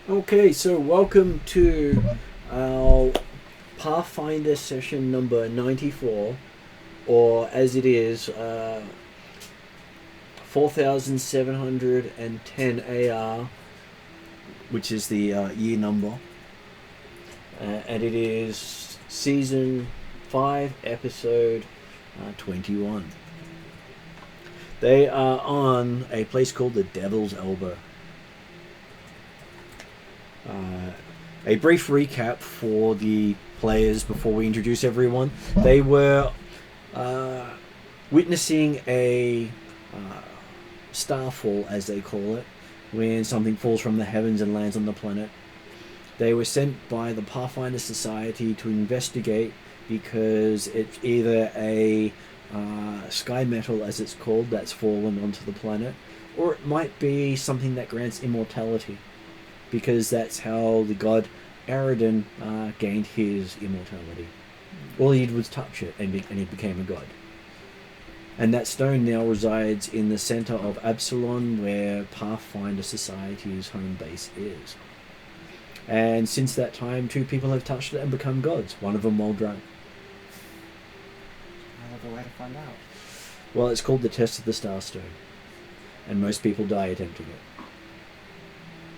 Okay, so welcome to our Pathfinder session number 94, or as it is, 4710 AR, which is the year number, and it is season 5, episode 21. They are on a place called the Devil's Elbow. A brief recap for the players before we introduce everyone. They were witnessing a starfall, as they call it, when something falls from the heavens and lands on the planet. They were sent by the Pathfinder Society to investigate because it's either a sky metal, as it's called, that's fallen onto the planet, or it might be something that grants immortality, because that's how the god Aridin gained his immortality. All he did was touch it, and he became a god. And that stone now resides in the center of Absalon, where Pathfinder Society's home base is. And since that time, 2 people have touched it and become gods, one of them while drunk. I have a way to find out. Well, it's called the Test of the Starstone, and most people die attempting it,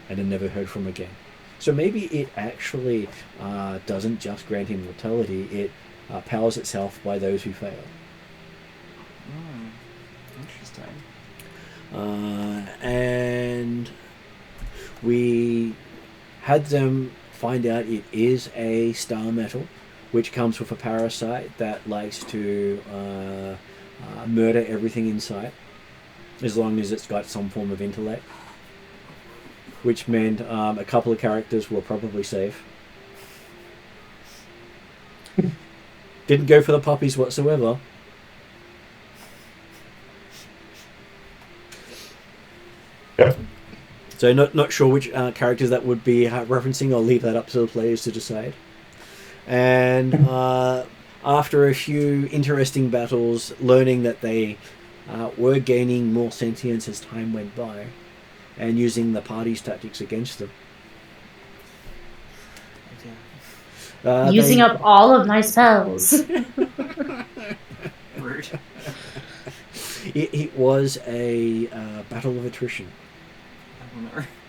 and are never heard from again. So maybe it actually doesn't just grant immortality, it powers itself by those who fail. Interesting. And we had them find out it is a star metal, which comes with a parasite that likes to murder everything in sight, as long as it's got some form of intellect. Which meant a couple of characters were probably safe. Didn't go for the puppies whatsoever. Yep. So not sure which characters that would be referencing. I'll leave that up to the players to decide. And after a few interesting battles, learning that they were gaining more sentience as time went by, and using the party's tactics against them. Using up all of my spells. Rude. It was a battle of attrition.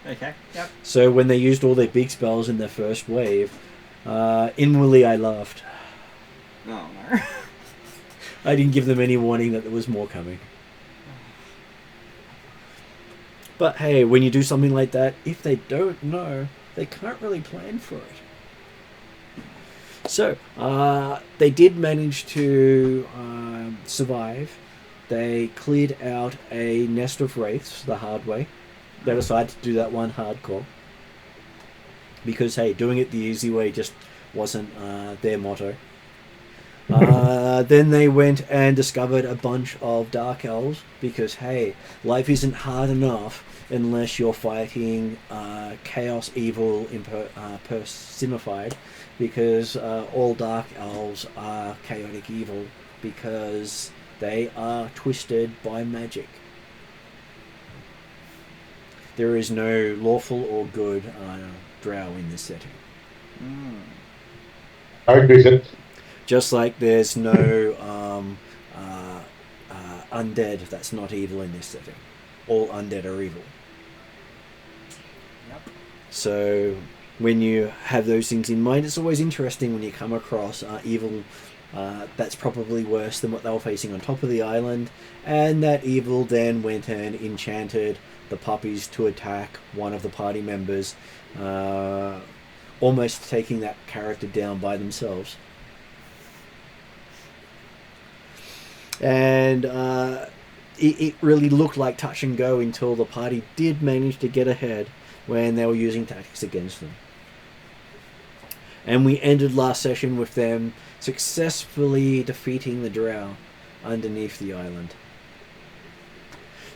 Okay, yep. So when they used all their big spells in their first wave, inwardly I laughed. Oh no. I didn't give them any warning that there was more coming. But hey, when you do something like that, if they don't know, they can't really plan for it. So, they did manage to survive. They cleared out a nest of wraiths the hard way. They decided to do that one hardcore. Because, hey, doing it the easy way just wasn't their motto. Then they went and discovered a bunch of dark elves, because hey, life isn't hard enough unless you're fighting chaos evil personified, because all dark elves are chaotic evil because they are twisted by magic. There is no lawful or good drow in this setting. I agree with it. Just like there's no undead that's not evil in this setting. All undead are evil. Yep. So when you have those things in mind, it's always interesting when you come across evil that's probably worse than what they were facing on top of the island, and that evil then went and enchanted the puppies to attack one of the party members, almost taking that character down by themselves. And it really looked like touch and go until the party did manage to get ahead when they were using tactics against them. And we ended last session with them successfully defeating the drow underneath the island.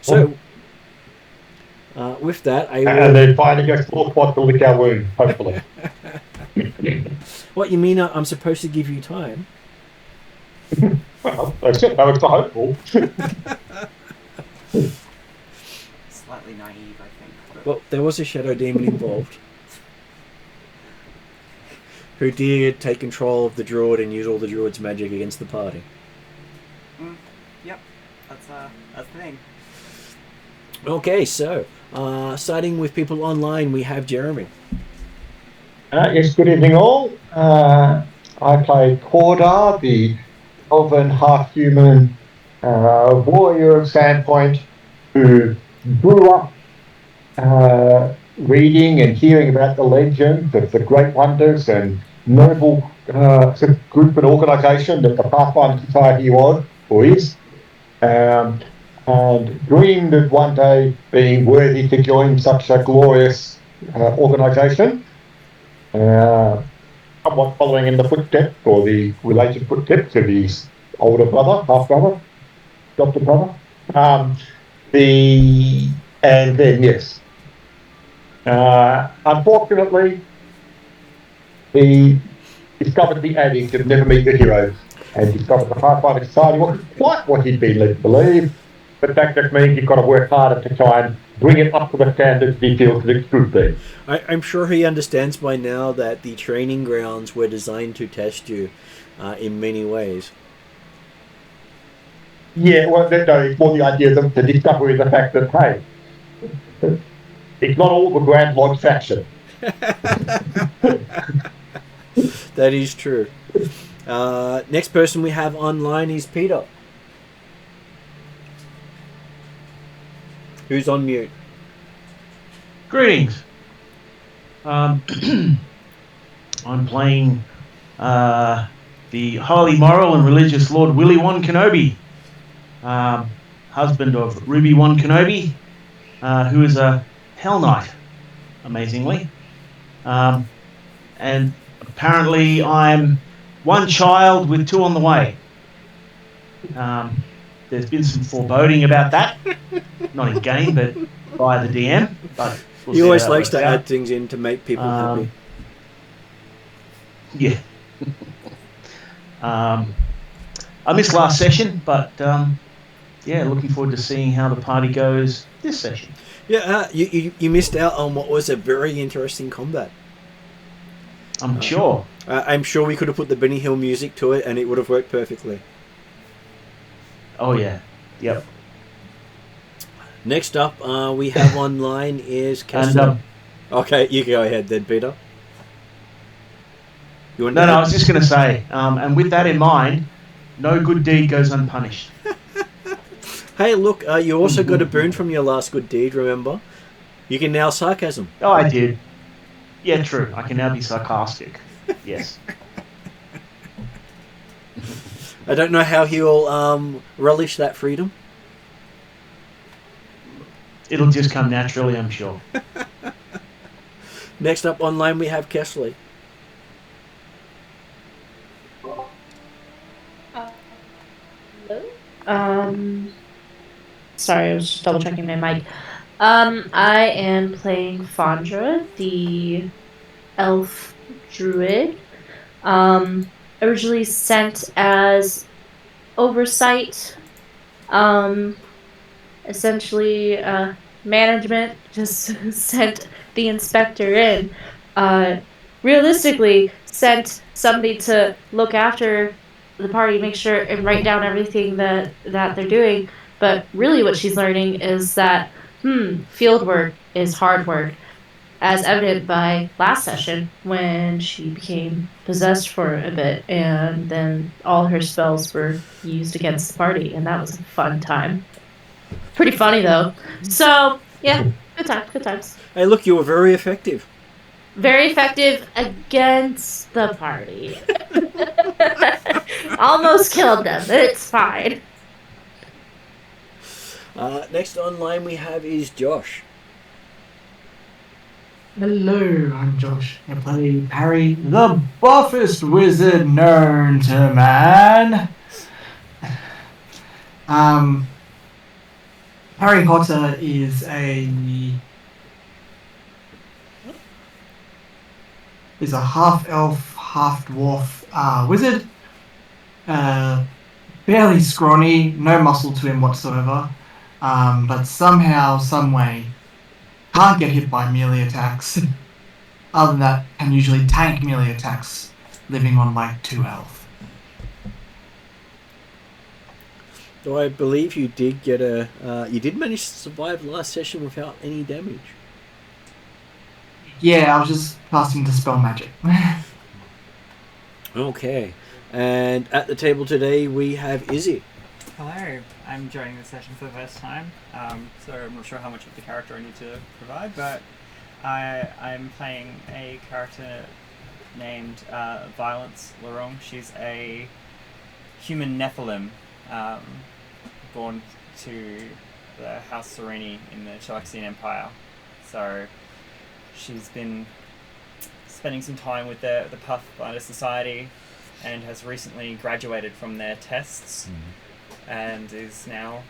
So, with that, and then finally go full quad to lick our wound, hopefully. What, you mean I'm supposed to give you time? Well, that's it. I was hopeful. Slightly naive, I think. Well, there was a shadow demon involved. who did take control of the druid and use all the druid's magic against the party. Yep. That's the thing. Okay, so starting with people online, we have Jeremy. Yes, good evening all. I play Cordar, the elven half-human warrior of Sandpoint, who grew up reading and hearing about the legends of the great wonders and noble group and organisation that the Pathfinder Society was, or is, and dreamed of one day being worthy to join such a glorious organisation. Somewhat following in the footsteps, or the related footsteps of his older brother, half-brother, adopted brother. And then, yes. Unfortunately, he discovered the adage of never meet your heroes, and discovered the Pathfinder Society wasn't quite what he'd been led to believe, but that just means you've got to work harder to try and bring it up to the standards he feels that it should be. I'm sure he understands by now that the training grounds were designed to test you in many ways. Yeah, well, no, it's more the idea of the discovery of the fact that, hey, it's not all the Grand Lodge faction. That is true. Next person we have online is Peter. Who's on mute? Greetings. I'm playing the highly moral and religious Lord Willie One Kenobi, husband of Ruby One Kenobi, who is a Hell Knight, amazingly. And apparently I'm one child with two on the way. There's been some foreboding about that, not in game, but by the DM. But we'll He see always how that likes to works out. add things in to make people happy. Yeah. I missed last session, but yeah, looking forward to seeing how the party goes this session. Yeah, you missed out on what was a very interesting combat. I'm sure. I'm sure we could have put the Benny Hill music to it and it would have worked perfectly. Oh yeah. Yep. Next up, we have online is Kessler. Okay, you go ahead then, Peter. You want No, I was just going to say, and with that in mind, no good deed goes unpunished. Hey, look, you also got a boon from your last good deed, remember? You can now sarcasm. Oh, I did. Yeah, true. I can now be sarcastic. Yes. I don't know how he'll relish that freedom. It'll just come naturally, I'm sure. Next up online, we have Kesley. Sorry, I was just double checking my mic. I am playing Fandra, the elf druid. Originally sent as oversight. Essentially, management just sent the inspector in. Realistically, sent somebody to look after the party, make sure and write down everything that they're doing. But really what she's learning is that, field work is hard work, as evident by last session when she became possessed for a bit and then all her spells were used against the party, and that was a fun time. Pretty funny though. So, yeah, good times. Hey, look, you were very effective. Very effective against the party. Almost killed them, but it's fine. Next online we have is Josh. Hello, I'm Josh. I play Parry, the buffest wizard known to man. Harry Potter is a half-elf, half-dwarf wizard. Barely scrawny, no muscle to him whatsoever, but somehow, someway, can't get hit by melee attacks. Other than that, can usually tank melee attacks living on like 2 health. So I believe you did get you did manage to survive last session without any damage. Yeah, I was just casting Dispel Magic. Okay. And at the table today we have Izzy. Hello, I'm joining the session for the first time, so I'm not sure how much of the character I need to provide, but I'm playing a character named Violence Larong. She's a human Nephilim, born to the House Sereni in the Chalexian Empire. So she's been spending some time with the Pathfinder Society and has recently graduated from their tests and is now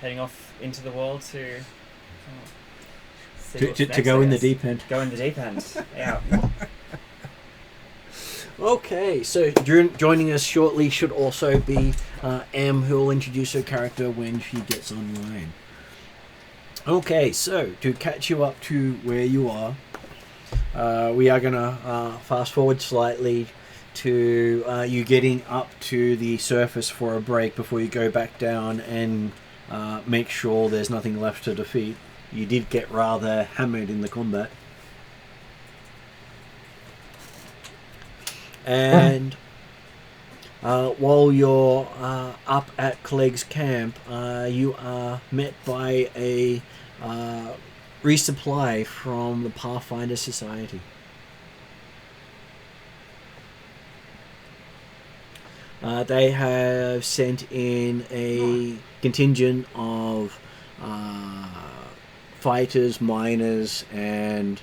heading off into the world to go in the deep end. Go in the deep end, yeah. Okay, so joining us shortly should also be Em, who will introduce her character when she gets online. Okay, so to catch you up to where you are, we are going to fast forward slightly to you getting up to the surface for a break before you go back down and make sure there's nothing left to defeat. You did get rather hammered in the combat. And while you're up at Clegg's camp, you are met by a resupply from the Pathfinder Society. They have sent in a contingent of fighters, miners, and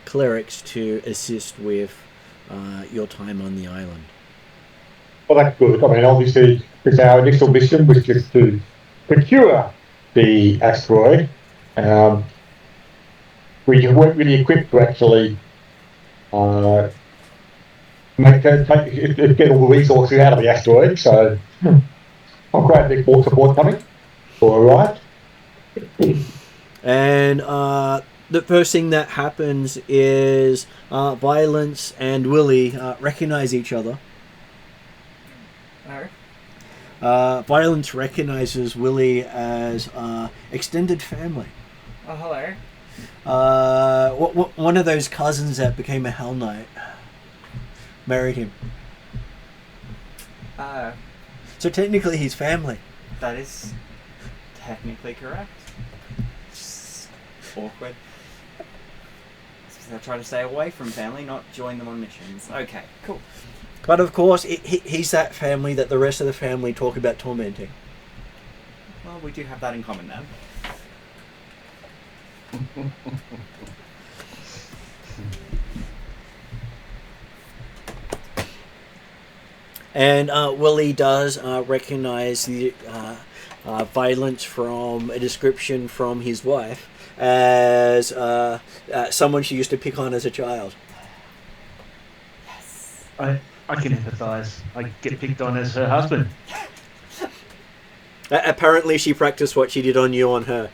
clerics to assist with your time on the island. Well, that's good. I mean, obviously, because our initial mission was just to procure the asteroid. We weren't really equipped to actually get all the resources out of the asteroid, so I'm glad there's more support coming. All right. And the first thing that happens is Violence and Willie recognize each other. Violence recognizes Willie as extended family. Oh, hello. One of those cousins that became a Hell Knight married him. So technically he's family. That is technically correct. Just awkward. I try to stay away from family, not join them on missions. Okay, cool. But of course, he's that family that the rest of the family talk about tormenting. Well, we do have that in common then. And Willie does recognize the Violence from a description from his wife as someone she used to pick on as a child. Yes. I can empathise. I get picked on as her husband. Apparently she practiced what she did on you on her.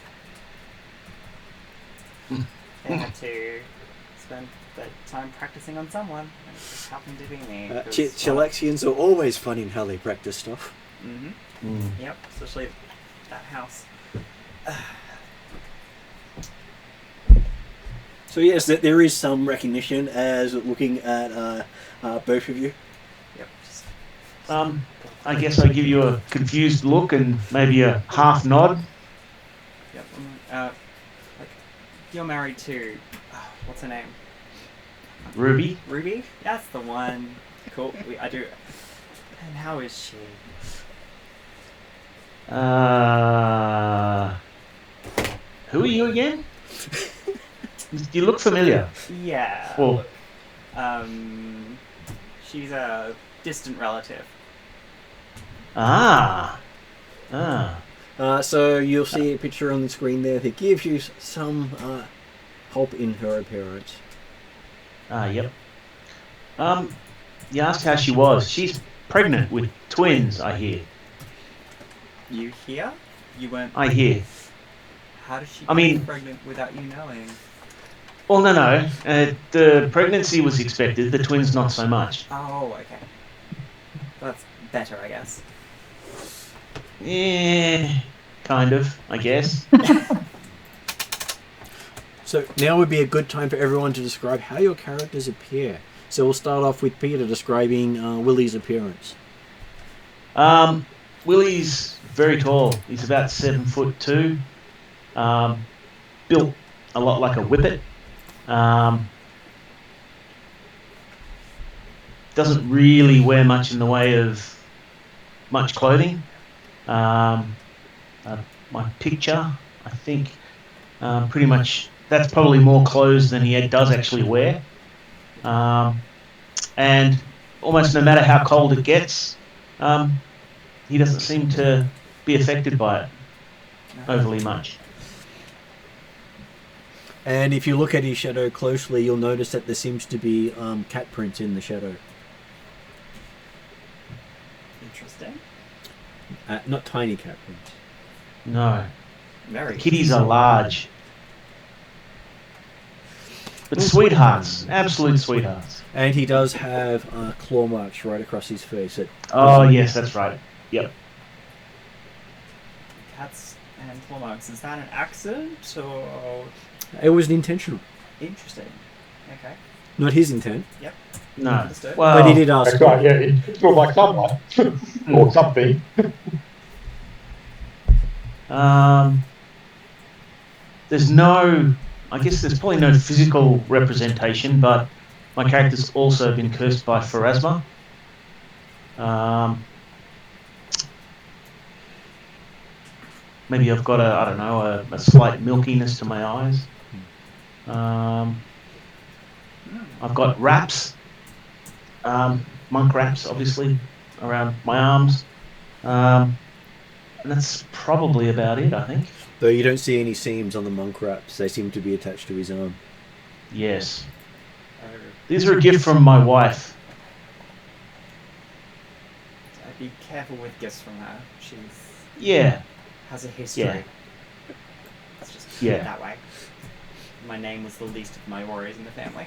They had to spend that time practicing on someone, and it just happened to be me. Chalexians are always fun in how they practice stuff. Yep, especially that house. So yes, there is some recognition as looking at both of you. Yep. I guess I give you a confused look and maybe a half nod. Yep. Like, you're married to what's her name? Ruby. Ruby? That's the one. Cool. I do. And how is she? Who are you again? You look familiar. Yeah. Well, she's a distant relative. So you'll see a picture on the screen there that gives you some help in her appearance. Yep. You asked how she was. She's pregnant with twins, I hear. You hear? You weren't. I hear. How does she get pregnant without you knowing? Well, no. The pregnancy was expected. The twins, not so much. Oh, okay. That's better, I guess. Yeah, kind of, I guess. So now would be a good time for everyone to describe how your characters appear. So we'll start off with Peter describing Willie's appearance. Willie's very tall. He's about 7'2". Built a lot like a whippet. Doesn't really wear much in the way of much clothing. My picture, I think, pretty much that's probably more clothes than he does actually wear. And almost no matter how cold it gets, he doesn't seem to be affected by it overly much. And if you look at his shadow closely, you'll notice that there seems to be cat prints in the shadow. Interesting. Not tiny cat prints. No. Very. Kitties are large. But sweethearts. Absolute sweethearts. And he does have claw marks right across his face. Oh, yes, that's right. Yep. Cats and claw marks. Is that an accident or It was intentional. interesting? Okay. Not his intent. Yep. No. Understood. Well, But he did ask. That's right, yeah, it looks like someone or something. There's no... I guess there's probably no physical representation, but my character's also been cursed by pharasma. Maybe I've got a slight milkiness to my eyes. I've got wraps, monk wraps, obviously, around my arms. And that's probably about it, I think. Though you don't see any seams on the monk wraps. They seem to be attached to his arm. Yes. These are a gift from my wife. I'd be careful with gifts from her. She's Yeah. has a history. Yeah. Let's just put it Yeah. that way. My name was the least of my worries in the family.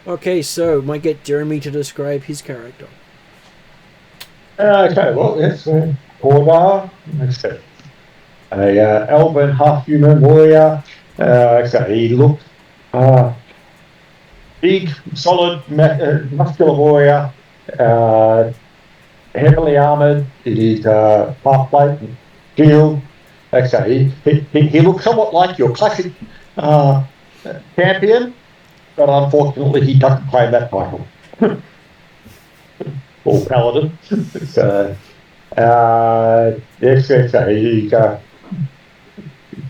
Okay, so might get Jeremy to describe his character. Okay, well, it's Otehr. Let's see. A elven half-human warrior. So he looked big, solid, muscular warrior, heavily armoured. It is half plate, shield. Okay, he looks somewhat like your classic champion, but unfortunately he doesn't claim that title. Or paladin. So, yes, he's got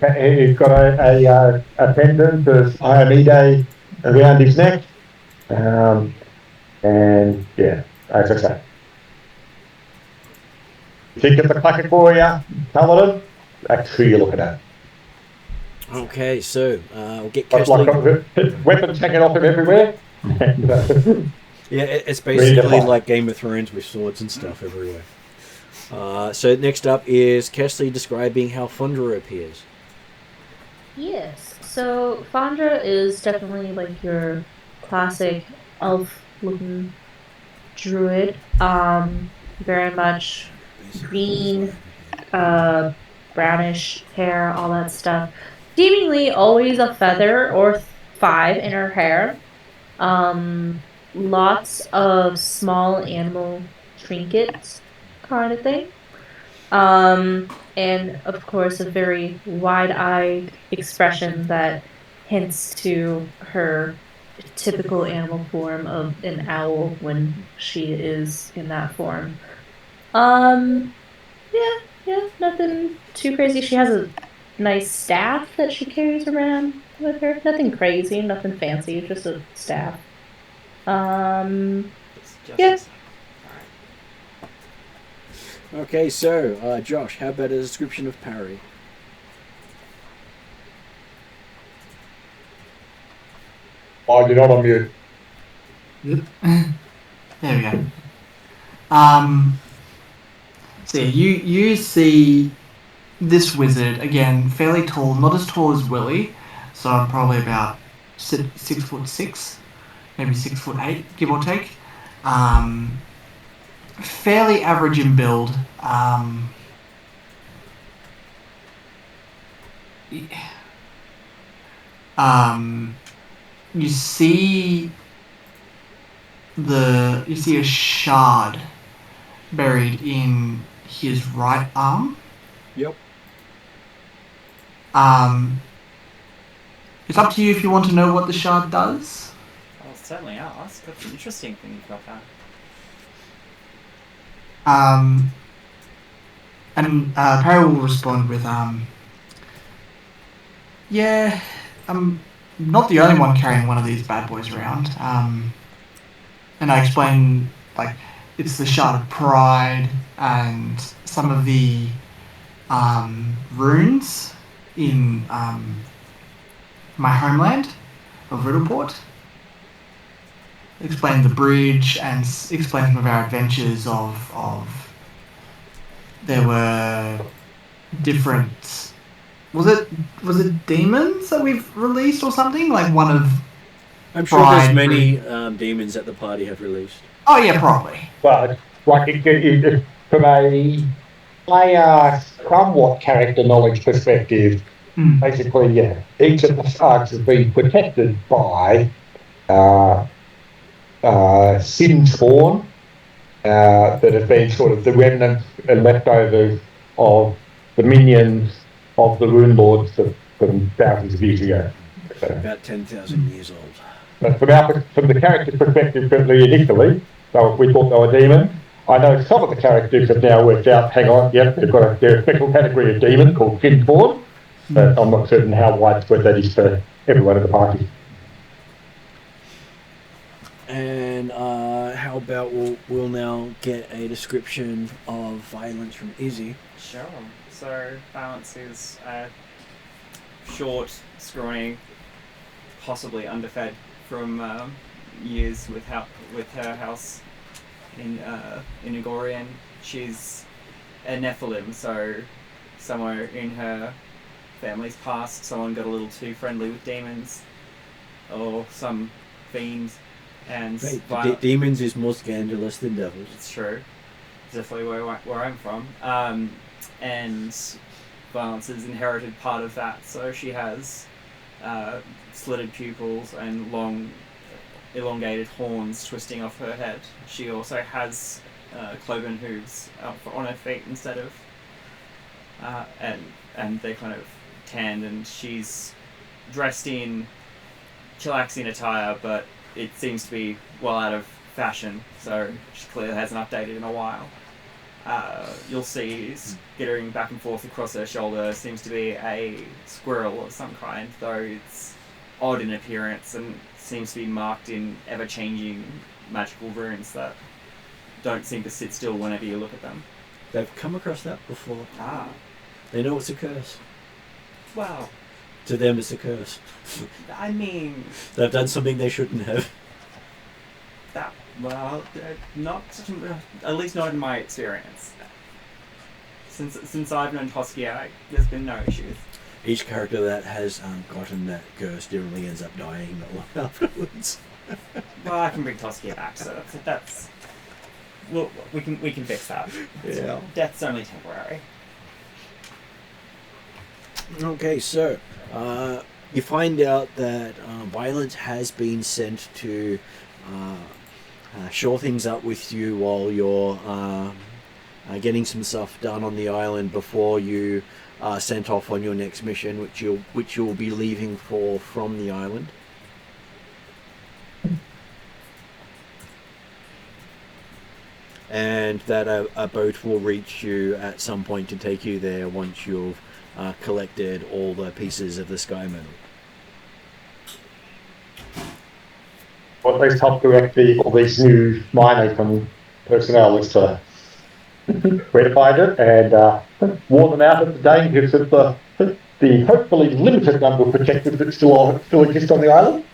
a pendant of Iamide around his neck. And yeah, as I say. Think of the classic warrior, paladin, that's who you're looking at. Okay, so we'll get Like Kesley. weapons hanging off him everywhere. Yeah, it's basically like Game of Thrones with swords and stuff everywhere. So next up is Kesley describing how Fundra appears. Yes. So Fandra is definitely like your classic elf-looking druid. Very much green, brownish hair, all that stuff. Seemingly always a feather or 5 in her hair. Lots of small animal trinkets, kind of thing. And of course a very wide-eyed expression that hints to her typical animal form of an owl when she is in that form. Yeah, nothing too crazy. She has a nice staff that she carries around with her. Nothing crazy, nothing fancy, just a staff. It's just Yeah. Okay, so Josh, how about a description of Parry? Oh, you're not on mute. There we go. So you see this wizard again, fairly tall, not as tall as Willie. so I'm probably about 6'6", maybe 6'8", give or take. Fairly average in build. You see a shard buried in his right arm. Yep. It's up to you if you want to know what the shard does. I'll certainly ask. That's an interesting thing you've got that. And Perry will respond with, yeah, I'm not the only one carrying one of these bad boys around. And I explain, like, it's the Shard of Pride and some of the runes in my homeland of Riddleport. Explain the bridge and explain some of our adventures of there were different, was it demons that we've released or something? Like one of I'm sure there's many demons that the party have released. Oh yeah, probably. But like from a player somewhat character knowledge perspective, basically, yeah, each of the sharks has been protected by sin spawn that have been sort of the remnants and leftovers of the minions of the Runelords from thousands of years ago. So, about 10,000 years old. but from the character perspective, certainly initially, so we thought they were demons. I know some of the characters have now worked out, hang on, yep, they're a special category of demon called sin spawn, but I'm not certain how widespread that is for everyone at the party. And how about we'll now get a description of violence from Izzy. Sure. So Balance is short, scrawny, possibly underfed from years with her house in Igorian. She's a Nephilim, so somewhere in her family's past, someone got a little too friendly with demons, or some fiend. And demons is more scandalous than devils. It's true. Definitely where I'm from. And Violence has inherited part of that, so she has slitted pupils and long, elongated horns twisting off her head. She also has cloven hooves on her feet instead of, and they're kind of tanned, and she's dressed in chillaxing attire, but it seems to be well out of fashion, so she clearly hasn't updated in a while. You'll see skittering back and forth across her shoulder seems to be a squirrel of some kind, though it's odd in appearance and seems to be marked in ever-changing magical runes that don't seem to sit still whenever you look at them. They've come across that before. Ah. They know it's a curse. Well, to them it's a curse. I mean, they've done something they shouldn't have. Not at least not in my experience. Since I've known Toskia, there's been no issues. Each character that has gotten that curse generally ends up dying not long afterwards. Well, I can bring Toskia back, so that's well, we can fix that. Yeah. Death's only temporary. Okay, so you find out that Violence has been sent to shore things up with you while you're getting some stuff done on the island before you are sent off on your next mission, which you'll be leaving from the island. And that a boat will reach you at some point to take you there once you've collected all the pieces of the sky metal. Or at least help direct all these new miners and personnel as to where to find it, and warn them out of the dangers of the hopefully limited number of protectors that still exist on the island.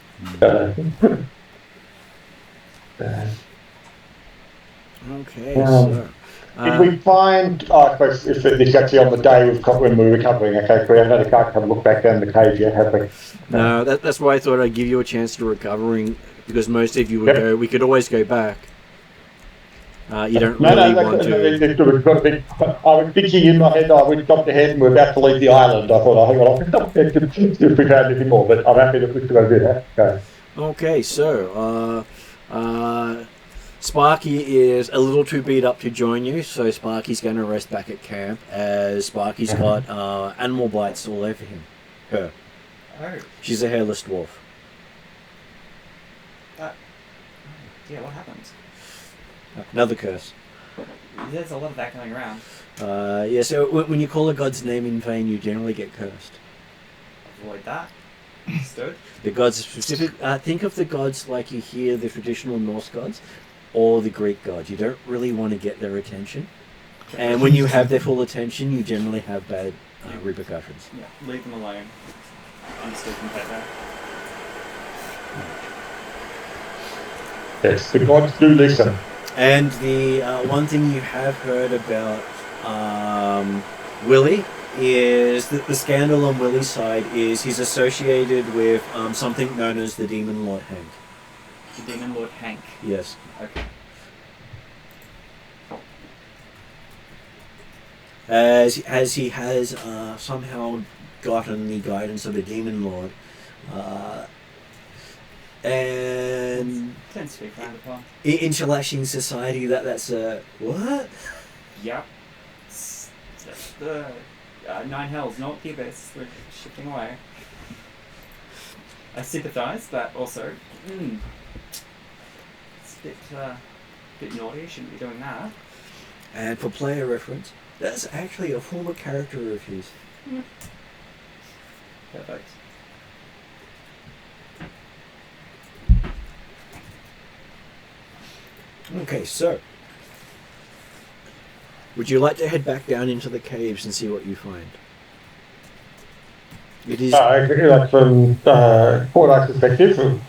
Okay, so Did we find? Oh, I suppose if it's actually on the day when we were covering. Okay, we haven't had a chance to have a look back down the cave yet, have we? No, that's why I thought I'd give you a chance to recovering, because most of you would go. We could always go back. You don't really want to. We've got a bit, I was thinking in my head, we stopped ahead and we're about to leave the island. I thought, hang on, I'll stop there to see if we've had anything more, but I'm happy that we're still going to do that. Okay, so Sparky is a little too beat up to join you, so Sparky's going to rest back at camp, as Sparky's got animal bites all over him. Her. Oh. She's a hairless dwarf. Yeah, what happened? Another curse. There's a lot of that going around. Yeah, so when you call a god's name in vain, you generally get cursed. Avoid that. Understood. The gods specific. Think of the gods like you hear the traditional Norse gods, or the Greek gods. You don't really want to get their attention, and when you have their full attention, you generally have bad repercussions. Yeah, leave them alone. Understood completely. Yes, the gods do listen. And the one thing you have heard about Willie is that the scandal on Willie's side is he's associated with something known as the Demon Lord Hank. The Demon Lord Hank? Yes. Okay. As he has somehow gotten the guidance of the Demon Lord, and Tends to be frowned upon. in Shalashing society, that's a what? Yep. That's the Nine Hells, not the Abyss. We're shifting away. I sympathise, but also, it's a bit naughty. Shouldn't be doing that. And for player reference, that's actually a former character of his. Perfect. Okay, so would you like to head back down into the caves and see what you find? It is. From Cordar's perspective,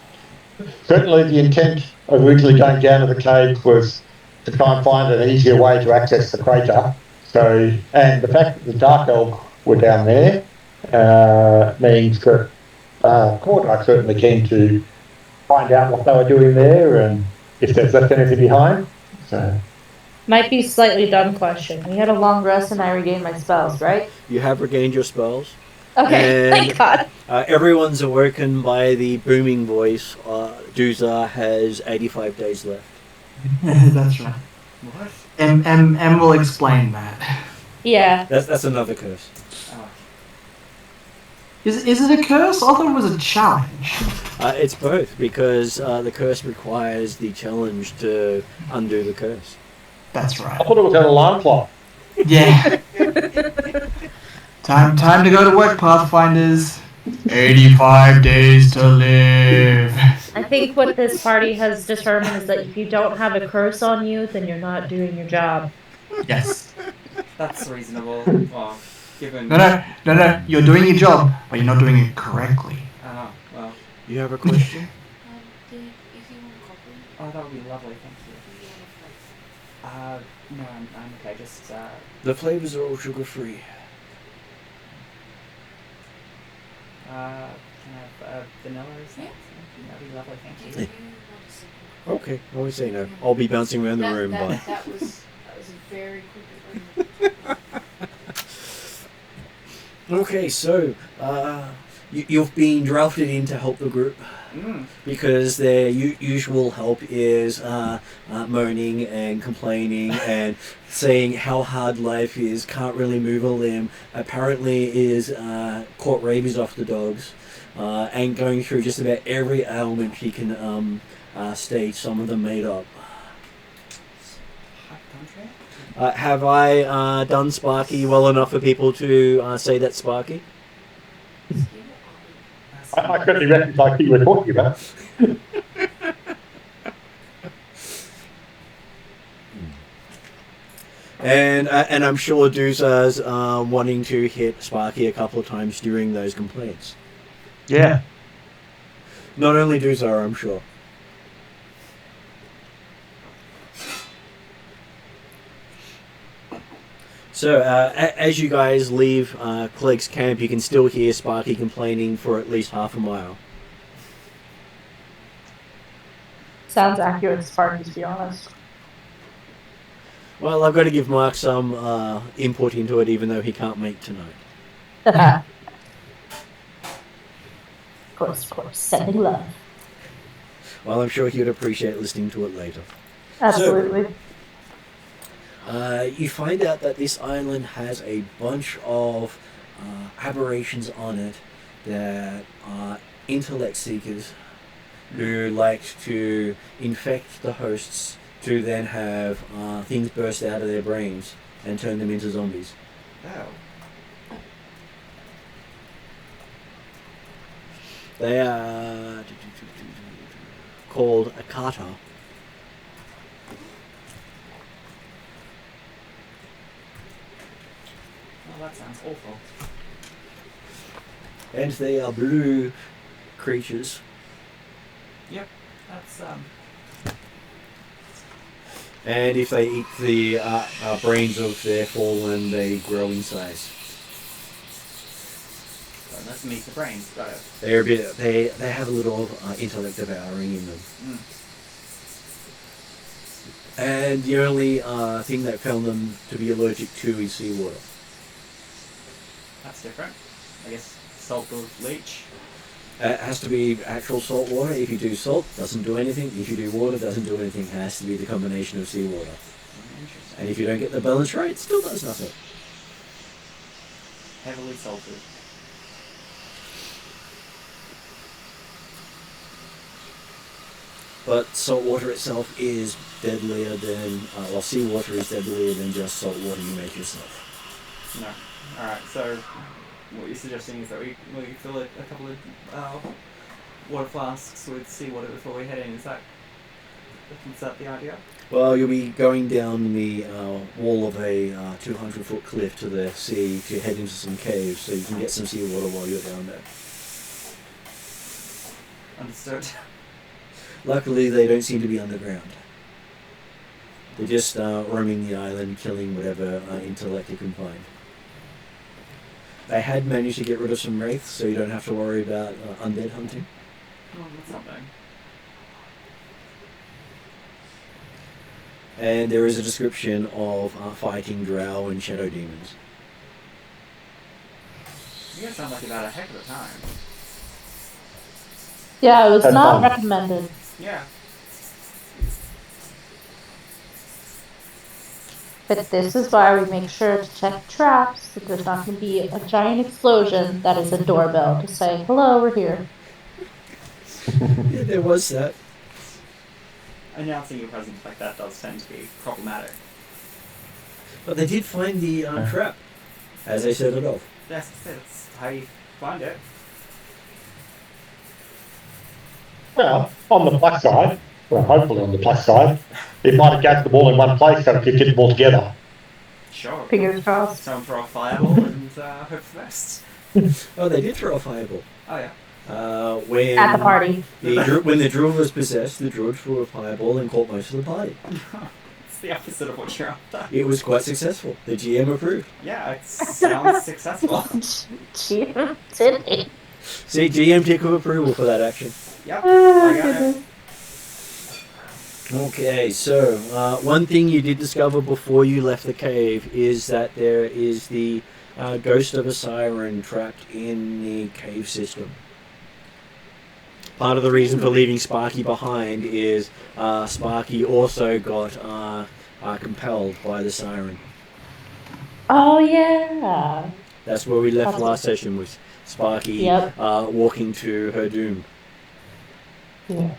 certainly the intent of originally going down to the cave was to try and find an easier way to access the crater. So, and the fact that the Dark Elves were down there means that Cordar's certainly keen to find out what they were doing there and if there's left anything behind. So. Might be slightly dumb question. We had a long rest and I regained my spells, right? You have regained your spells. Okay, thank God. Everyone's awoken by the booming voice. Duzar has 85 days left. That's right. What? M will explain that. Yeah. That's another curse. Oh. Is it a curse? I thought it was a challenge. It's both, because the curse requires the challenge to undo the curse. That's right. I thought it was an alarm clock. Yeah. Time to go to work, Pathfinders. 85 days to live. I think what this party has determined is that if you don't have a curse on you, then you're not doing your job. Yes. That's reasonable. Well, given. No. You're doing your job, but you're not doing it correctly. Oh, well. You have a question? Oh, that would be lovely, thank you. No, I'm okay, just, The flavors are all sugar-free. can I have vanilla or something? That'd be lovely, thank you. Okay, I always say no. I'll be bouncing around the room, but... That was a very quick Okay, so, you've been drafted in to help the group. Because their usual help is moaning and complaining and saying how hard life is, can't really move a limb, apparently is caught rabies off the dogs, and going through just about every ailment he can state, some of them made up. Have I done Sparky well enough for people to say that's Sparky? I certainly recognise who you were talking about. And I'm sure Duzar's wanting to hit Sparky a couple of times during those complaints. Yeah. Not only Duzar, I'm sure. So, as you guys leave Clegg's camp, you can still hear Sparky complaining for at least half a mile. Sounds accurate, Sparky, to be honest. Well, I've got to give Mark some input into it, even though he can't make tonight. Of course, sending love. Well, I'm sure he would appreciate listening to it later. Absolutely. You find out that this island has a bunch of aberrations on it that are intellect seekers who like to infect the hosts to then have things burst out of their brains and turn them into zombies. Oh. They are called Akata. Well, that sounds awful. And they are blue creatures. Yep, that's And if they eat the brains of their fallen, they grow in size. let's meet the brains. Got it. They're a bit. They have a little intellect devouring in them. Mm. And the only thing that found them to be allergic to is seawater. That's different. I guess salt will leach. It has to be actual salt water. If you do salt, doesn't do anything. If you do water, doesn't do anything. It has to be the combination of seawater. Interesting. And if you don't get the balance right, it still does nothing. Heavily salted. But salt water itself is deadlier than, well, seawater is deadlier than just salt water you make yourself. No. Alright, so what you're suggesting is that we fill a couple of water flasks with seawater before we head in. Is that the idea? Well, you'll be going down the wall of a 200-foot cliff to the sea to head into some caves, so you can get some seawater while you're down there. Understood. Luckily, they don't seem to be underground. They're just roaming the island, killing whatever intellect you can find. They had managed to get rid of some wraiths, so you don't have to worry about undead hunting. Well, that's something. And there is a description of fighting drow and shadow demons. You guys sound like you've had a heck of a time. Yeah, it was That's not fun. recommended. Yeah. But this is why we make sure to check traps, that there's not going to be a giant explosion that is a doorbell to say, hello, we're here. Yeah, there was that. Announcing your presence like that does tend to be problematic. But they did find the trap, as they set it off. Yes, that's how you find it. Well, on the plus side, well, hopefully on the plus side, it might have gathered them all in one place so we could get them all together. Sure. Fingers crossed. Someone throw a fireball and hope for the best. Oh, they did throw a fireball. Oh yeah. When At the party. when the druid was possessed, the druid threw a fireball and caught most of the party. It's the opposite of what you're after. It was quite successful. The GM approved. Yeah, it sounds successful. Gee, did it? See, GM tick of approval for that action. Yep, Oh, I got it. goodness. Okay, so one thing you did discover before you left the cave is that there is the ghost of a siren trapped in the cave system. Part of the reason for leaving Sparky behind is Sparky also got compelled by the siren. Oh, yeah. That's where we left last session with Sparky Yep. walking to her doom. Yeah.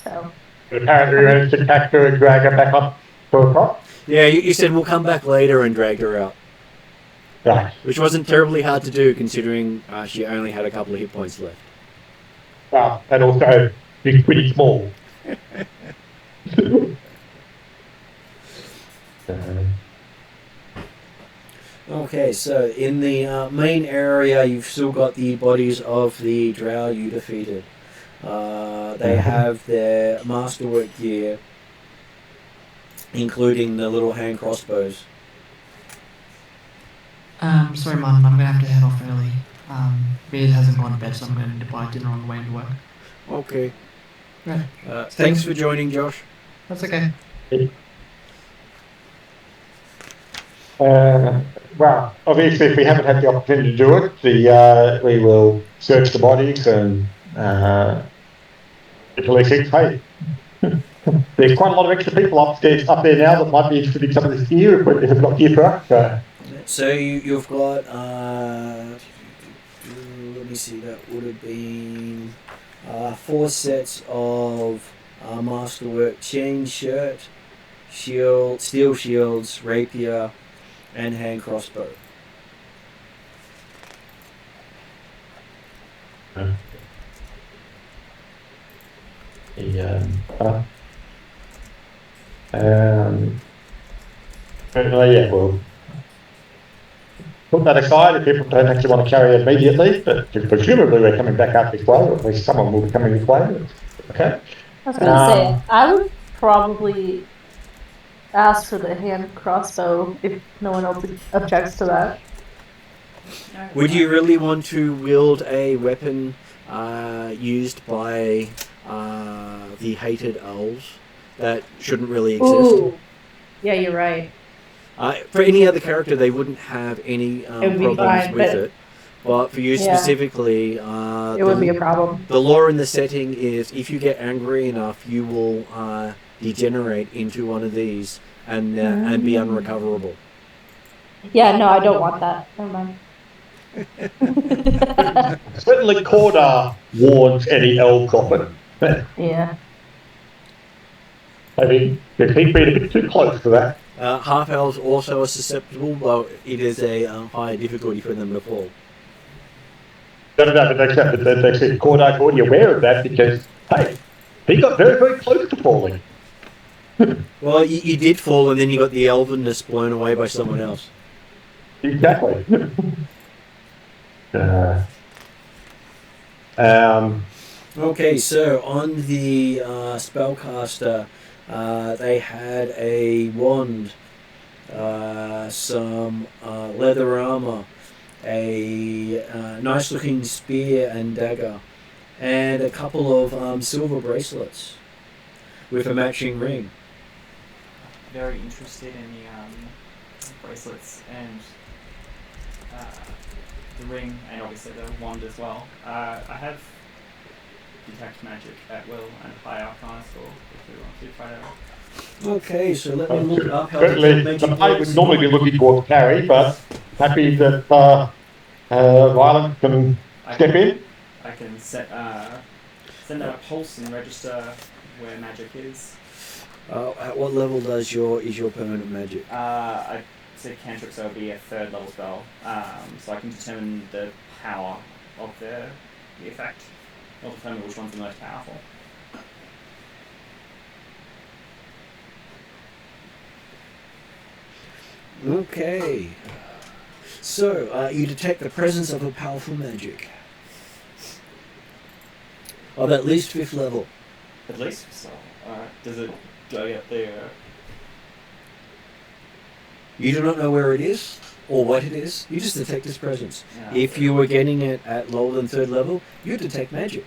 So, Apparently we managed to catch her and drag her back up to a top. Yeah, you said we'll come back later and drag her out. Right. Which wasn't terribly hard to do considering she only had a couple of hit points left. And also, she's pretty small. Okay, so in the main area you've still got the bodies of the drow you defeated. They have their masterwork gear. including the little hand crossbows. Sorry, Martin, I'm gonna have to head off early. Beard hasn't gone to bed, so I'm going to buy dinner on the way into work. Okay. Right. Thanks for joining, Josh. That's okay. Well, obviously, if we haven't had the opportunity to do it, we will search the bodies and at least, hey, there's quite a lot of extra people up there now that might be interested in some of this gear if it's not gear for us. So you've got, let me see, that would have been 4 sets of masterwork chain shirt, shield, steel shields, rapier, and hand crossbow. Yeah, we'll put that aside if people don't actually want to carry it immediately, but presumably we're coming back up this way, or at least someone will be coming this way. Okay. I was gonna say, I would probably ask for the hand crossbow if no one else objects to that. Would you really want to wield a weapon used by the hated elves that shouldn't really exist? Ooh. Yeah, you're right. For any other character, they wouldn't have any problems fine, with it. But for you specifically, it would be a problem. The lore in the setting is if you get angry enough, you will degenerate into one of these and be unrecoverable. Yeah, no, I don't want that. Never mind. Certainly Cordar warns any elves off it. Yeah. I mean, he's been a bit too close to that. Half elves also are susceptible, though it is a higher difficulty for them to fall. No, but Cordar's already aware of that because, hey, he got very, very close to falling. Well, you did fall and then you got the elvenness blown away by someone else. Exactly. Okay, so on the spellcaster, they had a wand, some leather armor, a nice-looking spear and dagger, and a couple of silver bracelets with a matching ring. Very interested in the bracelets and the ring, and obviously the wand as well. I have detect magic at will and high arcana score if we want to try to. Okay, so let me look up how Certainly, magic the I works. would normally be looking towards carry, but happy that Violet can step in. I can send out a pulse and register where magic is. At what level is your permanent magic? I said cantrip, so it'll be a 3rd level spell. So I can determine the power of the effect. I'll determine which one's the most powerful. Okay. So, you detect the presence of a powerful magic. Of at least 5th level. At least? So, does it go up there? You do not know where it is, or what it is, you just detect its presence. Yeah. If you were getting it at lower than 3rd level, you detect magic.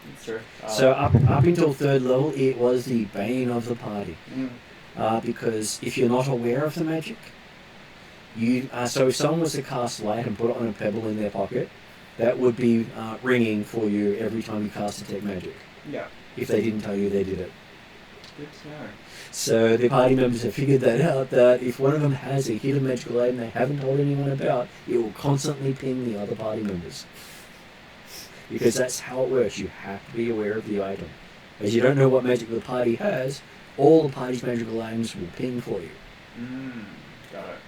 That's true. So up until 3rd level, it was the bane of the party. Because if you're not aware of the magic, so if someone was to cast light and put it on a pebble in their pocket, that would be ringing for you every time you cast detect magic. Yeah. If they didn't tell you they did it. Good to know. So the party members have figured that out, that if one of them has a hidden magical item they haven't told anyone about, it will constantly ping the other party members. Because that's how it works. You have to be aware of the item. As you don't know what magic the party has, all the party's magical items will ping for you. Got it.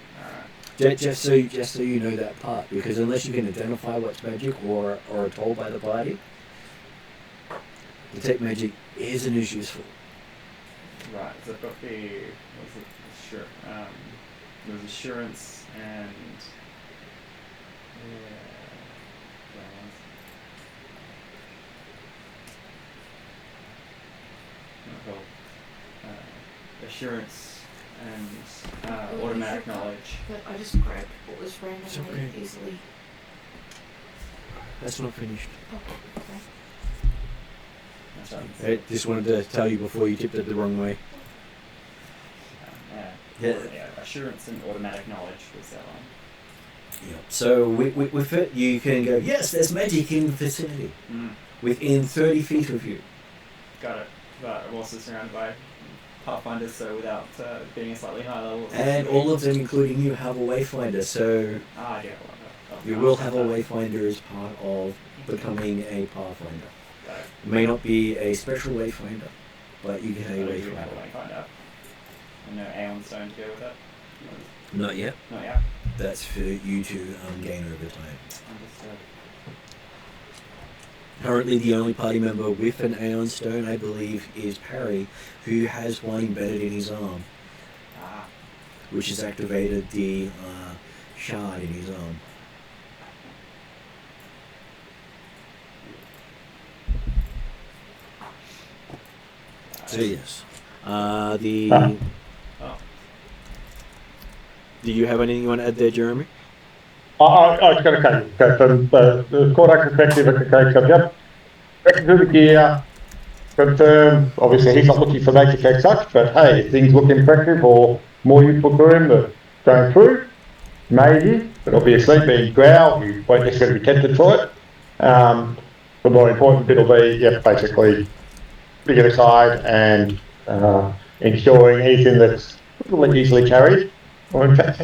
Alright. Just so you know that part, because unless you can identify what's magic or are told by the party, detect magic isn't as useful. Right, so I've got the there's assurance and assurance, and automatic knowledge. But I just grabbed what was randomly It's okay. easily. That's not finished. Oh, okay. That's right. I just wanted to tell you before you tipped it the wrong way. Yeah. Assurance and automatic knowledge was that one. Yeah. So with it, you can go, yes, there's magic in the vicinity. Within 30 feet of you. Got it. But I'm also surrounded by Pathfinders, so without being a slightly higher level. And all of them, including you, have a Wayfinder. So I do have one. you will have a Wayfinder as part of becoming a Pathfinder. Got it. It may not be a special Wayfinder, but you get a I do have a Wayfinder. Wayfinder. And no Aeon Stone to go with it. Not yet. Not yet. That's for you to gain over time. Understood. Currently, the only party member with an Aeon Stone, I believe, is Parry, who has one embedded in his arm, Ah. which has activated the shard in his arm. So yes, Oh. Do you have anything you want to add there, Jeremy? I was going to say, from the Kodak perspective, it's a case of, yep, back to the gear, confirm, obviously he's not looking for magic as such, but hey, if things look impressive or more useful to him than going through, maybe, but obviously being Growl, he won't necessarily be tempted for it. The more important bit will be, yeah, basically, putting it aside and ensuring anything that's really easily carried, or in fact,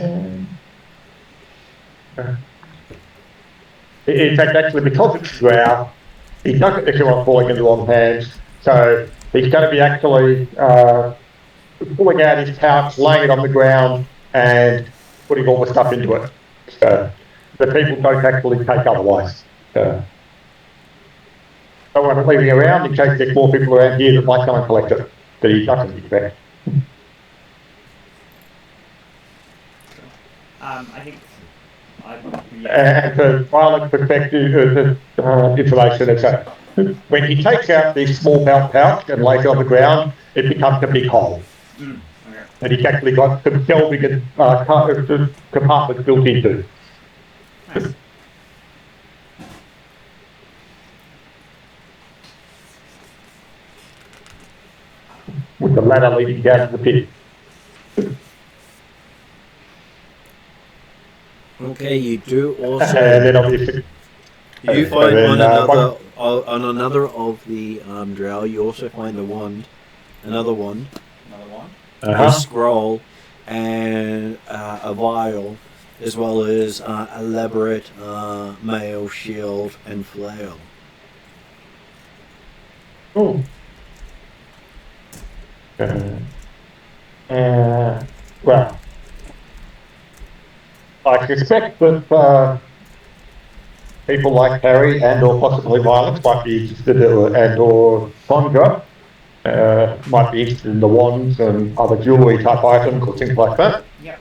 actually, because it's Growl, he doesn't necessarily want falling into the wrong hands, so he's going to be actually pulling out his pouch, laying it on the ground, and putting all the stuff into it. So the people don't actually take otherwise. Don't want to leave it around in case there's more people around here that might come and collect it, that he doesn't expect. I think. And for Violet's perspective, information is that when he takes out this small belt pouch and lays it on the ground, it becomes a big hole. Okay. And he's actually got some shelving compartments built into. Nice. With the ladder leading down to the pit. Okay, you do also. And then obviously, You find then, on another of the drow, you also find a wand, another wand, Another one. a scroll, and a vial, as well as elaborate mail, shield, and flail. Oh. Well, I suspect that people like Harry and or possibly Violet might be interested and or Sandra might be interested in the wands and other jewellery type items or things like that. Yep.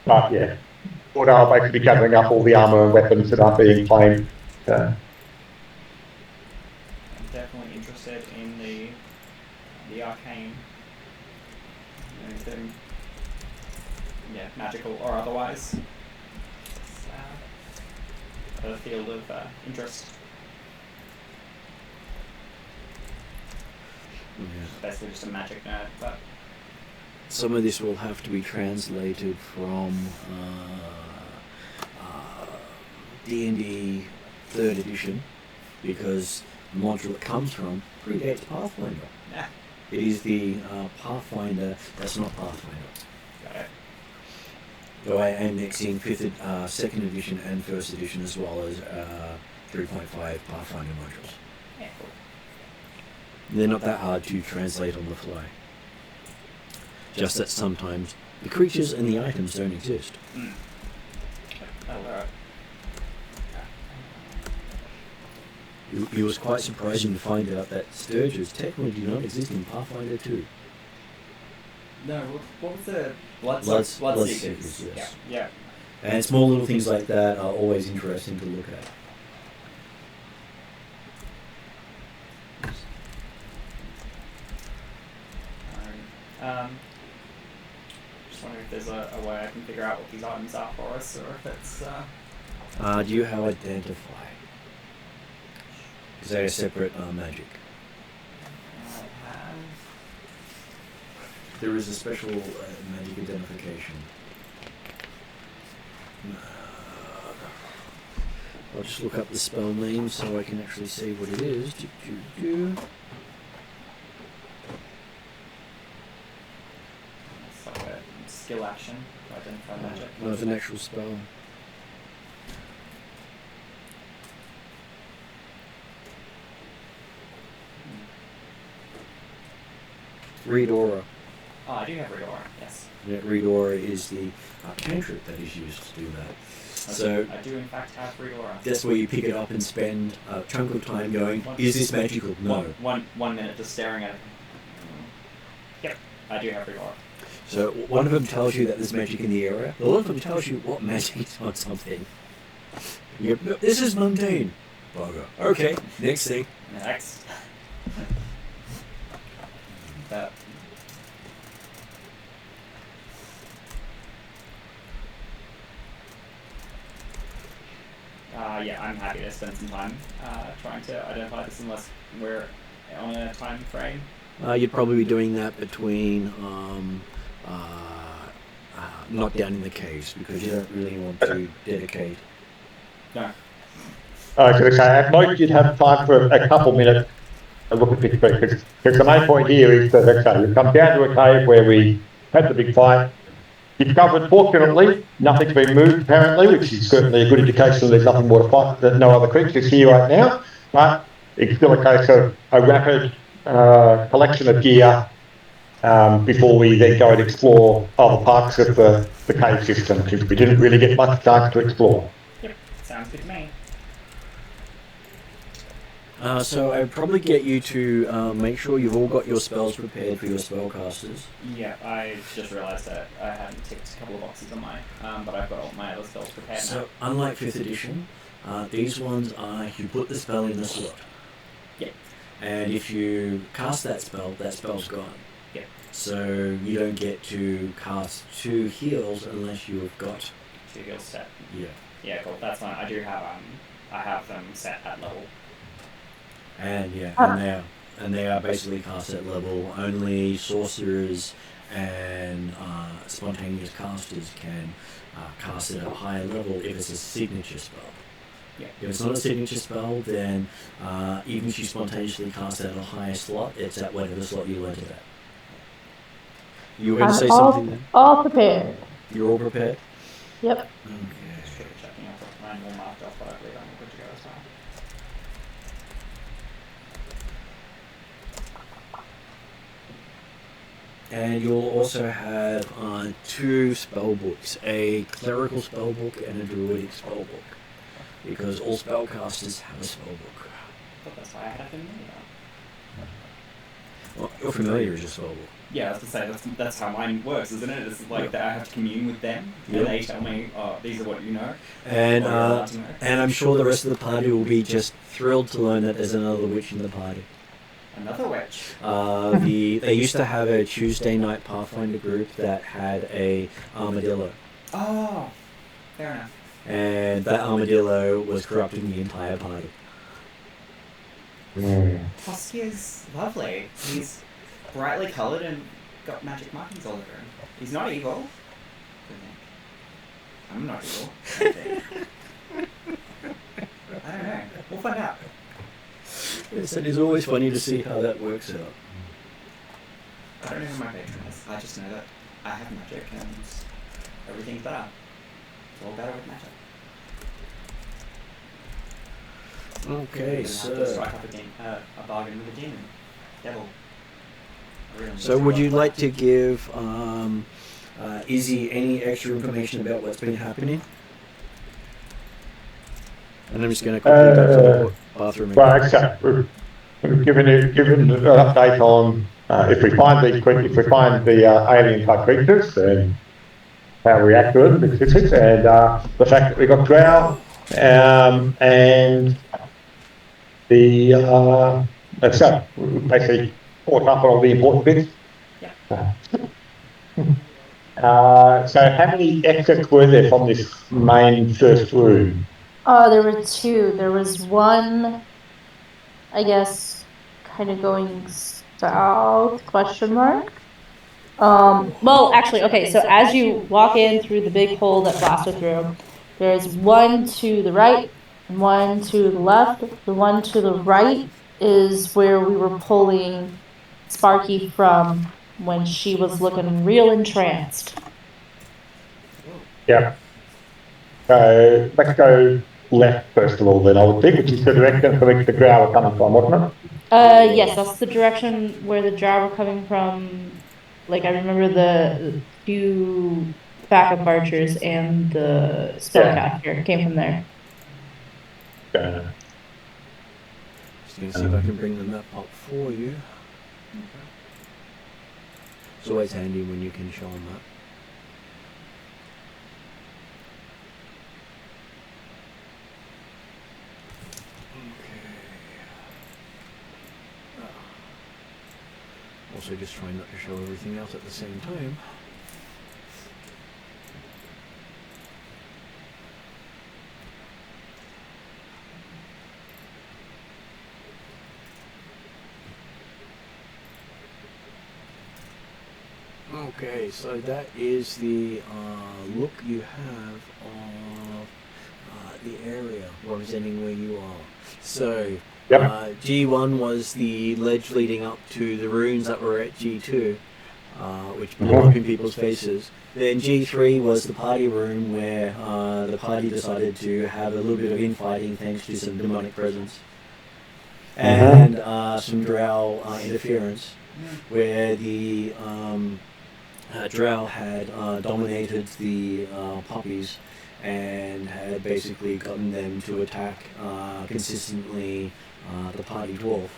But yeah, or they'll basically be gathering up all the armour and weapons that are being claimed. I'm definitely interested in the arcane, anything, yeah, magical or otherwise. It's a field of interest. Yeah. Basically just a magic nerd, but Some of this will have to be translated from D&D 3rd edition, because the module it comes from predates Pathfinder. yeah, It is the Pathfinder that's not Pathfinder. got it. Though I am mixing 2nd edition and 1st edition, as well as 3.5 Pathfinder modules. Yeah, cool. They're not that hard to translate on the fly. Just that sometimes the creatures and the items don't exist. Oh, alright. It was quite surprising to find out that Sturges technically do not exist in Pathfinder 2. No, what was the Bloodseekers, Bloodseekers? yes. Yeah. And small little things like that are always interesting to look at. Alright. there's a way I can figure out what these items are for us, or if it's. Do you have identify? Is that a separate magic? I have. There is a special magic identification. I'll just look up the spell name so I can actually see what it is. It's like a skill action to identify magic. No, it's an actual spell. Read Aura. Oh, I do have Read Aura, yes. Yeah, Read Aura is the cantrip that is used to do that. So I do in fact have Read Aura. that's where you pick it up and spend a chunk of time going, is this magical? No. One minute just staring at it. Yep, I do have Read Aura. So one of them tells you that there's magic in the area. The other of them tells you what magic is on something. You go, no, this is mundane. Bugger. Okay, next thing. Next. That. Yeah, I'm happy to spend some time trying to identify this unless we're on a time frame. You'd probably be doing that between not down in the caves because you don't really want to dedicate. No. I was going to say, at most you'd have time for a couple minutes to look at this because the main point here is that, okay, we come down to a cave where we had the big fight. Discovered, fortunately, nothing's been moved apparently, which is certainly a good indication there's nothing more to fight, that no other creatures here right now, but it's still a case of a rapid collection of gear before we then go and explore other parts of the cave system, because we didn't really get much chance to explore. Yep, sounds good to me. So I'd probably get you to make sure you've all got your spells prepared for your spellcasters. Yeah, I just realised that I hadn't ticked a couple of boxes on my, but I've got all my other spells prepared now. So unlike 5th edition, these ones are you put the spell in the slot. Yep. And if you cast that spell's gone. Yep. So you don't get to cast 2 heals unless you've got 2 heals set. Yeah. Yeah, cool. That's fine. I do have I have them set at level. And they are basically cast at level. Only sorcerers and spontaneous casters can cast it at a higher level if it's a signature spell. Yeah. If it's not a signature spell, then even if you spontaneously cast it at a higher slot, it's at whatever slot you learned it at. You were going to say something then? All prepared. You're all prepared? Yep. Okay. Just quickly checking out the mine all marked off, but I believe I'm good to go as well. And you'll also have 2 spell books, a clerical spell book and a druidic spell book, because all spellcasters have a spell book. But that's why I had a familiar. Well, your familiar is your spell book. Yeah, I was going to say, that's how mine works, isn't it? It's like that I have to commune with them, Yep. and they tell me, oh, these are what you know. And what you're allowed to know. and I'm sure the rest of the party will be just thrilled to learn that there's another witch in the party. Another witch. They used to have a Tuesday night Pathfinder group that had a armadillo, Oh, fair enough. and that armadillo was corrupting the entire party. Husky is lovely. He's brightly coloured and got magic markings all over him. He's not evil. I'm not evil. I think. I don't know. We'll find out. Yes, it is always funny to see how that works out. I don't know who my patron is. I just know that I have magic and everything's better. It's all better with magic. Okay, We're gonna have to so strike up a bargain with a demon. Devil. I really so need would to you roll. like to give Izzy any extra information about what's been happening? And I'm just going to quickly go to the bathroom. Right, okay. We've given an update on if we find the alien type creatures and how we react to them, and the fact that we got Drow, and the so we basically caught up on all the important bits. Yeah. So how many exits were there from this main first room? Oh, there were two. There was one, I guess, kind of going south, question mark. Well, actually, okay, so as you walk in through the big hole that blasted through, there's one to the right and one to the left. The one to the right is where we were pulling Sparky from when she was looking real entranced. Yeah. So let's go left first of all then, I would think, which is the direction from which the drow are coming from, wasn't it? Yes, that's the direction where the drow were coming from. Like, I remember the two backup archers and the spellcaster came from there. Just going to see if I can bring the map up for you. It's always handy when you can show them that. Also just trying not to show everything else at the same time. Okay, so that is the look you have of the area representing where you are. So G1 was the ledge leading up to the runes that were at G2, which blew up in people's faces. Then G3 was the party room where the party decided to have a little bit of infighting thanks to some demonic presence and some drow interference, where the drow had dominated the puppies and had basically gotten them to attack consistently the party dwarf.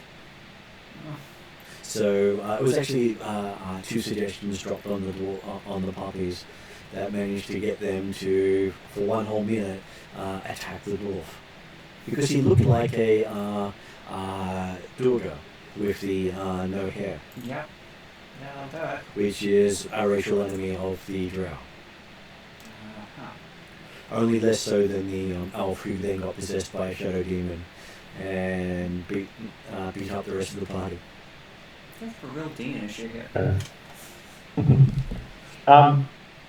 So it was actually two suggestions dropped on the puppies that managed to get them to, for one whole minute, attack the dwarf, because he looked like a Durga with the no hair. Yep. Yeah, I'll do it. Which is a racial enemy of the drow. Only less so than the elf, who then got possessed by a shadow demon and beat up the rest of the party. That's a real Dean issue here.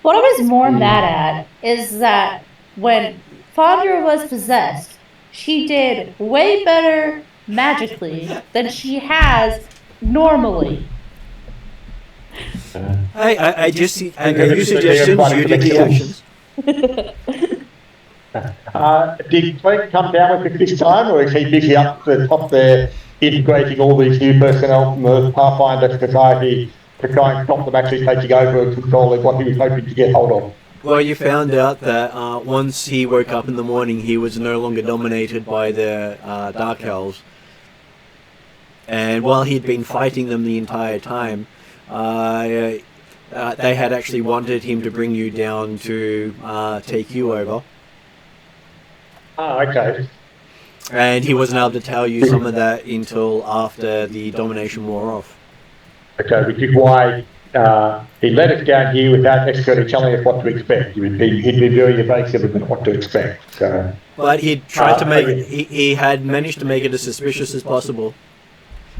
What I was more mad at is that when Fondra was possessed, she did way better magically than she has normally. I just see. I gave you suggestions. You did the actions. Did Clint come down with it this time, or is he busy up the top there integrating all these new personnel from the Pathfinder Society to try and stop them actually taking over and controlling what he was hoping to get hold of? Well, you found out that once he woke up in the morning, he was no longer dominated by the Dark Elves. And while he'd been fighting them the entire time, they had actually wanted him to bring you down to take you over. Oh, okay. And he wasn't able to tell you some of that until after the domination wore off. Okay, which is why he let us down here without necessarily telling us what to expect. He'd been very evasive about what to expect. So. But he tried to make he had managed to make it as suspicious as possible,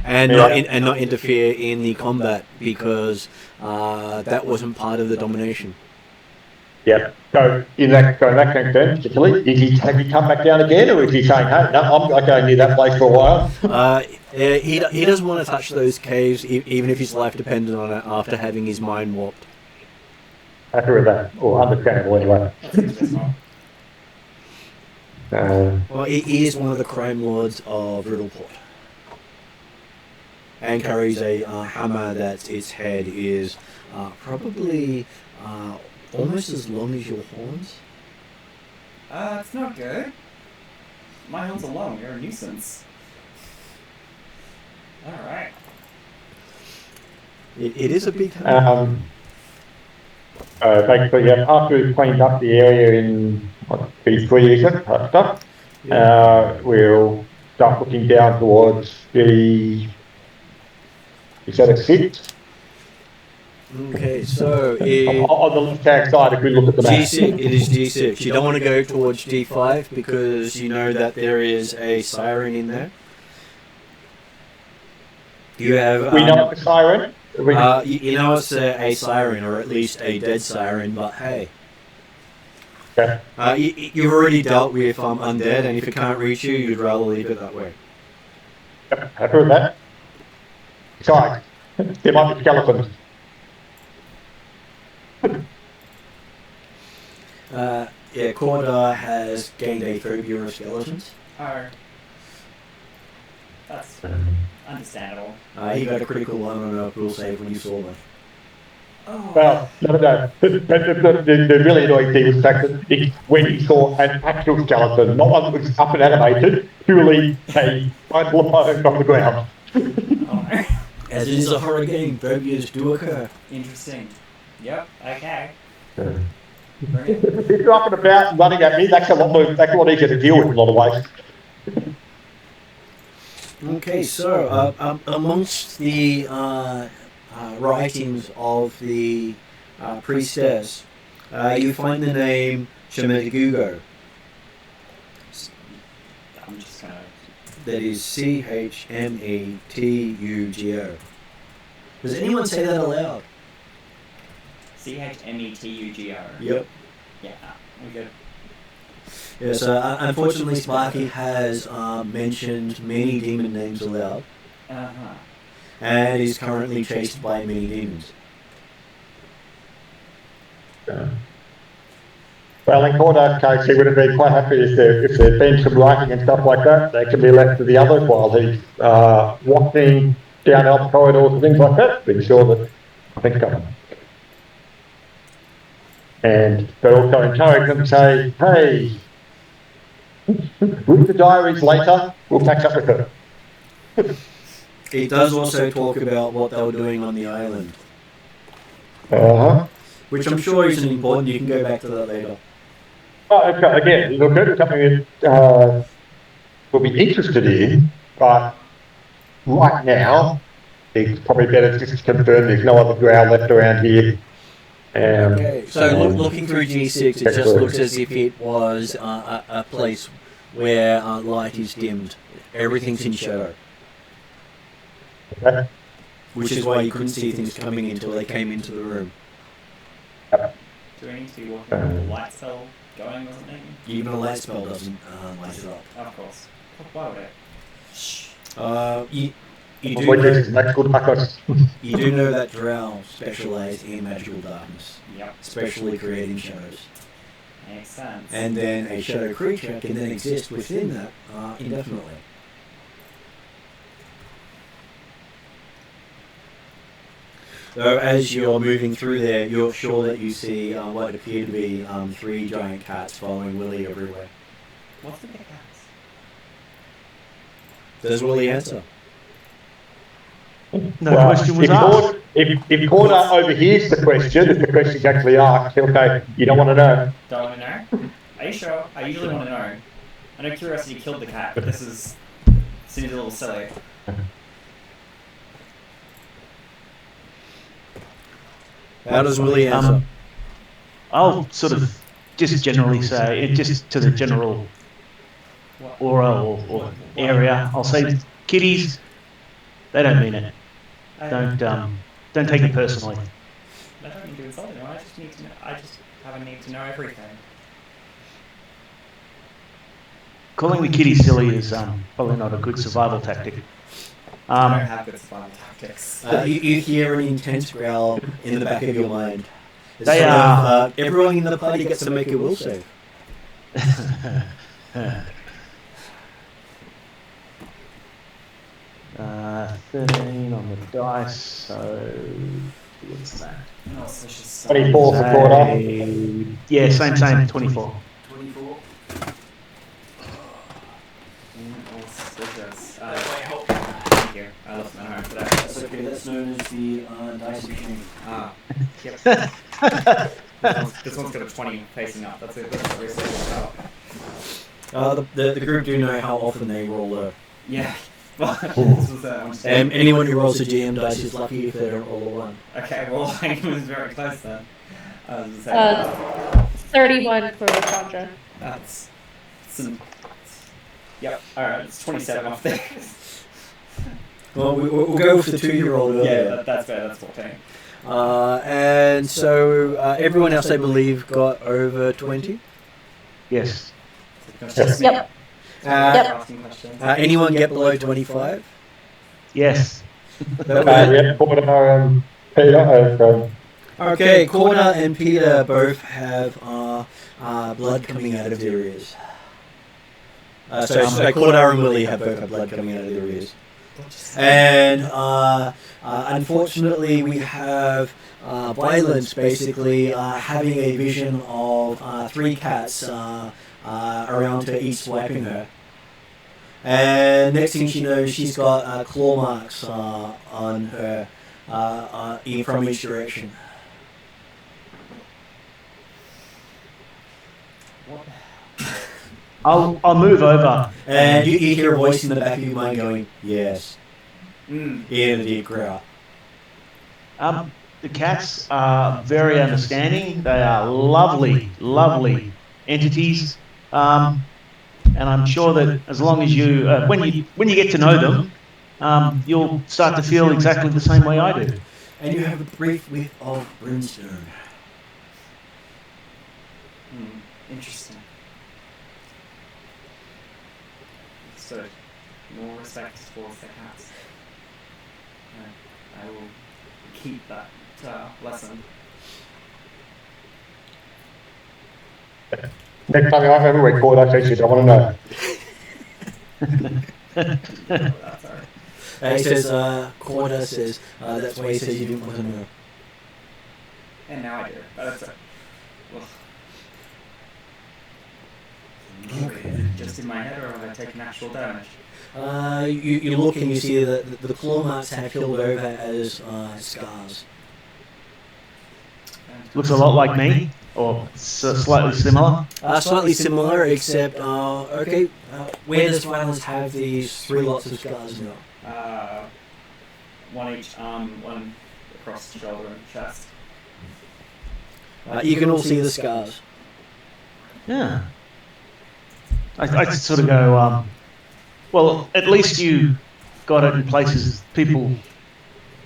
and not interfere in the combat, because that wasn't part of the domination. Yeah. So in that sense, then, particularly, have you come back down again, or is he saying, "Hey, no, I'm not going near that place for a while"? He doesn't want to touch those caves, even if his life depended on it, after having his mind warped. Happy with that, or understandable anyway. Well, he is one of the crime lords of Riddleport, and carries a hammer that its head is probably almost as long as your horns. It's not good. My horns are long, you're a nuisance. Alright. It is a big hammer. Basically, after we've cleaned up the area in P3, is it? Stuff. We'll start looking down towards the. Is that a 6? Okay, so On the left-hand side, if we look at the map. G6, it is G6. You don't want to go towards G5 because you know that there is a siren in there. You have. We know it's a siren. You know it's a siren, or at least a dead siren, but hey. Okay. You've already dealt with undead, and if it can't reach you, you'd rather leave it that way. Yep, happy with that. Besides, there might be skeletons. Yeah, Cordar has gained a phobia of skeletons. Oh. That's understandable. He got a critical one on a rule save when you saw them. Oh. Well, no. The really annoying thing was the fact that when he saw an actual skeleton, not one that was up and animated, purely a bundle of bones on the ground. Oh. As it is a horror game, phobias do occur. Interesting. Yep, okay. If you're up and about running at me, that's a lot easier to deal with in a lot of ways. Okay, so amongst the writings of the priestess, you find the name Chemetagugo. I'm just gonna... That is Chmetugo. Does anyone say that aloud? Chmetugo. Yep. Yeah, we're good. Yes, unfortunately Sparky has mentioned many demon names aloud, Uh-huh. and is currently chased by many demons. Well, in Cordar's case, he would have been quite happy if there'd been some writing and stuff like that. They can be left to the others while he's walking down elf corridors and things like that, being sure that things come. And but also encourage them to say, hey, read the diaries later, we'll catch up with her. It does also talk about what they were doing on the island, Uh-huh. which I'm sure isn't important. You can go back to that later. Again, look, it's something that we'll be interested in, but right now, it's probably better just to confirm there's no other ground left around here. Okay, so looking through G6, it just looks as if it was a place where light is dimmed. Everything's in shadow. Okay. Which is why you couldn't see things coming until they came into the room. Do we need to be walking with the light cell going or something? Even a light spell doesn't light it up. Of course. Why would it? You do know that drow specialise in magical darkness, Yep. especially creating shadows. Makes sense. And then a shadow creature can then exist within that indefinitely. So as you're moving through there, you're sure that you see what appear to be 3 giant cats following Willie everywhere. What's the big cats? Does Willie answer? No question was asked. If Cordar overhears the question, if the question's actually asked, he'll say, you don't want to know. Don't want to know? Are you sure? I usually want to know. I know curiosity killed the cat, but this seems a little silly. How does Willie answer? I'll sort of just generally say, just to the general aura or area, I'll say, kiddies, they don't mean it. Don't take it personally. I don't mean to insult anyone, I just need to know, I just have a need to know everything. Calling the kiddies silly is probably not a good survival tactic. I don't have good survival tactics. You hear an intense growl in the back of your mind. It's They sort are. of, everyone in the party gets to make a will save. 13 on the dice, so what's that? Oh, so she's 24 for Cordar. Yeah, same, 24. 24. Thank you. I left my home for that. That's okay, that's known as the dice machine. Yep. This one's got a 20 facing up. That's it. That's what we're saying about. The group do know how often they roll low. Yeah. And anyone who rolls a GM dice is lucky if they don't roll a 1. Okay, well, I was very close then. I was saying 31 for Chandra. that's some. Yep. All right, it's 27 off there. Well, we'll go with the 2-year-old earlier. Yeah, that's fair. That's 14. And so everyone else, I believe, got over 20. Yes. Yep. Asking questions. Anyone get below 25? Yes. Yeah, Porter, Peter, Okay, Corda and Peter both have blood coming out of their ears. So Corda and Willie have both have blood coming out of their ears. And unfortunately, we have Violence basically having a vision of 3 cats around her, each swiping her. And next thing she knows, she's got claw marks on her from each direction. I'll move over. And you hear a voice in the back of your mind going, yes, in a deep growl. The cats are very understanding. They are lovely, lovely entities. And I'm sure that as long as you, when you get to know them, you'll start to feel exactly the same way I do. And you have a brief whiff of brimstone. Interesting. So, more respect towards the cats. I will keep that lesson. next time I have a record, I say, I want to know. That's alright. He says, Corda says, that's why he says you didn't want to know. And now I do. That's it. Okay. Just in my head, or have I taken actual damage? You look and you see that the claw marks have filled over as scars. Looks a lot like me, or slightly similar. Slightly similar, except, where does Violence have these 3 lots of scars now? One each arm, one across the shoulder and chest. You can all see the scars. Yeah. I sort of go, well, at least you got it in places people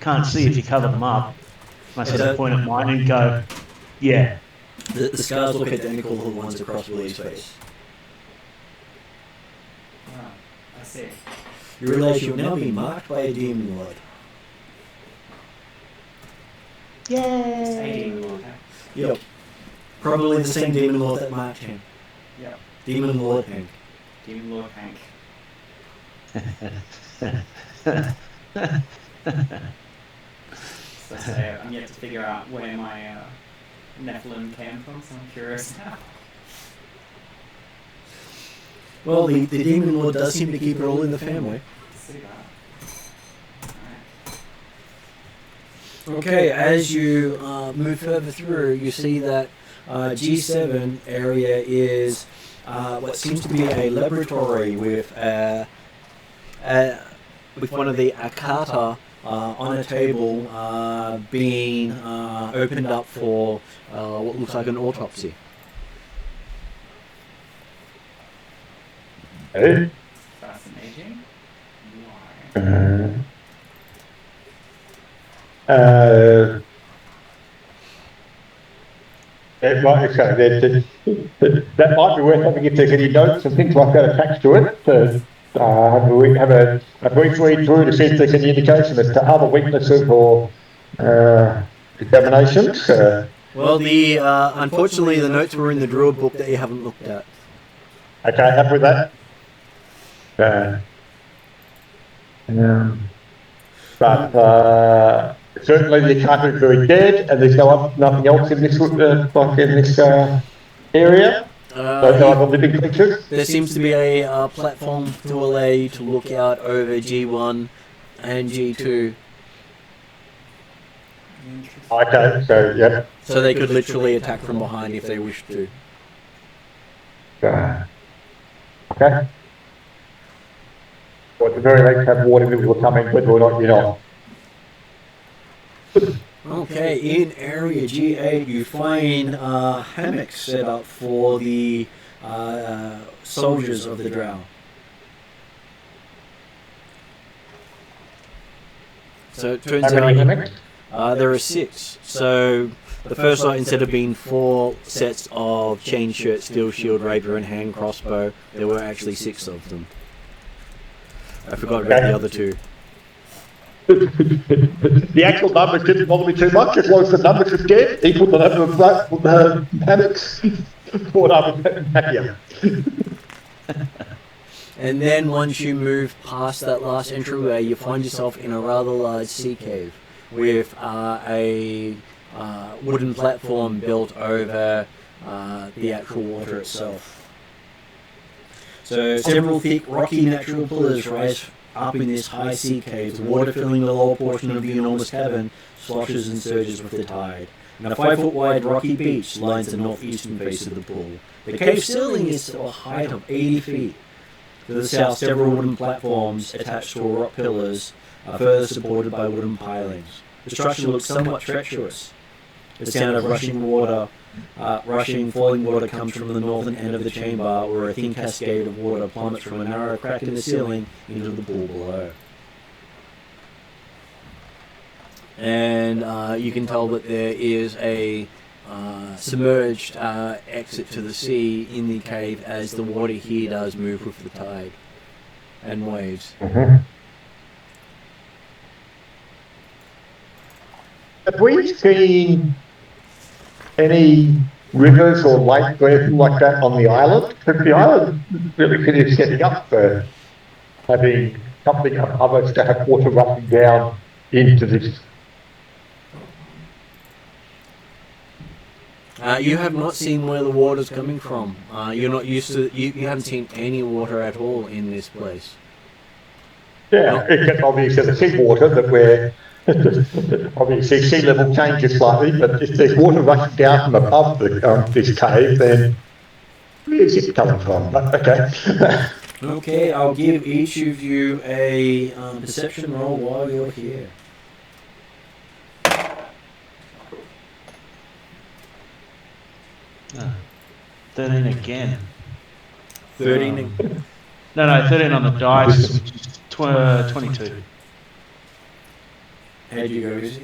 can't see if you cover them up. And I sort of point at mine and go, yeah. The scars look identical to the ones across Willie's face. Ah, I see. You realise you've now been marked by a demon lord. It's a demon lord, okay? Yep. Probably the same demon lord that marked him. Yep. Demon Lord Hank. Demon Lord Hank. So I'm yet to figure out where my Nephilim came from, so I'm curious now. Well, the demon lord does seem to keep it all in the family. See that. Okay, as you move further through, you see that G7 area is what seems to be a laboratory with one of the Akata on a table being opened up for what looks like an autopsy. Hey? Fascinating. Why? That might be worth having if there's any notes and things like that attached to it. Have a brief read through to see if there's any indication as to other weaknesses or examinations. Well, unfortunately the notes were in the drill book that you haven't looked at. Okay, happy with that. But certainly the carpet is very dead, and there's nothing else in this area. No other living creatures. There seems to be a platform to allay to look out over G1 and G2. Okay, so yeah. So they could literally attack from behind if they wished to. Okay. What the very least have water that will come in whether or not you're not. Okay, in area G8, you find hammocks set up for the soldiers of the Drow. So it turns How many out hammocks? there are 6. So the first night, instead of being 4 sets of chain shirt, steel shield, rapier, and hand crossbow, there were actually 6 of them. I forgot about the other 2. The actual numbers didn't bother me too much, as long as the numbers were dead, equal the number of hammocks. What I'm happier. And then once you move past that last entryway, you find yourself in a rather large sea cave with a wooden platform built over the actual water itself. So several thick rocky natural pillars rise up in this high sea cave, the water filling the lower portion of the enormous cavern sloshes and surges with the tide. And a 5-foot wide rocky beach lines the northeastern face of the pool. The cave ceiling is to a height of 80 feet. To the south, several wooden platforms attached to rock pillars are further supported by wooden pilings. The structure looks somewhat treacherous. The sound of falling water comes from the northern end of the chamber, where a thin cascade of water plummets from a narrow crack in the ceiling into the pool below. And you can tell that there is a submerged exit to the sea in the cave, as the water here does move with the tide and waves. Have we seen any rivers or lakes or anything like that on the island? Because the island really finished setting up for having something above us to have water rushing down into this. You have not seen where the water's coming from. You're not used to. You haven't seen any water at all in this place. Yeah, except obviously the seawater that we're obviously sea level changes slightly, but if there's water rushing down from above this cave, then where's it coming from? But, okay. Okay, I'll give each of you a perception roll while you're here. 13 again. 13. No, 13 on the dice, which is 22. How'd you go, Izzy?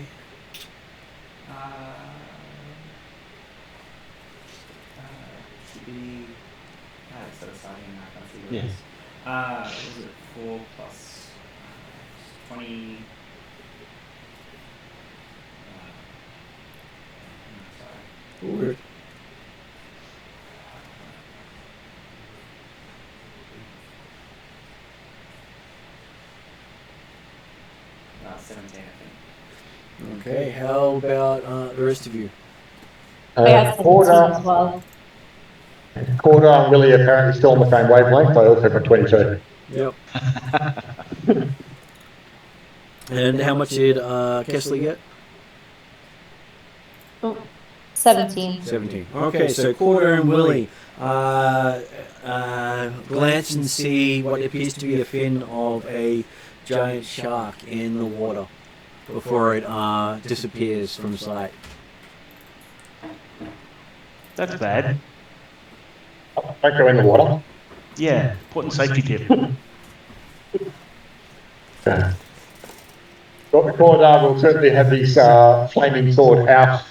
Yes. Was it 4 plus 20? Weird. Sorry. 17, I think. Okay, how about the rest of you? I got 17 as Quarter, well. Quarter, I'm really apparently still on the same wavelength. I also got 22. Yep. And how much did Kessler get? Oh, 17. 17. Okay, so Quarter and Willie glance and see what appears to be a fin of a giant shark in the water before it disappears from sight. That's bad. Don't go in the water. Yeah, important safety tip. Quarter will certainly have his flaming sword out.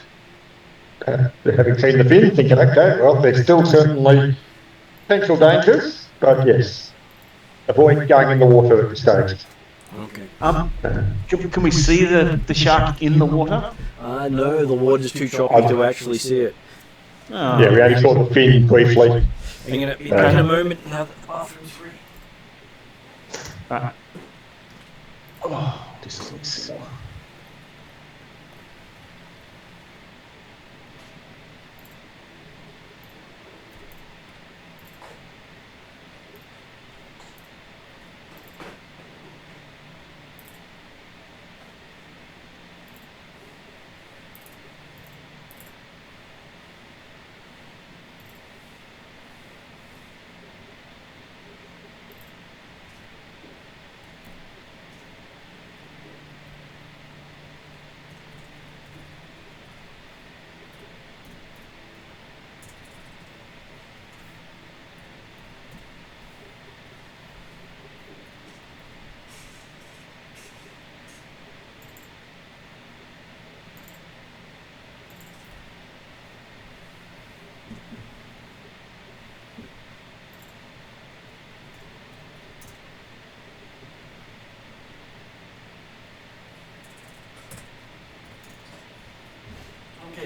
Having seen the fin, thinking, okay, well, there's still certainly potential dangers, but yes, avoid going in the water at this stage. Okay. Can we see the shark in the water? No, the water's too choppy to actually see it. Oh. Yeah, we only saw the fin briefly. I'm going to be back in a moment now that the bathroom's free. Oh, this looks...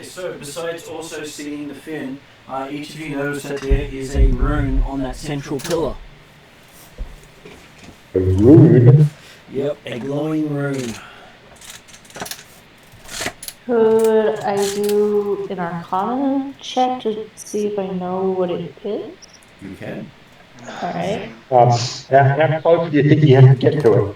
so besides also seeing the fin, each of you notice that there is a rune on that central pillar. A rune. Yep, a glowing rune. Could I do an Arcana check to see if I know what it is? You can. Alright. How close do you think you have to get to it?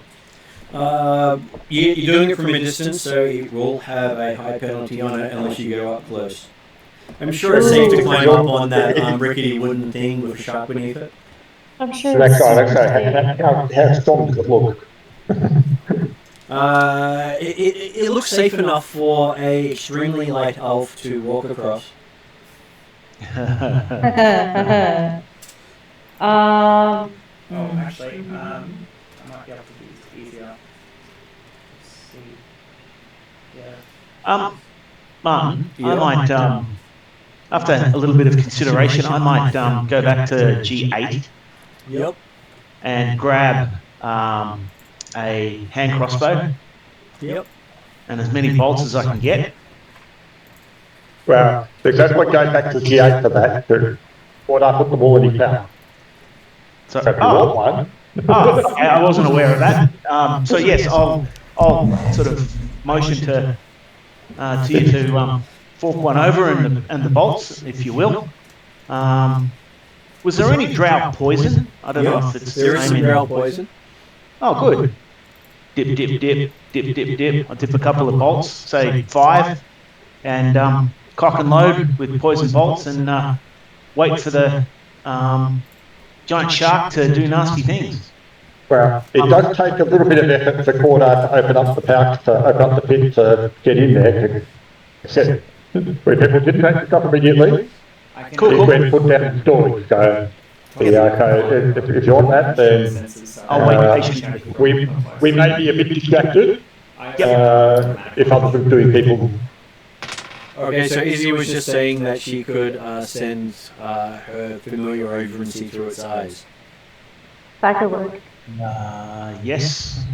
You're doing it from a distance, so it will have a high penalty on it unless you go up close. I'm sure it's safe to climb up on that rickety wooden thing with a shark beneath it. I'm sure That it's guy, how strong does it look? It looks safe enough for a extremely light elf to walk across. Oh, actually, I might be able to do this easier. Let's see. Yeah. Martin, Yeah. I might, after a little bit of consideration, I might go back to G8 Yep. and grab a hand crossbow Yep. and as many bolts as I can get. Well, that's what goes back to G8 for that. What I put them all in his mouth. So, So if you want one. okay, I wasn't aware of that. So yes, I'll sort of motion to you to fork one over and the bolts, if you will. Was there any drow poison? I don't know if it's there is some drow poison. Oh, good. Dip, dip, dip, dip, dip, dip. I'll dip a couple of bolts, say 5, and cock and load with poison bolts and wait for the giant shark to do nasty things. Well, it does take a little bit of effort for Cordar to open up the pouch, to open up the pit to get in there. Except when people didn't take the stuff immediately, it went put down in storage. So, if you want that, then I'll wait patiently. we may be a bit distracted if others are doing people. Okay, so Izzy was just saying that she could send her familiar over and see through its eyes. That could work. Yes.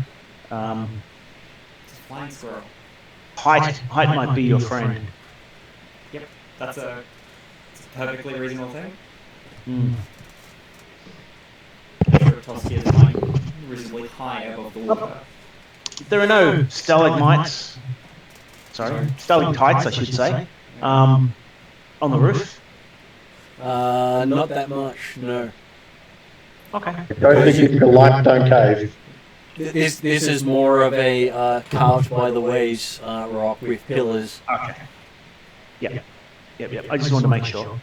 It's a flying squirrel. Height might be your friend. Yep, that's a perfectly reasonable thing. Mm. Tosky is flying reasonably high above the water. There are no stalagmites. Stalactites, I should say. On the roof. Not that much, no. Okay. I don't think it's a limestone cave. This is more of a carved by the waves rock with pillars. Okay. Yep. I just wanted to make sure.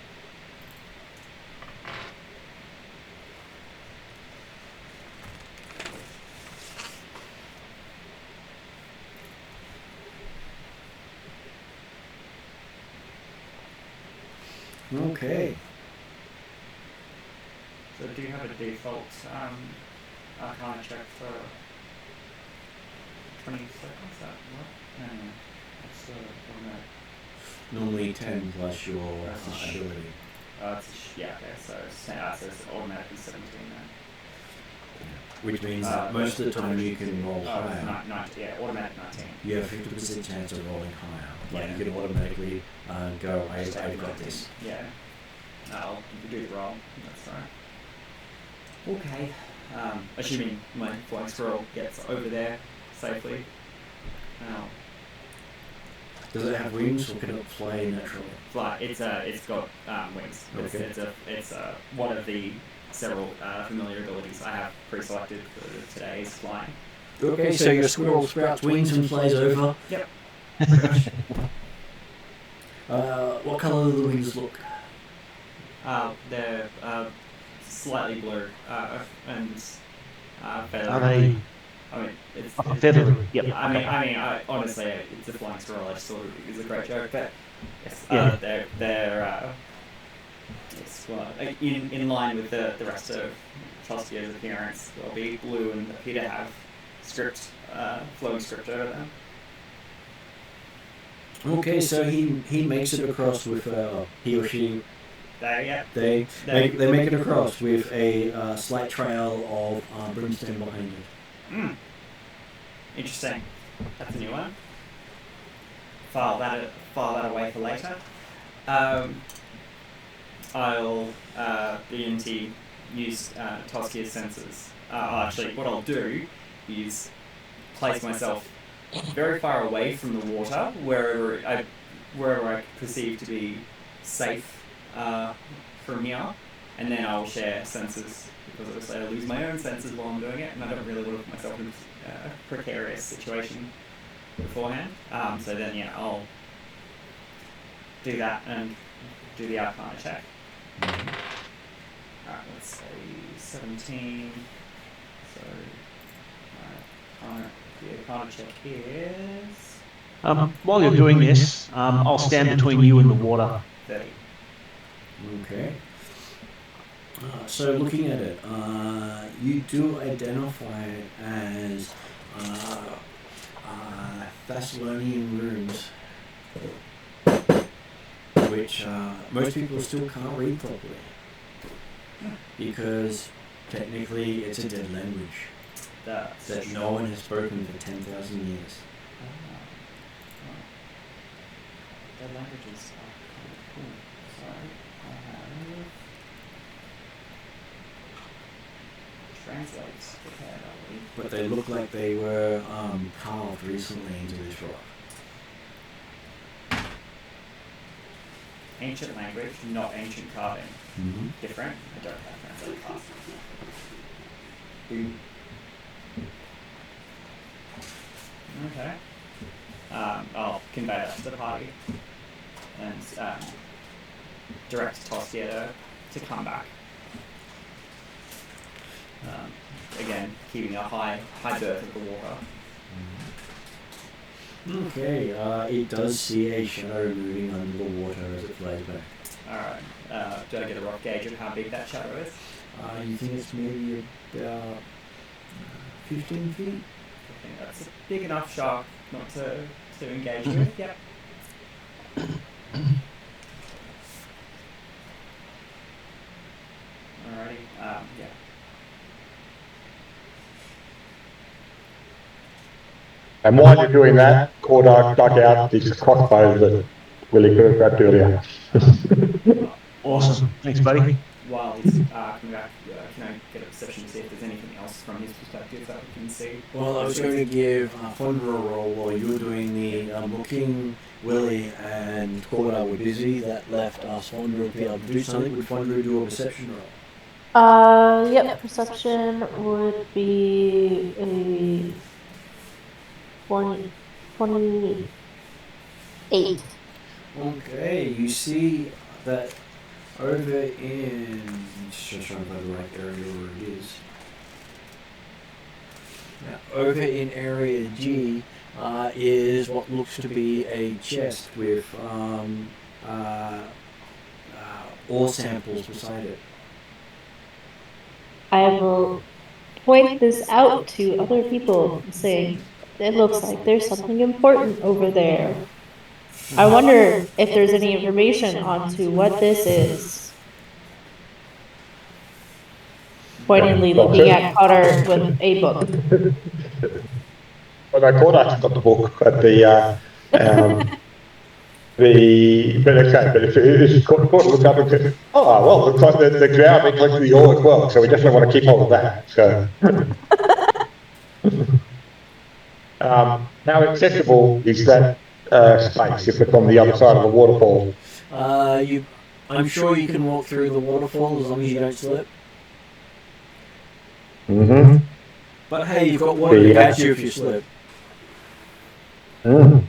Okay. So do you have a default Arcana check for 20 seconds? That what? No. That's automatic. Normally 10 plus your ability. Okay, so it's automatically 17 then. Which means that most of the time you can roll higher. Automatic 19. You have a 50% chance of rolling higher. Like you can automatically go, I've got this. Yeah. No, you can do the roll. That's right. Okay. Assuming my flying squirrel gets over there safely. Does it have wings or can it fly naturally? It's got wings. Okay. It's one of the several familiar abilities I have pre-selected for today's flying. Okay, so your squirrel sprouts wings and flies over. Yep. What colour do the wings look? They're slightly blue and feathery. Are they? I mean, it's feathery? Yep. I mean, honestly, it's a flying squirrel. I just thought it was a great joke, but yes, Yeah. they're in line with the rest of Toskio's appearance. They'll be blue and appear to have flowing script over them. Okay, so he makes it across with he or she. They They make it across with a slight trail of brimstone behind it. Interesting. That's a new one. File file that away for later. I'll begin to use Toskia's sensors. Actually, what I'll do is place myself very far away from the water, wherever I perceive to be safe from here, and then I'll share sensors, because obviously I lose my own sensors while I'm doing it, and I don't really want to put myself in a precarious situation beforehand. So then, yeah, I'll do that and do the Arcana check. Alright, let's say 17. So, the Arcana check is... While you're doing this, I'll stand between you and the water. 30. Okay. So looking at it, you do identify it as Thassilonian runes, which most people still can't read properly, because technically it's a dead language that no one has spoken for 10,000 years. Dead languages are kind of cool. Sorry, I have... Translates prepared, I believe. But they look like they were carved recently into this rock. Ancient language, not ancient carving. Mm-hmm. Different? I don't have translate class. Okay. I'll convey that to the party and direct Toskia to come back. Again, keeping a high birth of the water. Okay, it does see a shadow moving under the water as it flies back. Alright, do I get a rough gauge of how big that shadow is? You think it's maybe about 15 feet? I think that's a big enough shark not to engage with, yep. Alrighty, yeah. And while you're doing that, Cordark dug out these crossbows that Willie could have grabbed earlier. Awesome. Thanks, buddy. While he's coming back, can I get a perception to see if there's anything else from his perspective that we can see? Well, I was going to give Fondra a roll while you were doing the looking. Willie and Corda were busy. That left us Fondra to be able to do something. Would Fondra do a perception roll? Yep, perception would be a 28. Okay, you see that over in... Just trying to find the right area where it is. Now, over in area G is what looks to be a chest with ore samples beside it. I will point this out to other people, saying, it looks like there's something important over there. I wonder if there's any information onto what this is. Pointedly looking at Cotter with a book. Well, no, Cordark's got the book at the but if Cordark looks up and says, oh, well, looks like the ground been collecting the ore as well, so we definitely want to keep hold of that. So. How accessible is that space if it's on the other side of the waterfall? I'm sure you can walk through the waterfall as long as you don't slip. Mm-hmm. But hey, you've got water to catch you if you slip. Mm-hmm.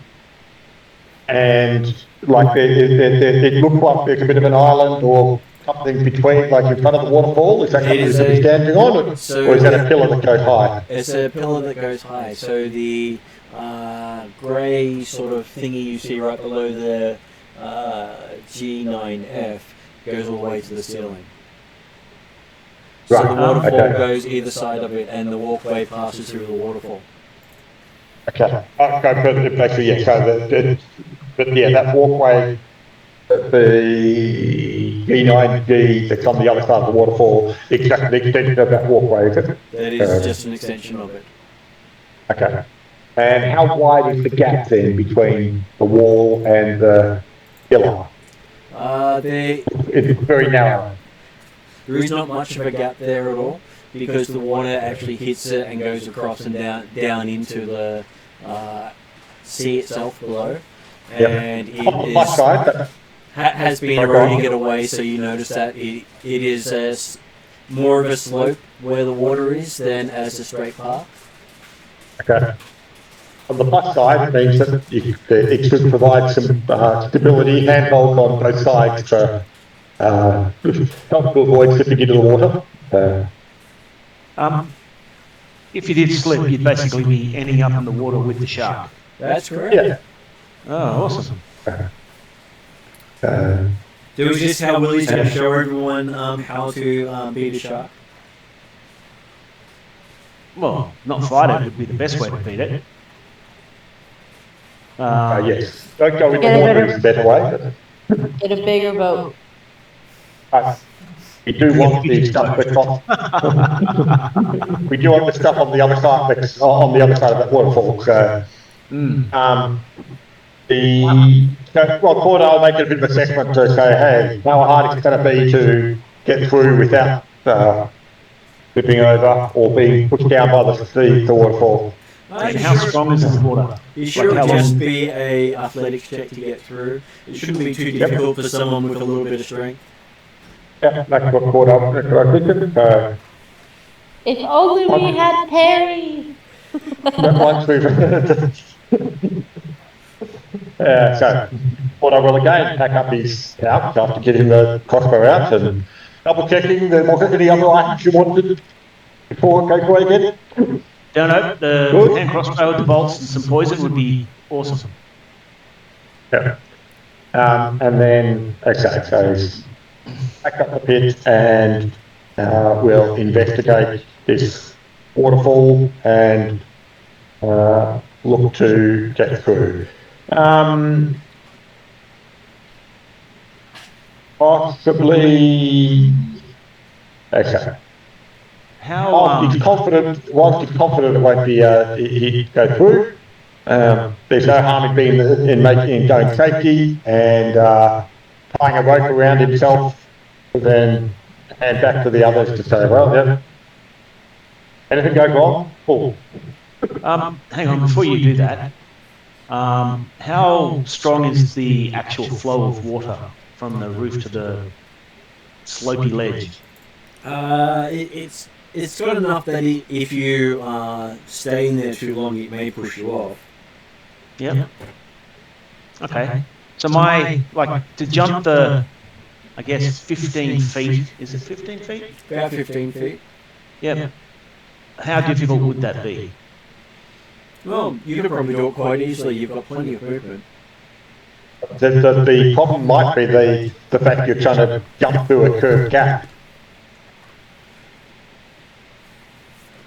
And like it looks like there's a bit of an island or something between, like in front of the waterfall. Is that something to be standing on, or is that a pillar that goes high? It's a pillar that goes high. So the grey sort of thingy you see right below the G9F goes all the way to the ceiling. Right. So the waterfall goes either side of it, and the walkway passes through the waterfall. Okay. But basically, yeah. So but yeah, that walkway, the G9D that's on the other side of the waterfall, exactly the extension of that walkway, is it? That is just an extension of it. Okay. And how wide is the gap then between the wall and the pillar? It's very narrow. There is not much of a gap there at all because the water actually hits it and goes across and down into the sea itself below, and it On my side, has been eroding it away. So you notice that it is more of a slope where the water is than as a straight path. okay. On the plus side, it means that it should provide some stability, handhold on both sides to help to avoid slipping into the water. If you did slip, you'd basically be ending up in the water with the shark. That's correct. Yeah. Oh, awesome. So is this how Willie's going to show everyone how to beat a shark? Well, not fight it would be the best way to beat it. Yes. Don't go with the water is a better way. Get a bigger boat. But we do want the stuff that's on. We do want the stuff on the other side that's on the other side of that waterfall. So, Corda, I'll make it a bit of assessment to say, hey, how hard is it going to be to get through without flipping over or being pushed down by the waterfall. And how strong is the water? It should just be a athletics check to get through. It shouldn't be too difficult for someone with a little bit of strength. Yeah, that's what caught up. If only we had Perry. Once we've so Corda will again pack up his pouch after getting the crossbow out and double checking the any other items you wanted before going away again. No, the hand crossbow, the bolts, and some poison would be awesome. Yeah. And then, okay, so back up the pit and we'll investigate this waterfall and look to get through. Possibly, okay. Whilst he's confident it won't be he'd go through. There's no harm in being in going safety and tying a rope around himself, and then hand back to the others to say, well, yeah. Anything go wrong? Pull. Hang on, before you do that, how strong is the actual flow of water from the roof to the slopey ledge? It's got enough that if you stay in there too long, it may push you off. Yep. Okay. So to jump the, I guess, 15 feet, is it 15 feet? About 15 feet. Yep. How difficult would that be? Well, you could probably do it quite easily. You've got plenty of movement. The problem might be the fact you're trying to jump through a curved gap.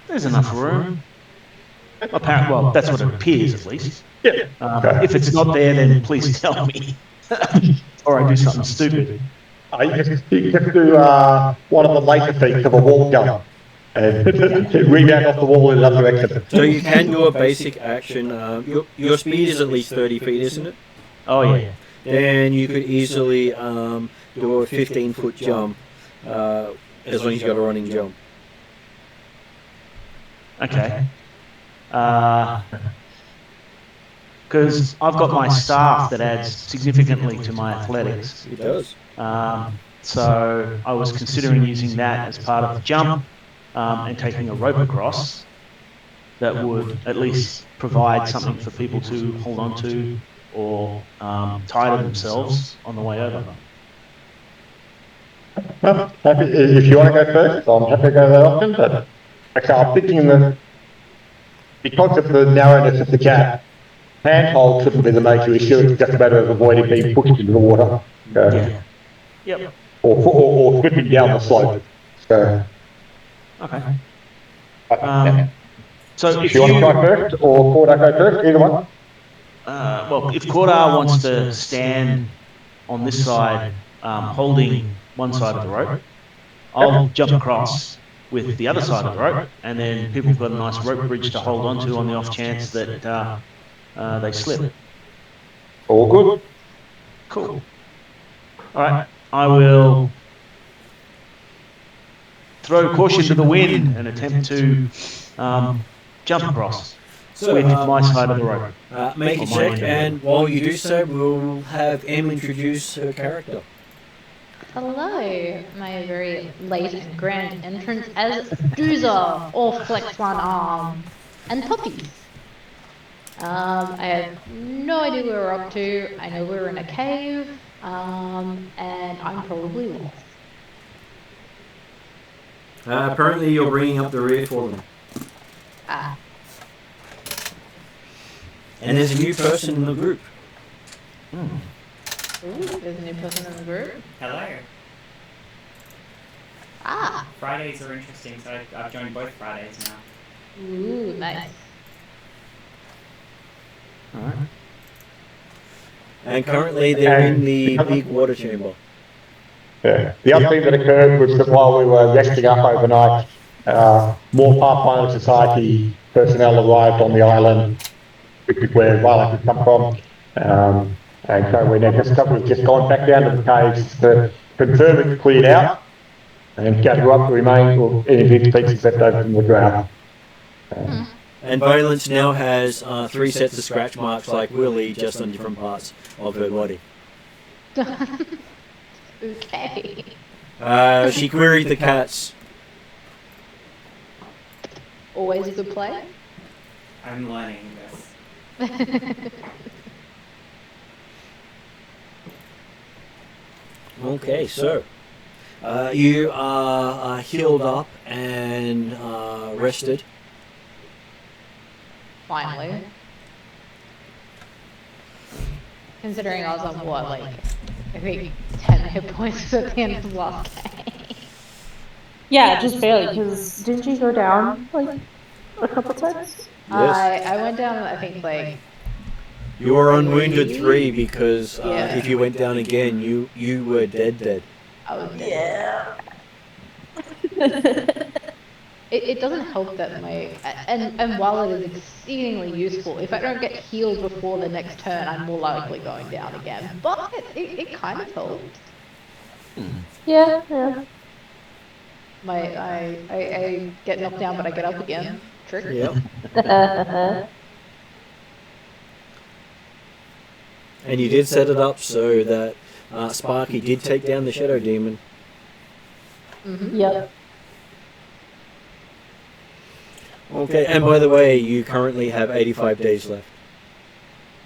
There's enough room. Apparently, well, that's what it appears at least. Yeah. If it's not there, then please tell me. Or I do something stupid. You can do one of the later feats of a wall jump and rebound off the wall in another direction. So you can do a basic action. Your speed is at least 30 feet, isn't it? Oh, yeah. Then you could easily do a 15-foot jump as long as you've got a running jump. Okay. Because I've got my staff that adds significantly to my athletics. It does. So I was considering using that as part of the jump and taking a rope across that would at least provide something for people to hold on to or tie to themselves on the way over. Well, happy, if you want to go first, I'm happy to go that option, but okay, I'm thinking that because of the narrowness of the gap, handhold shouldn't be the major issue, it's just a matter of avoiding being pushed into the water. Yeah. Yep. Or slipping down the slope. So, okay. So if you want to try first, or Corda go first, either one? Well, if Corda wants to stand on this side, holding one side of the rope, I'll jump across with the other side of the rope, and then people have got a nice rope bridge to hold onto on the off chance that they slip. All good. Cool. All right, I will throw caution to the wind and attempt to jump across with my side of the rope. Make a Or my check, end of the and while you do so, we'll have Em introduce her character. Hello, my very late and grand entrance as Doozer, or Flex One Arm, and Puppies. I have no idea where we're up to. I know we're in a cave, and I'm probably lost. Apparently, you're bringing up the rear for them. Ah, And there's a new person in the group. ooh, there's a new person in the group. Hello. Ah, Fridays are interesting, so I've joined both Fridays now. ooh, nice. All right. And currently, they're in the big water chamber. Yeah. The other thing that occurred was that while we were resting up overnight, more Pathfinder Society personnel arrived on the island, which is where Violet had come from. And so we've just gone back down to the caves to confirm it's cleared out and gather up the remains or any big pieces left over from the ground. And Valence now has 3 sets of scratch marks like Willie, just on different parts of her body. Okay. She queried the cats. Always a good play. I'm learning this. Okay, so you are healed up and rested. Finally. Considering I was on what, like, I think 10 hit points at the end of the last game. Yeah, just barely, because didn't you go down, like, a couple times? Yes. I went down, I think, like, You were on wounded 3 because Yeah. if you went down again, you were dead. I was dead. Yeah. It doesn't help that and while it is exceedingly useful, if I don't get healed before the next turn, I'm more likely going down again. But it kind of helps. Yeah. I get knocked down, but I get up again. Trick. Yep. And you did set it up so that Sparky did take down the Shadow Demon. Mm-hmm. Yep. Okay, and by the way, you currently have 85 days left.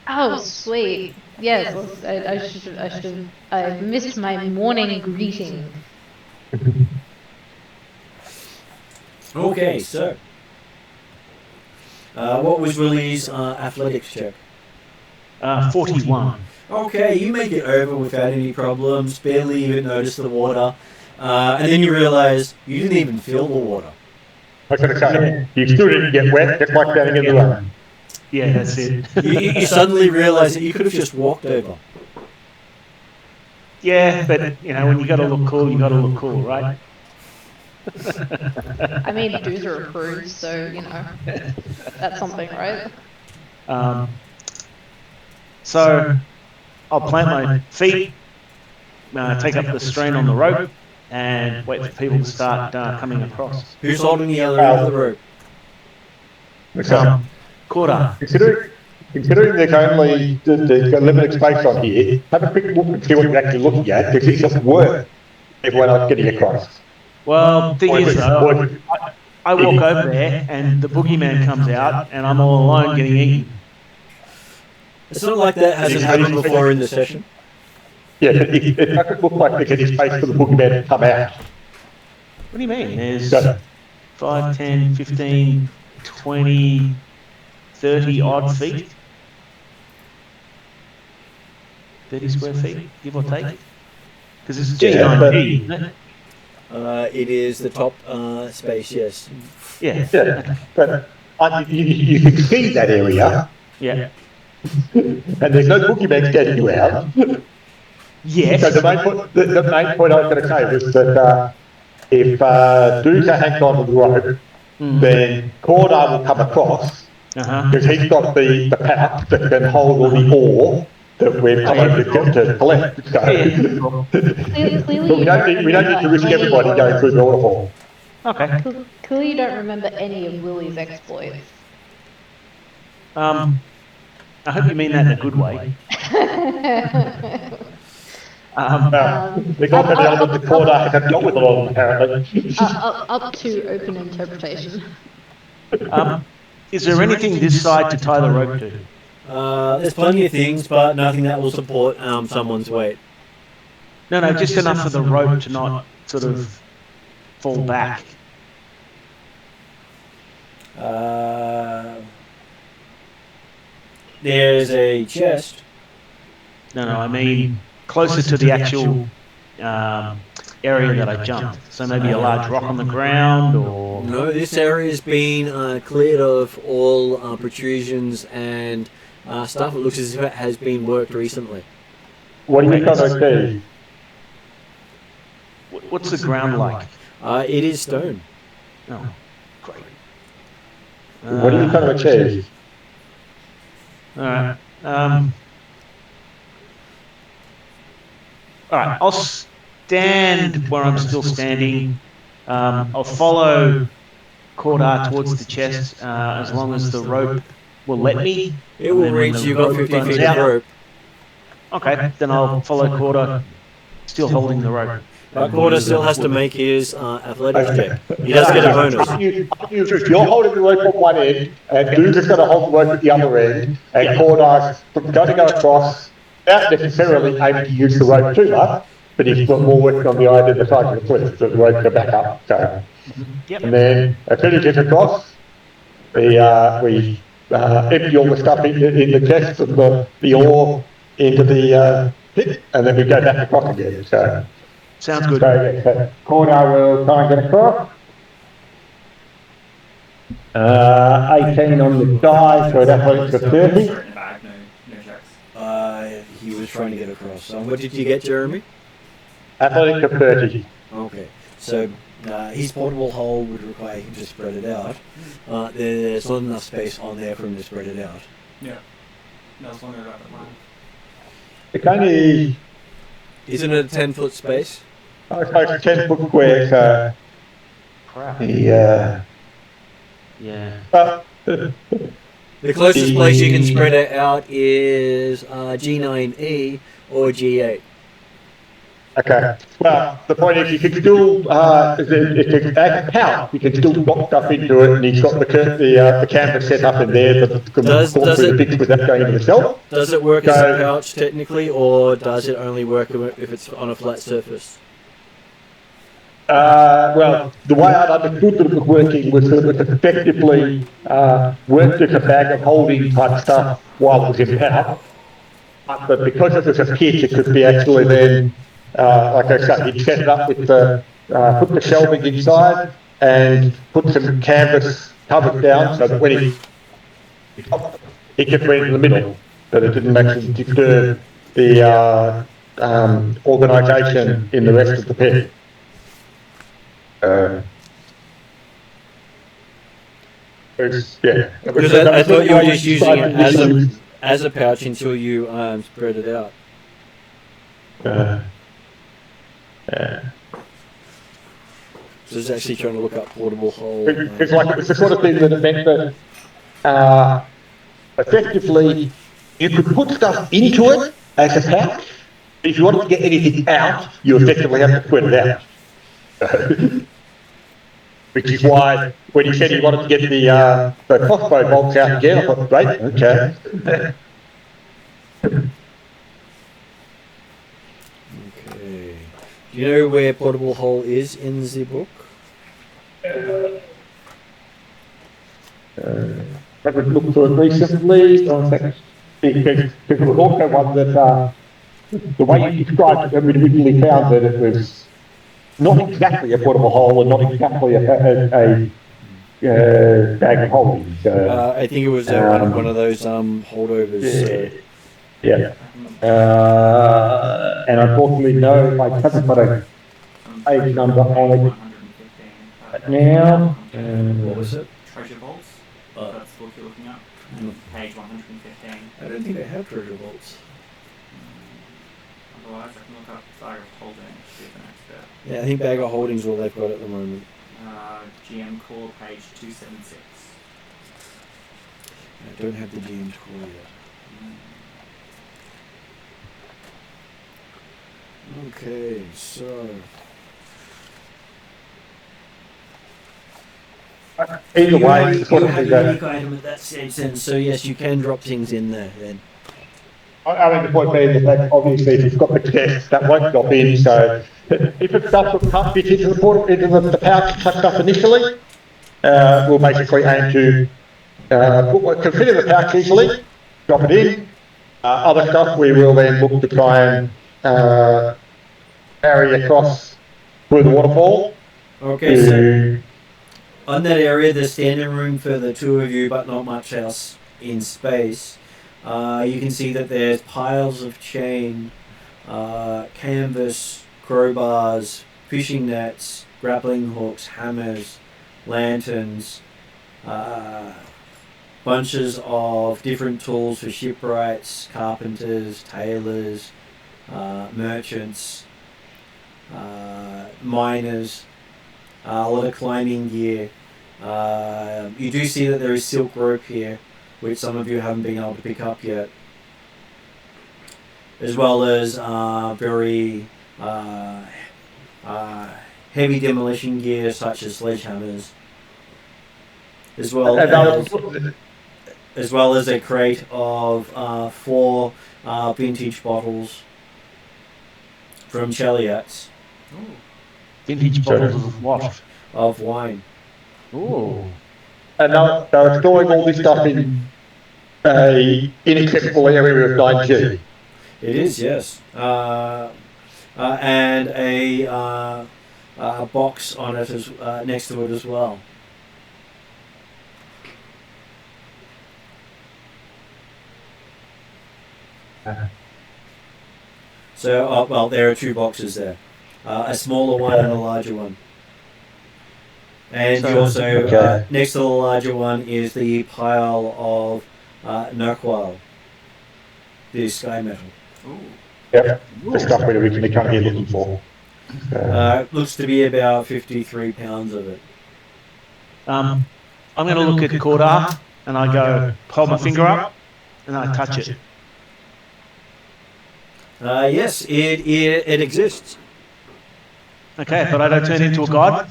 Oh, sweet. Yes, I should. I missed my morning greeting. Okay, so what was Willie's athletics check? 41. Okay, you make it over without any problems, barely even notice the water, and then you realise you didn't even feel the water. I was going to say, you still didn't get wet, just like standing in the rain. Yeah, that's it. You suddenly realise that you could have just walked over. Yeah, but you know, when you got to look cool, you got to look cool, right? I mean, dudes are approved, so you know that's something, right? So I'll plant my feet, take up the strain on the rope, and wait for people to start coming across. Who's holding the other end of the rope? So, Quarter. considering there's only the limited space on here, have a quick look and see what you're actually looking at, because it doesn't work if we're not getting across. Well, thing is, though, I walk over there and the boogeyman comes out and I'm all alone getting eaten. It's not like that hasn't happened before in the session. Yeah, but it doesn't look like there's any space for the boogeyman to come out. What do you mean? There's So, 5, 10, 15, 20, 30 odd feet. 30 square feet, give or take. Because it's G9G, isn't it? It is the top space, yes. Yeah. yeah, but you can see that area, Yeah. and there's no boogeyman getting you out. Yes. So the main point I was going to say was that if Doomsday hangs onto the rope, then Cordar will come across, because he's got the pouch that can hold all the ore that we've come over to collect. So, Clearly, but we don't need to risk everybody going through the waterfall. Okay. Clearly, you don't remember any of Willie's exploits. I hope you mean that in a good way. There's also the element that Cordar hasn't dealt with a lot of them, apparently. Up to open interpretation. Is there anything this side to tie the rope to? There's plenty of things, but nothing that will support someone's weight. No, just enough for the rope to not sort of fall back. There's a chest. No, I mean closer to the actual area that I jumped. So maybe a large rock on the ground, or... No, this area has been cleared of all protrusions and stuff. It looks as if it has been worked recently. What do you got to achieve? What's the ground like? It is stone. Oh, great. What do you got to achieve? Alright. Alright, I'll stand where I'm still standing. I'll follow Cordar towards the chest as long as the rope will let me. It will reach. You've got 50 feet of rope. Okay, then I'll follow Cordar, still holding the rope. But Cordar still has to make his athletics check. He does get a bonus. If you're holding the rope on one end, and Dude's is going to hold the rope at the other end, and Cordar's going to go across, without necessarily aiming to use the rope too much, but he's more working on the idea of the side of the cliff, so the rope can back up. So. And then, as soon as he gets across, we empty all the stuff in the chest of the ore into the pit, and then we go back across again. So. Sounds good. So Cordar will try and get across. 18 on the die, so that works for 30. He was trying to get across. So what did you get, Jeremy? Athletics of 30. Okay. So his portable hole would require him to spread it out. There's not enough space on there for him to spread it out. Yeah. I was wondering about that line. It's only... Isn't it a 10-foot space? I suppose 10 foot square, so... Crap. Yeah. The closest place you can spread it out is G9E or G8. Okay. Well, the point is you can still, if it's as a pouch, you can still drop stuff into it, and he's got the canvas set up in there that can Does through the bits without going into the cell. Does it work as a pouch technically, or does it only work if it's on a flat surface? Well, the way I'd understood that it was working was that it effectively worked as a bag of holding type stuff while it was in pouch. But because it was a pit, it could be actually then, like I said, he'd set it up with the, put the shelving inside and put some canvas covers down so that when he could put it in the middle, that it didn't actually disturb the organisation in the rest of the pit. Because I thought you were just using it as a pouch until you spread it out. So it's actually trying to look up portable hole. It's like it was the sort of thing that it meant that effectively you could put stuff into it as a pouch, but if you wanted to get anything out, you effectively have to spread it out. Which is why when he said he wanted to get the crossbow bolts out again, I thought, great, okay. Okay. Do you know where portable hole is in the book? I would look for it recently, because it was also one that the way you described it when we originally found that it was not exactly a portable hole and not exactly a bag of holding. I think it was one of those holdovers. Yeah. And unfortunately, no, I haven't got a page number on it now. What was it? Treasure Vaults. That's the book you're looking at. Page 115. I don't think I have treasure vaults. Otherwise, I can look up Bag of Holdings, see if the next bit. Yeah, I think Bag of Holdings all they've got at the moment. GM Core, page 276. I don't have the GM's call yet. Okay, so Either way, you sort of have thing a that, unique item at that stage then, so yes, you can drop things in there then. I mean, the point being the fact, obviously, if you've got the chest, that won't drop in, so if it does fit into the portal, into the pouch tucked up initially, we'll basically aim to put what can fit in the pouch easily, drop it in. Other stuff we will then look to try and carry across through the waterfall. Okay, so on that area, there's standing room for the two of you, but not much else in space. You can see that there's piles of chain, canvas, crowbars, fishing nets, grappling hooks, hammers, lanterns, bunches of different tools for shipwrights, carpenters, tailors, merchants, miners, a lot of climbing gear. You do see that there is silk rope here, which some of you haven't been able to pick up yet, as well as very heavy demolition gear such as sledgehammers, as well as a crate of 4 vintage bottles from Cheliax Vintage bottles of what? of wine. Ooh. And they're storing all this stuff in a inaccessible area of 9G. It is, yes. And a box on it as next to it as well. So, well, there are 2 boxes there. A smaller one and a larger one. And you also, next to the larger one is the pile of Nerqual, the sky metal. Ooh. Yep, the stuff we originally come here looking for. Looks to be about 53 pounds of it. I'm going to look at Cordar and I go, hold my finger up and I touch it. Yes, it exists. Okay, but I don't turn into a god?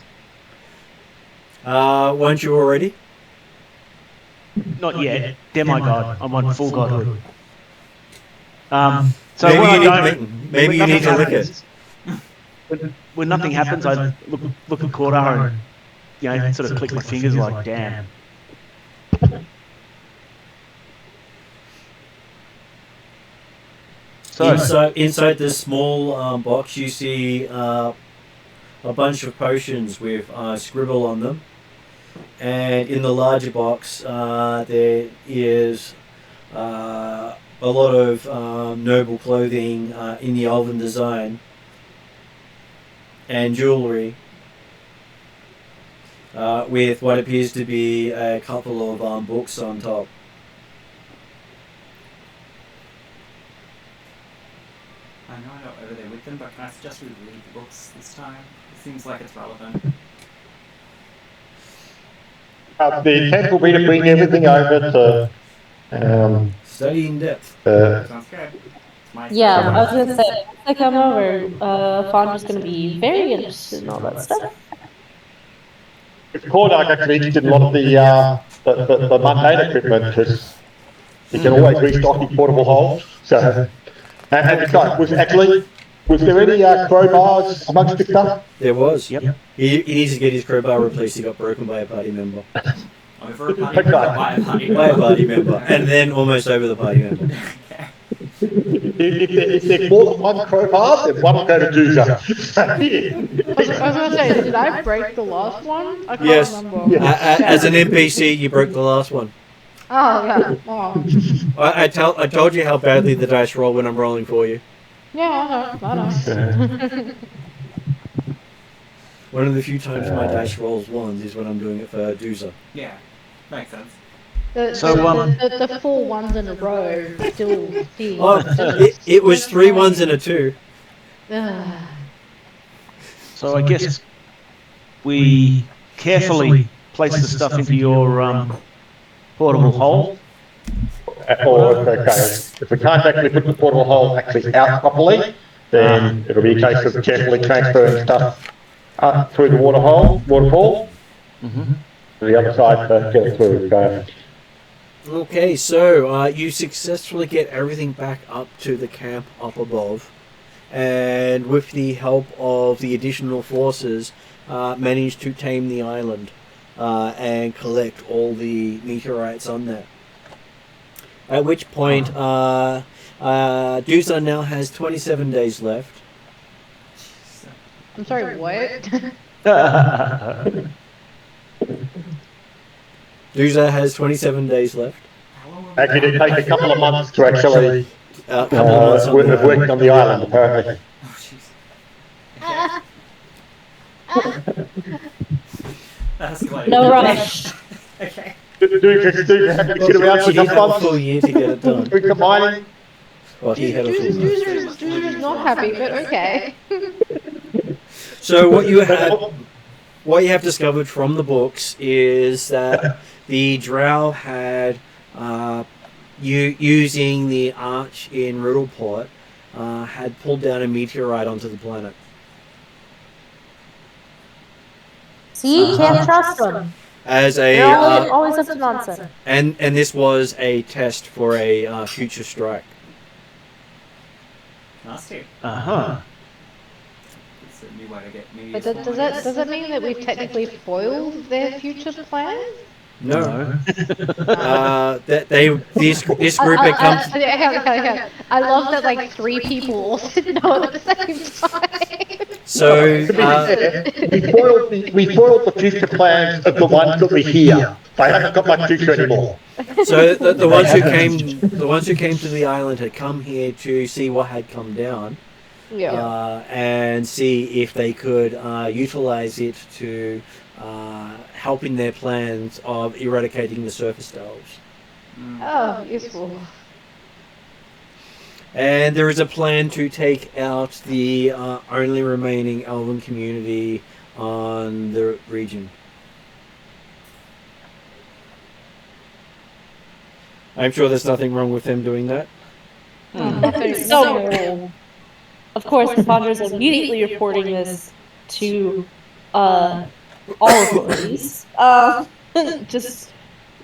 Weren't you already? Not yet. Demigod. I want full godhood. So Maybe you need to lick it. When nothing happens, I look at Cordar and sort of click my fingers like, damn. So Inside this small box, you see a bunch of potions with scribble on them, and in the larger box there is a lot of noble clothing in the elven design and jewellery, with what appears to be a couple of books on top. I know I'm not over there with them, but can I suggest we read the books this time? It seems like it's relevant. The intent will be to bring everything over to Study in depth. Sounds good. Yeah, I was going to say, once I come over, Fondra's going to be very interested in all that stuff. Cordark actually interested in a lot of the mundane equipment, because you can always restock your portable holds. So, and besides, was there any crowbars amongst the stuff? There was. Yep. He needs to get his crowbar replaced. He got broken by a party member. Over a party member, by a party By a party member. And then almost over the party member. If there's more than one crowbar, then one will go to Doozer. I was going to say, did I break the last one? I can't Yes. remember. As an NPC, you broke the last one. Oh, yeah. Oh. I told you how badly the dice roll when I'm rolling for you. Yeah, I know. One of the few times my dice rolls ones is when I'm doing it for Doozer. Yeah, makes sense. The 4 ones in a row still seems. Oh, it was 3 1s and a 2. So I guess we carefully place the stuff into your portable hole. Or if we can't actually put the portable hole actually out properly, then it'll be a case of carefully transferring stuff up through the waterfall to the other side to get it through. Okay, so you successfully get everything back up to the camp up above, and with the help of the additional forces, managed to tame the island and collect all the meteorites on there. At which point, Dooza now has 27 days left. I'm sorry, what? Dooza has 27 days left. Actually, it takes a couple of months to actually working on the island, apparently. That's like No rush. Okay. Do you have to sit around for He had some a months? full year to get it done. We're combining. Well, he had a full year. Doozer's not happy, but okay. So what you have discovered from the books is that the Drow had, using the arch in Riddleport, had pulled down a meteorite onto the planet. See, you can't trust them. As They're a always up to nonsense. and this was a test for a future strike. Nasty. It's a new way to get media. But does that mean that we've technically foiled their future plans? No. This group had come. I love that like 3 people all didn't know at the same time. So We foiled the future plans of the ones that we hear. They haven't got much future anymore. so the ones who came to the island had come here to see what had come down, and see if they could utilize it to help in their plans of eradicating the surface elves. Oh, useful. And there is a plan to take out the only remaining elven community on the region. I'm sure there's nothing wrong with them doing that. So, of course, the Founders immediately reporting this to all authorities.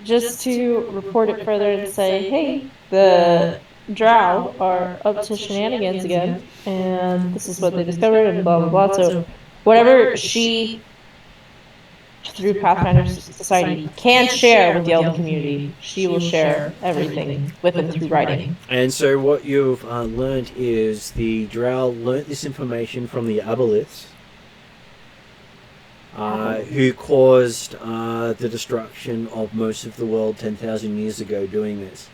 Just to report it further and say, hey, the Drow are up to shenanigans again, and this is what they discovered, and blah blah blah. So, whatever she, through Pathfinder Society, can share with the Elven community, she will share everything with them through writing. And so what you've learned is the Drow learnt this information from the Aboleths, who caused the destruction of most of the world 10,000 years ago doing this.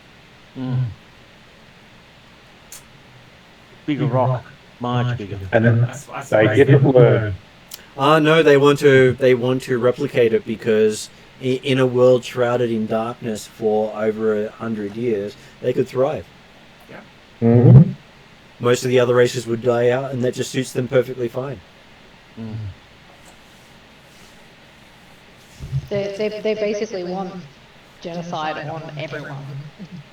Bigger rock, much bigger. And then they didn't learn. No, they want to replicate it because in a world shrouded in darkness for over 100 years, they could thrive. Yeah. Mm-hmm. Most of the other races would die out, and that just suits them perfectly fine. They basically want genocide on everyone.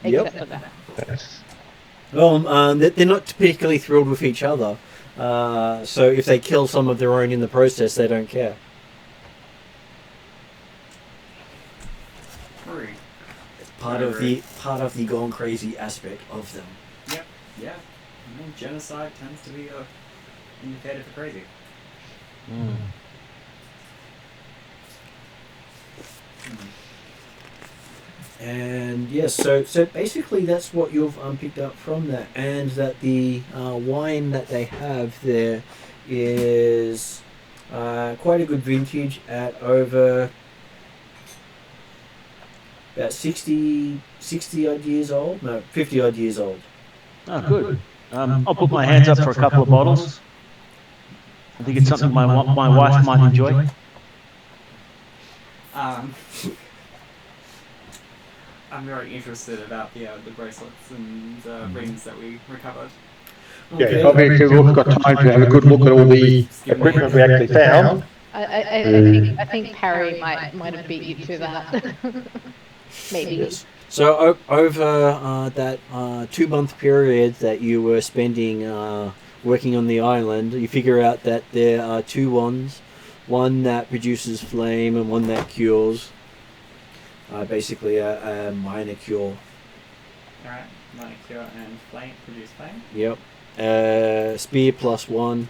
Yep. Except for that. Yes. Well, they're not particularly thrilled with each other, so if they kill some of their own in the process, they don't care. It's part of the gone crazy aspect of them. Yep. Yeah. I mean, genocide tends to be a indicator for crazy. And yes, so basically that's what you've picked up from that, and that the wine that they have there is quite a good vintage at over about 60 odd years old. No, 50 odd years old. Oh, good. I'll put my hands up for a couple of bottles. I think it's something my wife might enjoy. I'm very interested about the bracelets and rings that we recovered. Yeah, obviously we've got time to have a good look at all the equipment we actually found. I think Parry might have beat you to that. Maybe. Yes. So over that 2-month period that you were spending working on the island, you figure out that there are 2 wands, one that produces flame and one that cures. Basically a minor cure. Alright, minor cure and flame, produce flame. Yep. Spear +1.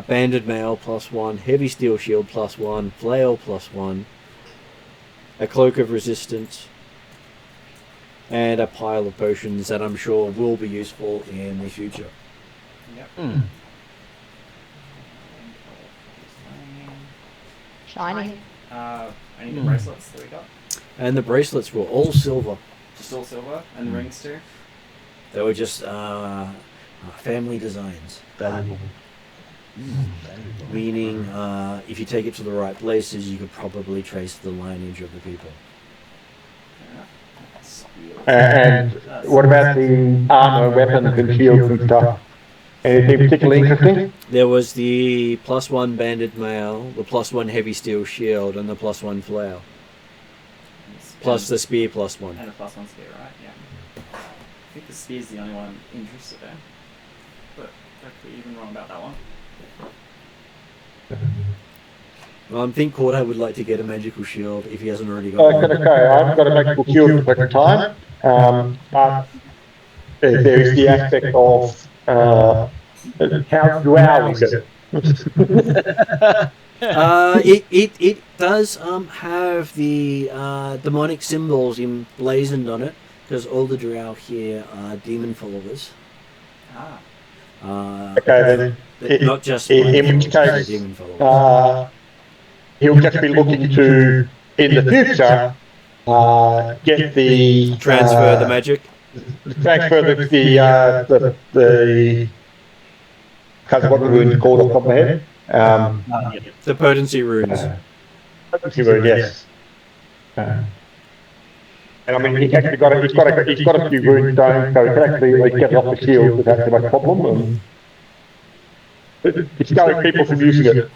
Banded mail +1. Heavy steel shield +1. Flail +1. A cloak of resistance. And a pile of potions that I'm sure will be useful in the future. Yep. Shiny. Any of the bracelets that we got? And the bracelets were all silver. Just all silver, and the rings too. They were just family designs. Valuable. Meaning, if you take it to the right places, you could probably trace the lineage of the people. And what about the armor, weapons and shields and stuff? Anything particularly interesting? There was the +1 banded mail, the +1 heavy steel shield, and the +1 flail. Plus the spear +1. And a +1 spear, right? Yeah. I think the spear's the only one I'm interested in. But I could be even wrong about that one. I think Corday would like to get a magical shield if he hasn't already got one. Okay, I've got a magical shield at the present time. But there is the aspect of how dual is it? It does have the demonic symbols emblazoned on it, because all the drow here are demon followers. Okay, then. Not just in which case, demon followers. He'll just be looking to, in the future, get the Transfer the magic. Transfer the can't remember what the rune's called off the top of my head. The potency runes. Potency rune, yes. And I mean, he's actually got a few rune stones, so he can actually like, get it off the shield without too much problem. And it's going people from using it.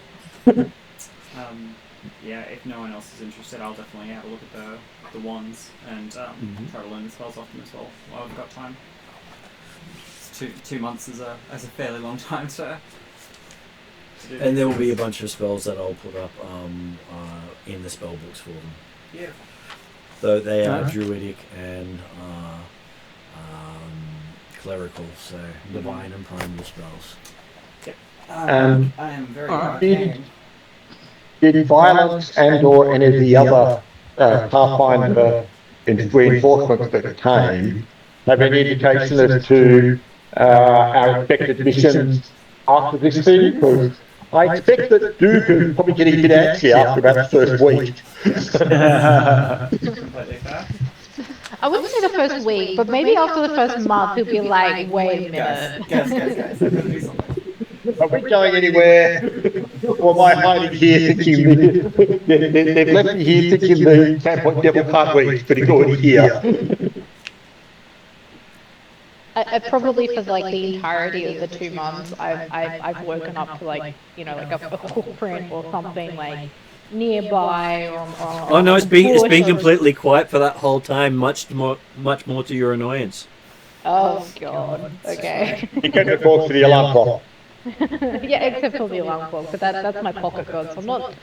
Yeah, if no one else is interested, I'll definitely have a look at the wands and try to learn the spells off them as well while I've got time. It's 2 months is a fairly long time to do. And there will be a bunch of spells that I'll put up in the spell books for them. Yeah. Though they are druidic and clerical, so divine and primal spells. Yep. I am very arcane. Did violence and or any of the other Pathfinder reinforcements that came have any indication as to our expected missions after this thing? Because I expect that Duke is probably getting a bit antsy after about the first week. I wouldn't say the first week, but maybe after the first month he'll be like, wait a minute. Guys. Are we going anywhere? Or am I hiding here thinking they've left me here thinking the Sandpoint Devil can't reach, but he's already here. I probably for like the entirety of the 2 months, I've woken up to like, you know, like a footprint or something like nearby or Oh no, it's been completely quiet for that whole time, much more to your annoyance. Oh god. Okay. He can report to the alarm clock. Yeah, except for the alarm clock, but that's my pocket code, so I'm not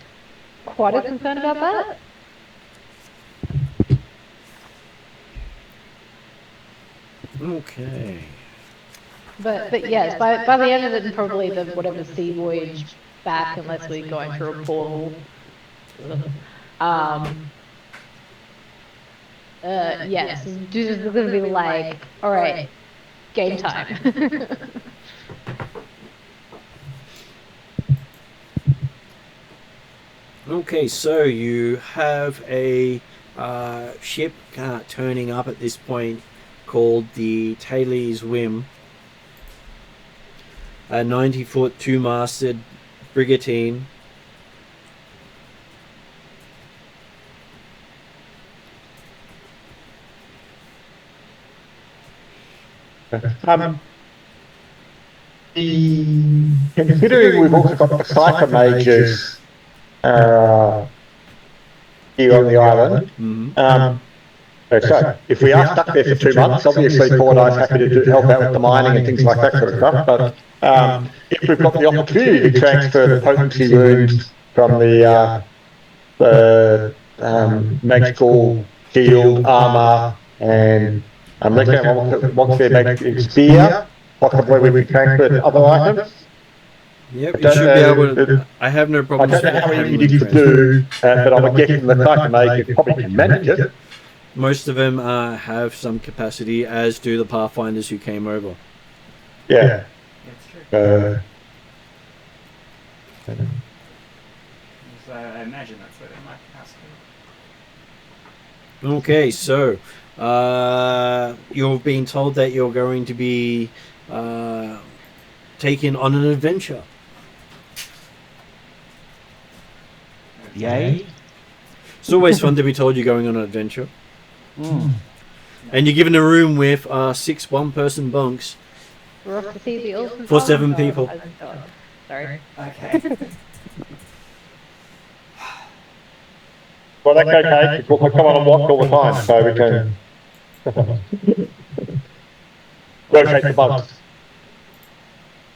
quite as concerned about that. Okay. But yes, by the end of it, and probably the whatever sea voyage back, unless we're going through a portal. Yes, it's gonna be like, all right, game time. Okay, so you have a ship turning up at this point called the Taylor's Whim. a 90-foot, two-masted brigantine. Considering we've also got the cipher mages here on the island, so if we are stuck there for 2 months, obviously Fordyce's happy to help out with the mining and things like that sort of stuff, but if we've got the opportunity to transfer the potency runes from the magical shield, armour, and unless anyone wants their magic spear, possibly we can transfer to other items. Yep, you should be able to. I have no I problem. don't know how easy it is to do, but I'm guessing the cipher mages probably can manage it. Most of them have some capacity, as do the Pathfinders who came over. Yeah. That's true. So I imagine that's where they might ask you. Okay, so you're being told that you're going to be taken on an adventure. Yay. It's always fun to be told you're going on an adventure. And you're given a room with 6 one-person bunks We're off to see the orphans. for 7 people. Sorry. Okay. Well, that's okay, because we'll come on and watch all the time, so we can rotate the bugs.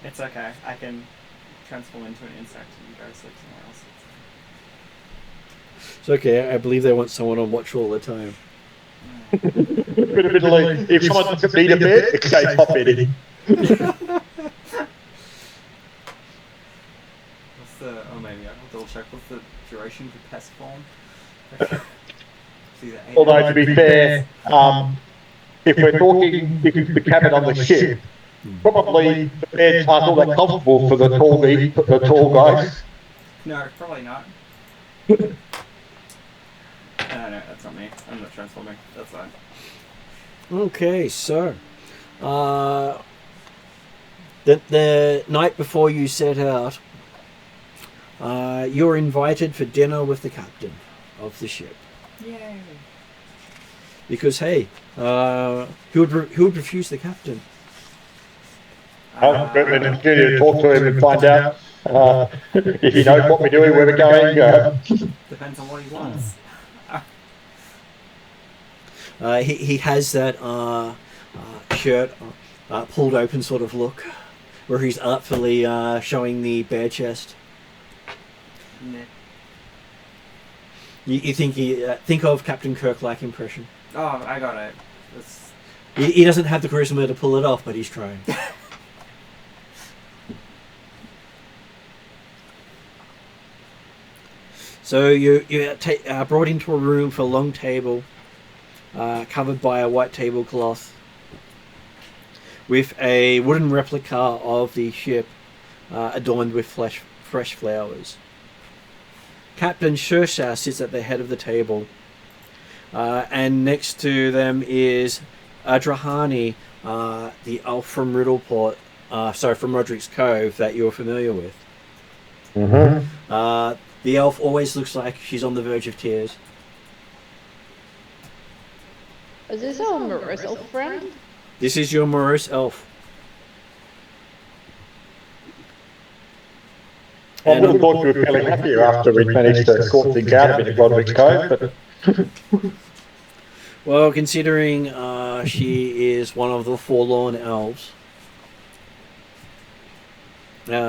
It's okay. I can transform into an insect and go sleep somewhere else. It's okay, I believe they want someone on watch all the time. If someone doesn't need a bed, it says hot bedding. What's the... Oh, maybe I'll double check. What's the duration for pest form? Although, to be fair, if we're talking the cabin on the ship, probably the beds aren't all that comfortable for the tall guys. No, probably not. No, that's not me. I'm not transforming. That's fine. Okay, so the night before you set out, you're invited for dinner with the captain of the ship. Yay! Because hey, who would refuse the captain? I'll certainly continue to talk to him and find out if he knows what we're doing, where we're going. Depends on what he wants. He has that shirt pulled open sort of look, where he's artfully showing the bare chest. Yeah. You think of Captain Kirk-like impression. Oh, I got it. It's... He doesn't have the charisma to pull it off, but he's trying. So you're brought into a room for a long table, covered by a white tablecloth, with a wooden replica of the ship adorned with fresh flowers. Captain Shersha sits at the head of the table, and next to them is Adrahani, the elf from Riddleport, from Roderick's Cove that you're familiar with. Mm-hmm. The elf always looks like she's on the verge of tears. Is this our morose elf friend? This is your morose elf. I would have thought you were fairly happier after we managed to sort things out a bit of Roderick's Cove, but... Well, considering she is one of the forlorn elves,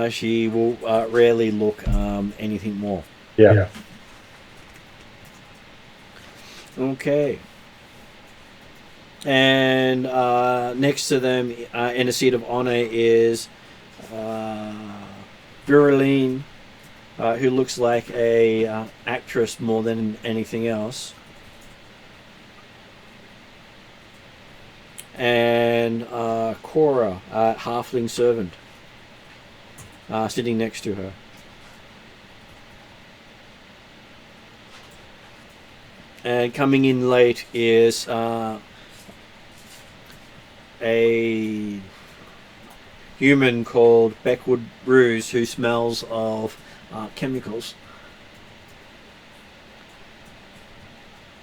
she will rarely look anything more. Yeah. Okay. And next to them, in a seat of honor, is Varisan, who looks like a actress more than anything else. And Cora, halfling servant, sitting next to her. And coming in late is a human called Beckwood Ruse who smells of chemicals.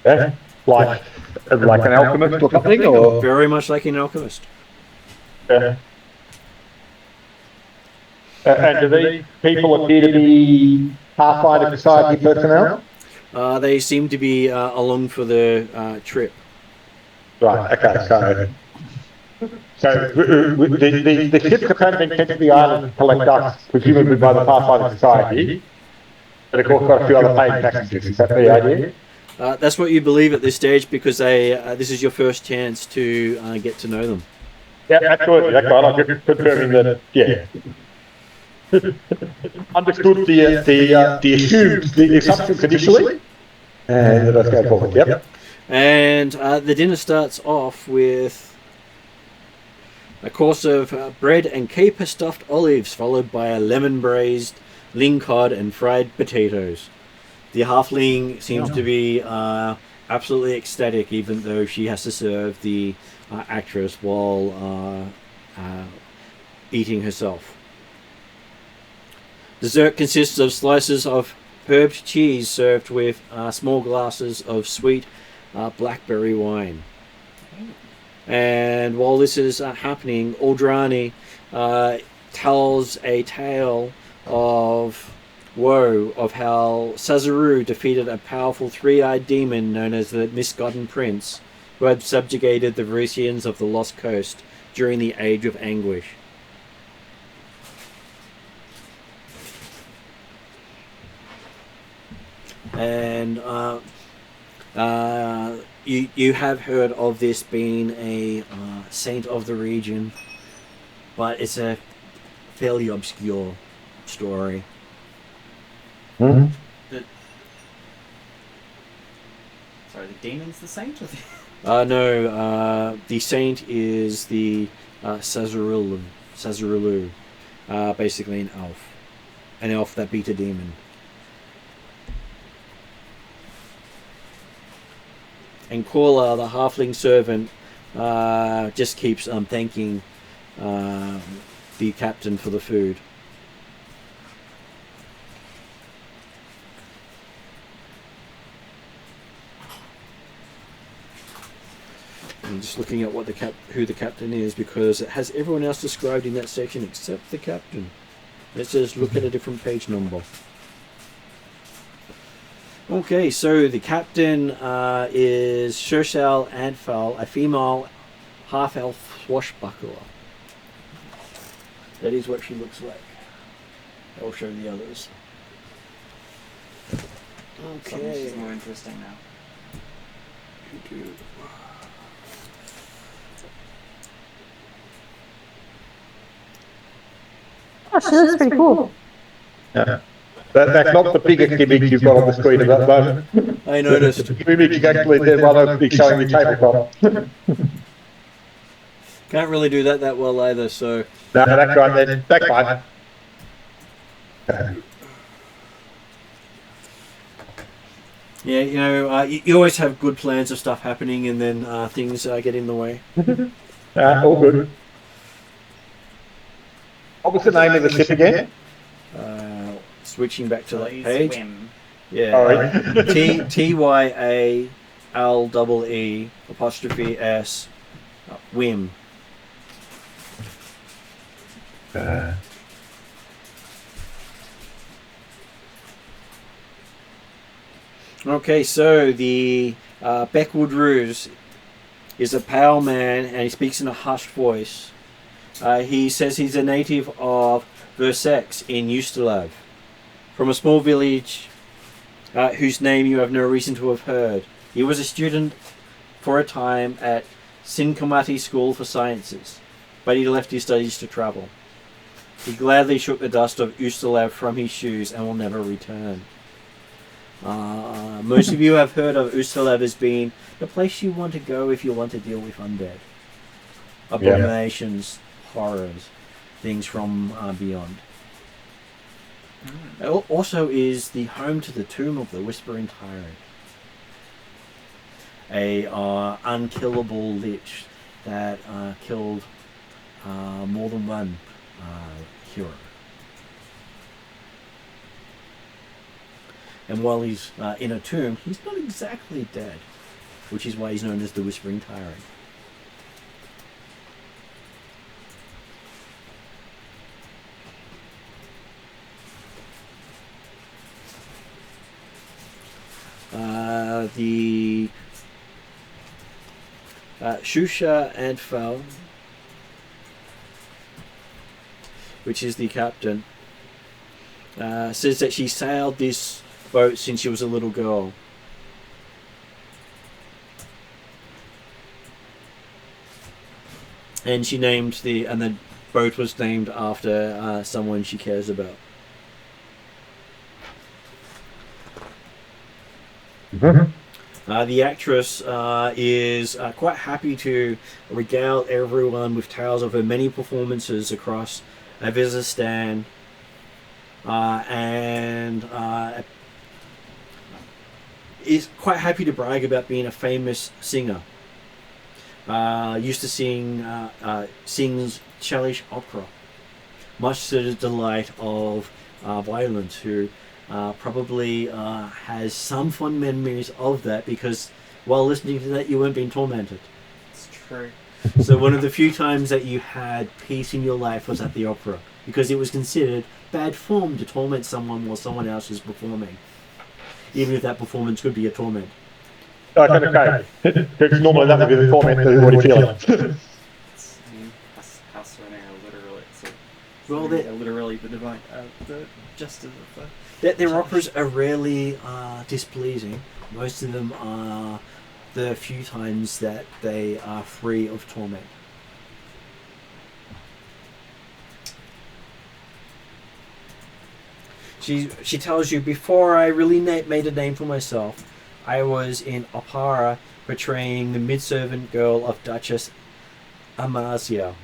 Yeah, like an alchemist or something, or Very much like an alchemist. yeah. And do these people appear to be Pathfinder Society personnel? They seem to be along for the trip. Right. Okay. So the ships have been sent to the island to collect dust, presumably by the Pathfinder Society. But of course, got a few other paid passengers. Is that the idea? That's what you believe at this stage because this is your first chance to get to know them. Yeah, absolutely. That's right. I'm just confirming that. Yeah. Understood the assumptions initially, and let's go forward. Yep. And the dinner starts off with a course of bread and caper stuffed olives, followed by a lemon braised lingcod and fried potatoes. The halfling seems to be absolutely ecstatic, even though she has to serve the actress while eating herself. Dessert consists of slices of herbed cheese served with small glasses of sweet blackberry wine. And while this is happening, Aldrani tells a tale of woe of how Sazaru defeated a powerful three-eyed demon known as the Misgotten Prince, who had subjugated the Varisians of the Lost Coast during the Age of Anguish. And you have heard of this being a saint of the region, but it's a fairly obscure story. Mm-hmm. Sorry, the demon's the saint? Or No, the saint is the Sazarulu, basically an elf that beat a demon. And Korla, the halfling servant, just keeps thanking the captain for the food. I'm just looking at what who the captain is, because it has everyone else described in that section except the captain. It says look at a different page number. Okay, so the captain is Shershal Antfal, a female half-elf swashbuckler. That is what she looks like. I'll show the others. Okay. This is more interesting now. Oh, she looks pretty cool. Yeah. That's not the biggest image you've got on the screen at that moment. I noticed. The image actually there rather be showing the tabletop. Can't really do that well either, so... No, that's right then. That's fine. Yeah, you know, you always have good plans of stuff happening and then things get in the way. All good. What was the name of the ship again? Switching back to that Please page. swim. Yeah. Sorry. TYALEE'(S) Whim. Okay, so the Beckwood Ruse is a pale man and he speaks in a hushed voice. He says he's a native of Versex in Ustalav, from a small village whose name you have no reason to have heard. He was a student for a time at Sinkamati School for Sciences, but he left his studies to travel. He gladly shook the dust of Ustalav from his shoes and will never return. Most of you have heard of Ustalav as being the place you want to go if you want to deal with undead. Abominations, horrors, things from beyond. It also is the home to the tomb of the Whispering Tyrant, a unkillable lich that killed more than one hero. And while he's in a tomb, he's not exactly dead, which is why he's known as the Whispering Tyrant. The Shusha Antfel, which is the captain, says that she sailed this boat since she was a little girl. And she named the boat was named after someone she cares about. The actress is quite happy to regale everyone with tales of her many performances across Avizistan, and is quite happy to brag about being a famous singer. Used to sings Chalish opera, much to the delight of Violent, who probably has some fond memories of that, because while listening to that you weren't being tormented. It's true. So one of the few times that you had peace in your life was at the opera, because it was considered bad form to torment someone while someone else is performing, even if that performance could be a torment. Okay. Because normally that would be the torment that you're already feeling. Well, they're literally the divine, the justice of the... Their operas are rarely displeasing. Most of them are the few times that they are free of torment. She tells you, before I really made a name for myself, I was in opera portraying the mid-servant girl of Duchess Amasia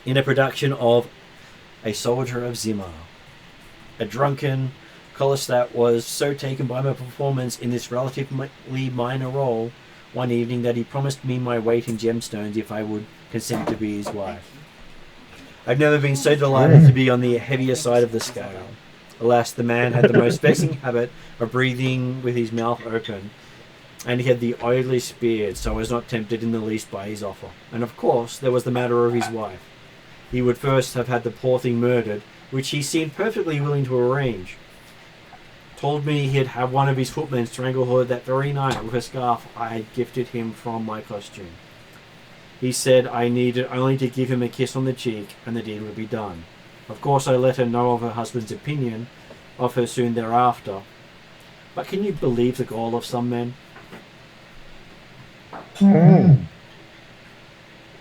in a production of A Soldier of Zimmer. A drunken Kolostat was so taken by my performance in this relatively minor role one evening that he promised me my weight in gemstones if I would consent to be his wife. I've never been so delighted to be on the heavier side of the scale. Alas, the man had the most vexing habit of breathing with his mouth open, and he had the oiliest beard, so I was not tempted in the least by his offer. And of course, there was the matter of his wife. He would first have had the poor thing murdered, which he seemed perfectly willing to arrange. Told me he'd have one of his footmen strangle her that very night with a scarf I had gifted him from my costume. He said I needed only to give him a kiss on the cheek, and the deed would be done. Of course, I let her know of her husband's opinion of her soon thereafter. But can you believe the gall of some men?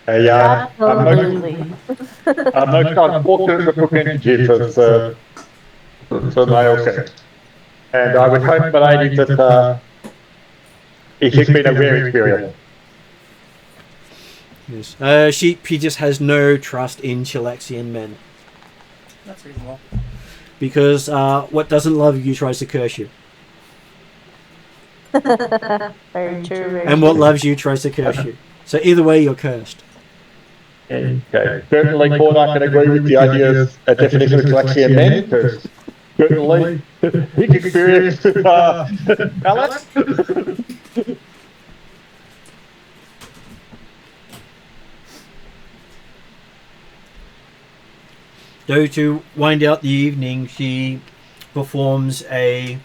Absolutely. Most times walk to the percentages as Nail said. And I would hope, lady, that it has been a rare experience. Yes. She just has no trust in Chilexian men. That's reasonable. Because what doesn't love you tries to curse you. Very true. And what loves you tries to curse you. So either way, you're cursed. Okay. Certainly, Claude, I can agree with the idea of a definition of Chilexian men, because certainly his experience with Alex. So to wind out the evening, she performs a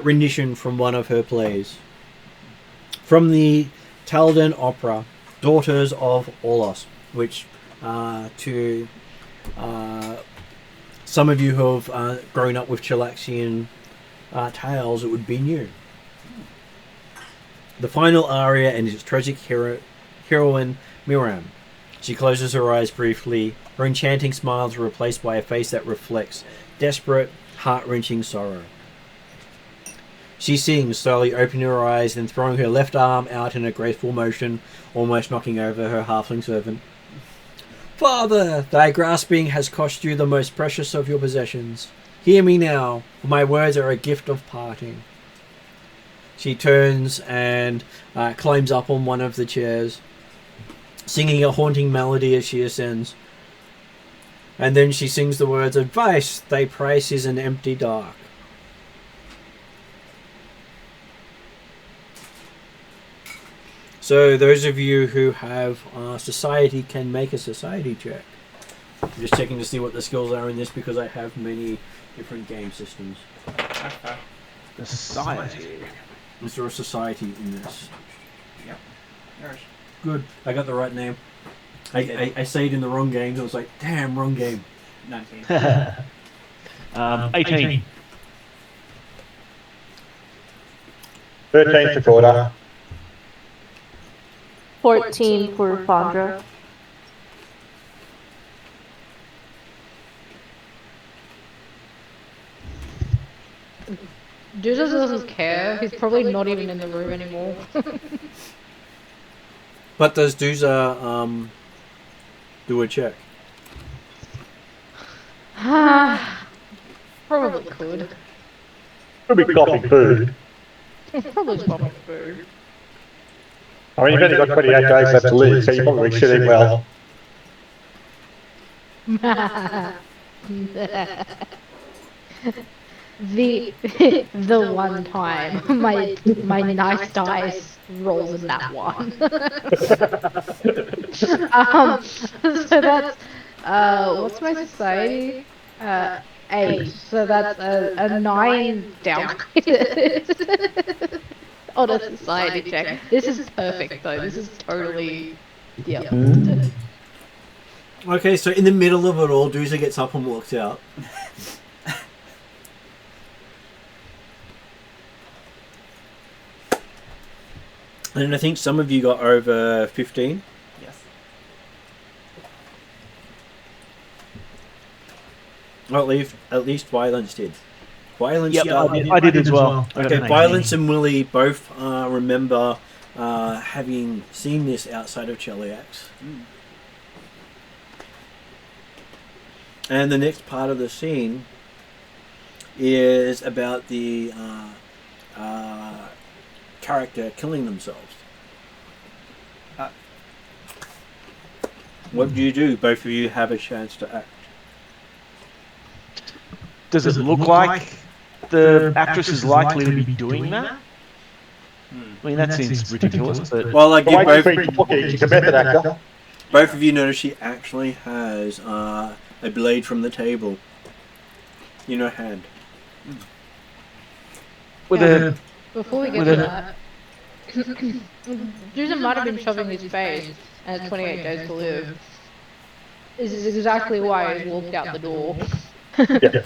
rendition from one of her plays. From the Taldan opera, Daughters of Orlos, which to some of you who have grown up with Chilexian tales, it would be new. The final aria and its tragic heroine, Miram. She closes her eyes briefly. Her enchanting smiles are replaced by a face that reflects desperate, heart-wrenching sorrow. She sings, slowly opening her eyes, then throwing her left arm out in a graceful motion, almost knocking over her halfling servant. Father, thy grasping has cost you the most precious of your possessions. Hear me now, for my words are a gift of parting. She turns and climbs up on one of the chairs, singing a haunting melody as she ascends. And then she sings the words, "Advice, thy price is an empty dark." So those of you who have society can make a society check. I'm just checking to see what the skills are in this because I have many different game systems. The society. Is there a society in this? Yep. There's Good. I got the right name. I say it in the wrong games. I was like, damn, wrong game. 19. 18. 13 for Corda. 14 for Fondra. Jesus doesn't care. He's probably not even in the room anymore. But does Duza do a check? Probably could. Could be coughing food. Probably swapping food. I mean, you've only got 28 days left to live, so you're probably sitting well. the one time my nice dice rolls in that one. So that's what's my society? 8. So that's a 9 downgraded on a society check. This is perfect though. This is totally Okay, so in the middle of it all, Duza gets up and walks out. And I think some of you got over 15. Yes. Well, at least Violence did. Violence, Yep, I did as well. Okay, Violence and Willie both remember having seen this outside of Cheliax. And the next part of the scene is about the character killing themselves. What do you do? Both of you have a chance to act. Does it look like the actress is likely to be doing that? I mean, that seems ridiculous. But Well, I The way give she's been talking, she's a method actor. both of you notice she actually has a blade from the table in her hand. with a Before we get With to a- that, Susan might have been shoving his face and 28 days to live. This is exactly why he walked out the door. Yeah.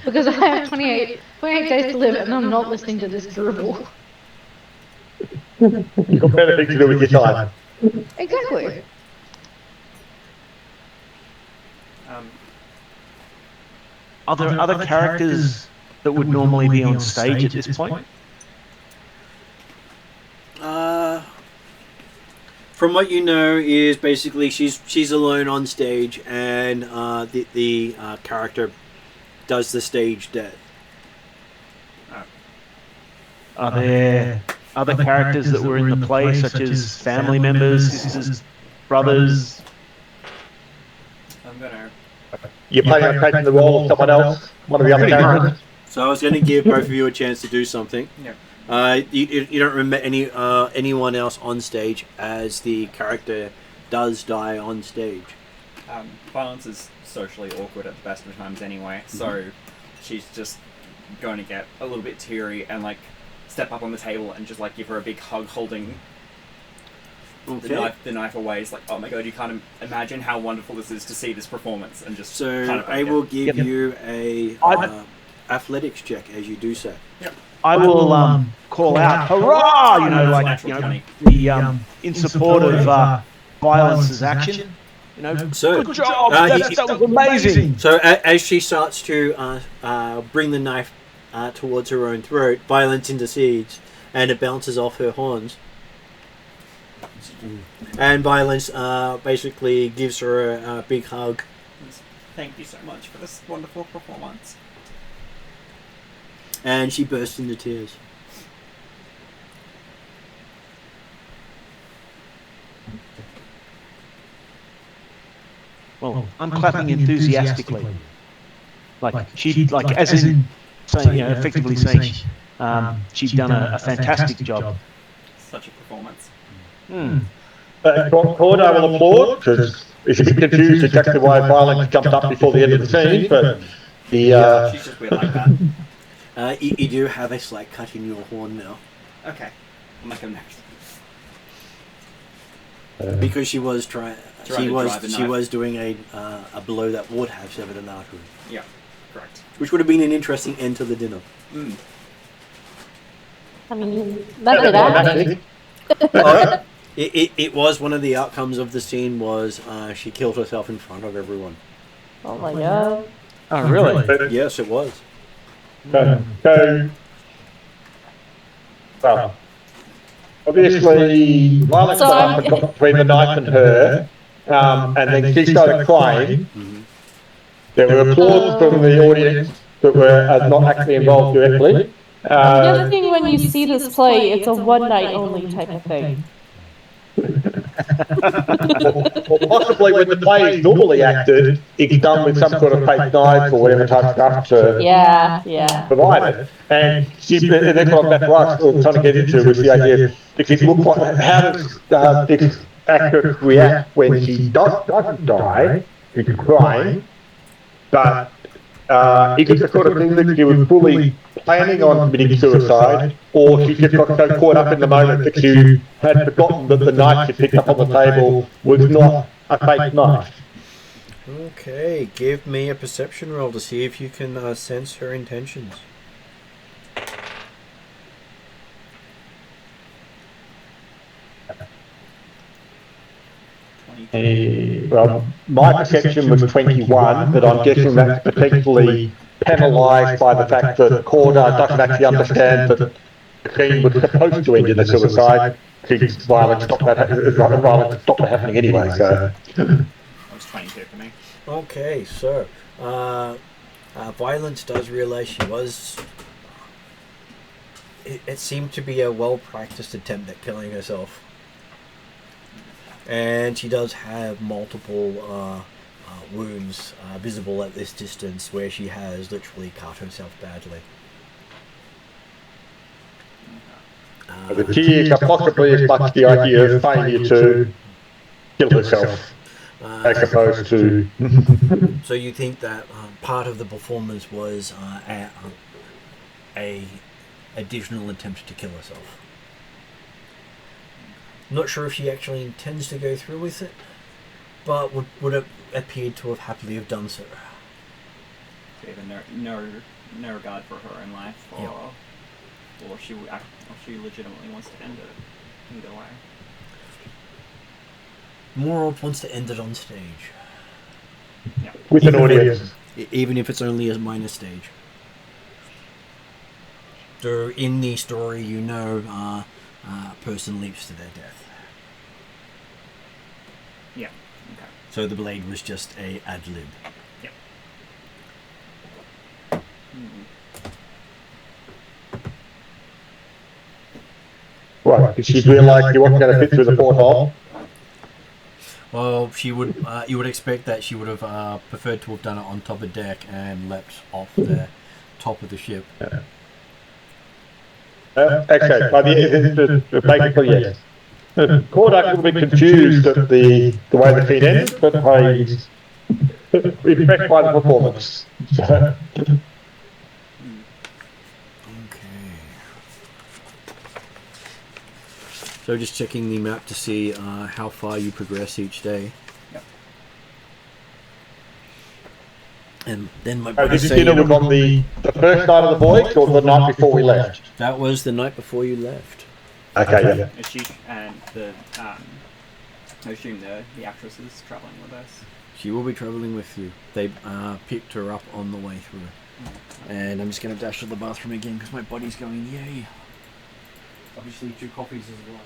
Because I have 28 days to live and I'm not listening to this dribble. You've got better things to do with your time. Exactly. Are there other characters that would normally be on stage at this point? From what you know is basically she's alone on stage and the character does the stage death. Are there other characters that were in the play, such as family members, sisters, brothers? I'm gonna. You're planning on taking the role of someone else, one of the other Pretty much. characters. So I was going to give both of you a chance to do something. Yeah. You don't remember anyone else on stage as the character does die on stage. Violence is socially awkward at the best of times anyway, so she's just going to get a little bit teary and like step up on the table and just like give her a big hug, holding the knife away. It's like, oh my god, you can't imagine how wonderful this is to see this performance, and just So kind of I will give you a athletics check as you do so. I will call out, hurrah! You know, like, you know, the in support of Violence's action. You know, So good job. That was amazing. So as she starts to bring the knife towards her own throat, Violence intercedes, and it bounces off her horns. And Violence basically gives her a big hug. thank you so much for this wonderful performance. And she bursts into tears. Well, I'm clapping enthusiastically. Like she, like as in saying, effectively saying, she'd done a fantastic job. Such a performance. Cordo will applaud because he's a bit confused exactly why violence jumped up before the end of the scene, but She's just weird like that. You do have a slight cut in your horn now. Okay. I'll make him next. Because she was trying. Trying to drive the She knife. was doing a blow that would have severed an artery, Yeah, correct. which would have been an interesting end to the dinner. I mean, that did happen. It was one of the outcomes of the scene was she killed herself in front of everyone. Oh my god. Oh, really? Yes, it was. Well, obviously, violence So got between the knife and her, and then she started crying. There were applause from the audience that were not actually involved directly. The other thing when you see this play, it's a one night only type of thing. or possibly when the play is normally acted, it's done with some sort of fake knives or whatever type stuff to Yeah. provide it. And that's what Matt was trying to get into was the idea, if it looked like, how does this actress react when she doesn't die, she's crying, but is it the sort of thing that she was fully planning on committing suicide, or she just got so caught up in the moment that she had forgotten that the knife she picked up on the table was not a fake knife? Okay, give me a perception roll to see if you can sense her intentions. Well, my perception was 21, but I'm guessing that's potentially penalised by the fact that Corda doesn't actually understand that the scene was supposed to end in a suicide, because violence stopped that happening anyway, so... That was 22 for me. Okay, so Violence does realise she was. It seemed to be a well-practiced attempt at killing herself, and she does have multiple wounds visible at this distance, where she has literally cut herself badly. The tears are possibly as much the idea of failure to kill herself, as opposed to... So you think that part of the performance was a additional attempt to kill herself? Not sure if she actually intends to go through with it, but would it appear to have happily have done so. So you have no regard for her own life, or she legitimately wants to end it. Either way. More of wants to end it on stage. Yeah. With an audience. Even if it's only a minor stage. So in the story, a person leaps to their death. Yeah. Okay. So the blade was just a ad lib. Yep. Right, did she realise she wasn't going to fit through the porthole? Well, she would. You would expect that she would have preferred to have done it on top of deck and leapt off the top of the ship. Okay, basically yes. Cordak will be confused at the way the feed ends, but he's impressed by the performance. Okay. So just checking the map to see how far you progress each day. Yep. And then my This dinner was on the first night of the voyage or the night before we left? That was the night before you left. Okay, yeah. Is she and I assume the actress is travelling with us. She will be travelling with you. They picked her up on the way through. And I'm just going to dash to the bathroom again because my body's going, yay. Obviously 2 coffees as well.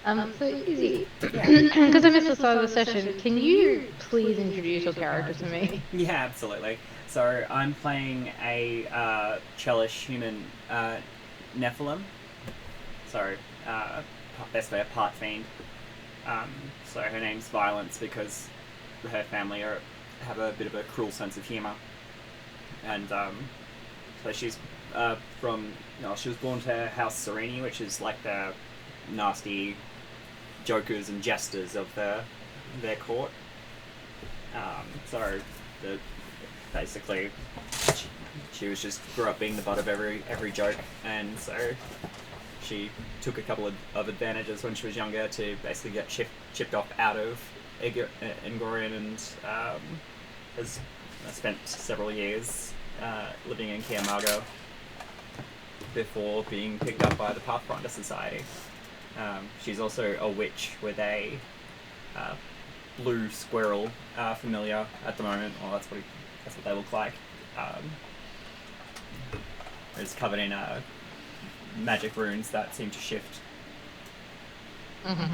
So easy. Because I missed the start of the session, can you please introduce your character to me? Yeah, absolutely. So I'm playing a Chelish human Nephilim. So basically a part fiend. So her name's Violence because her family have a bit of a cruel sense of humour. And so she's she was born to House Sereni, which is like the nasty jokers and jesters of their court. Basically she was just grew up being the butt of every joke, and so she took a couple of advantages when she was younger to basically get chipped off out of Engorian, and has spent several years living in Kiamago before being picked up by the Pathfinder Society. She's also a witch with a blue squirrel familiar at the moment. Well, that's what they look like. It's covered in magic runes that seem to shift. Mm-hmm.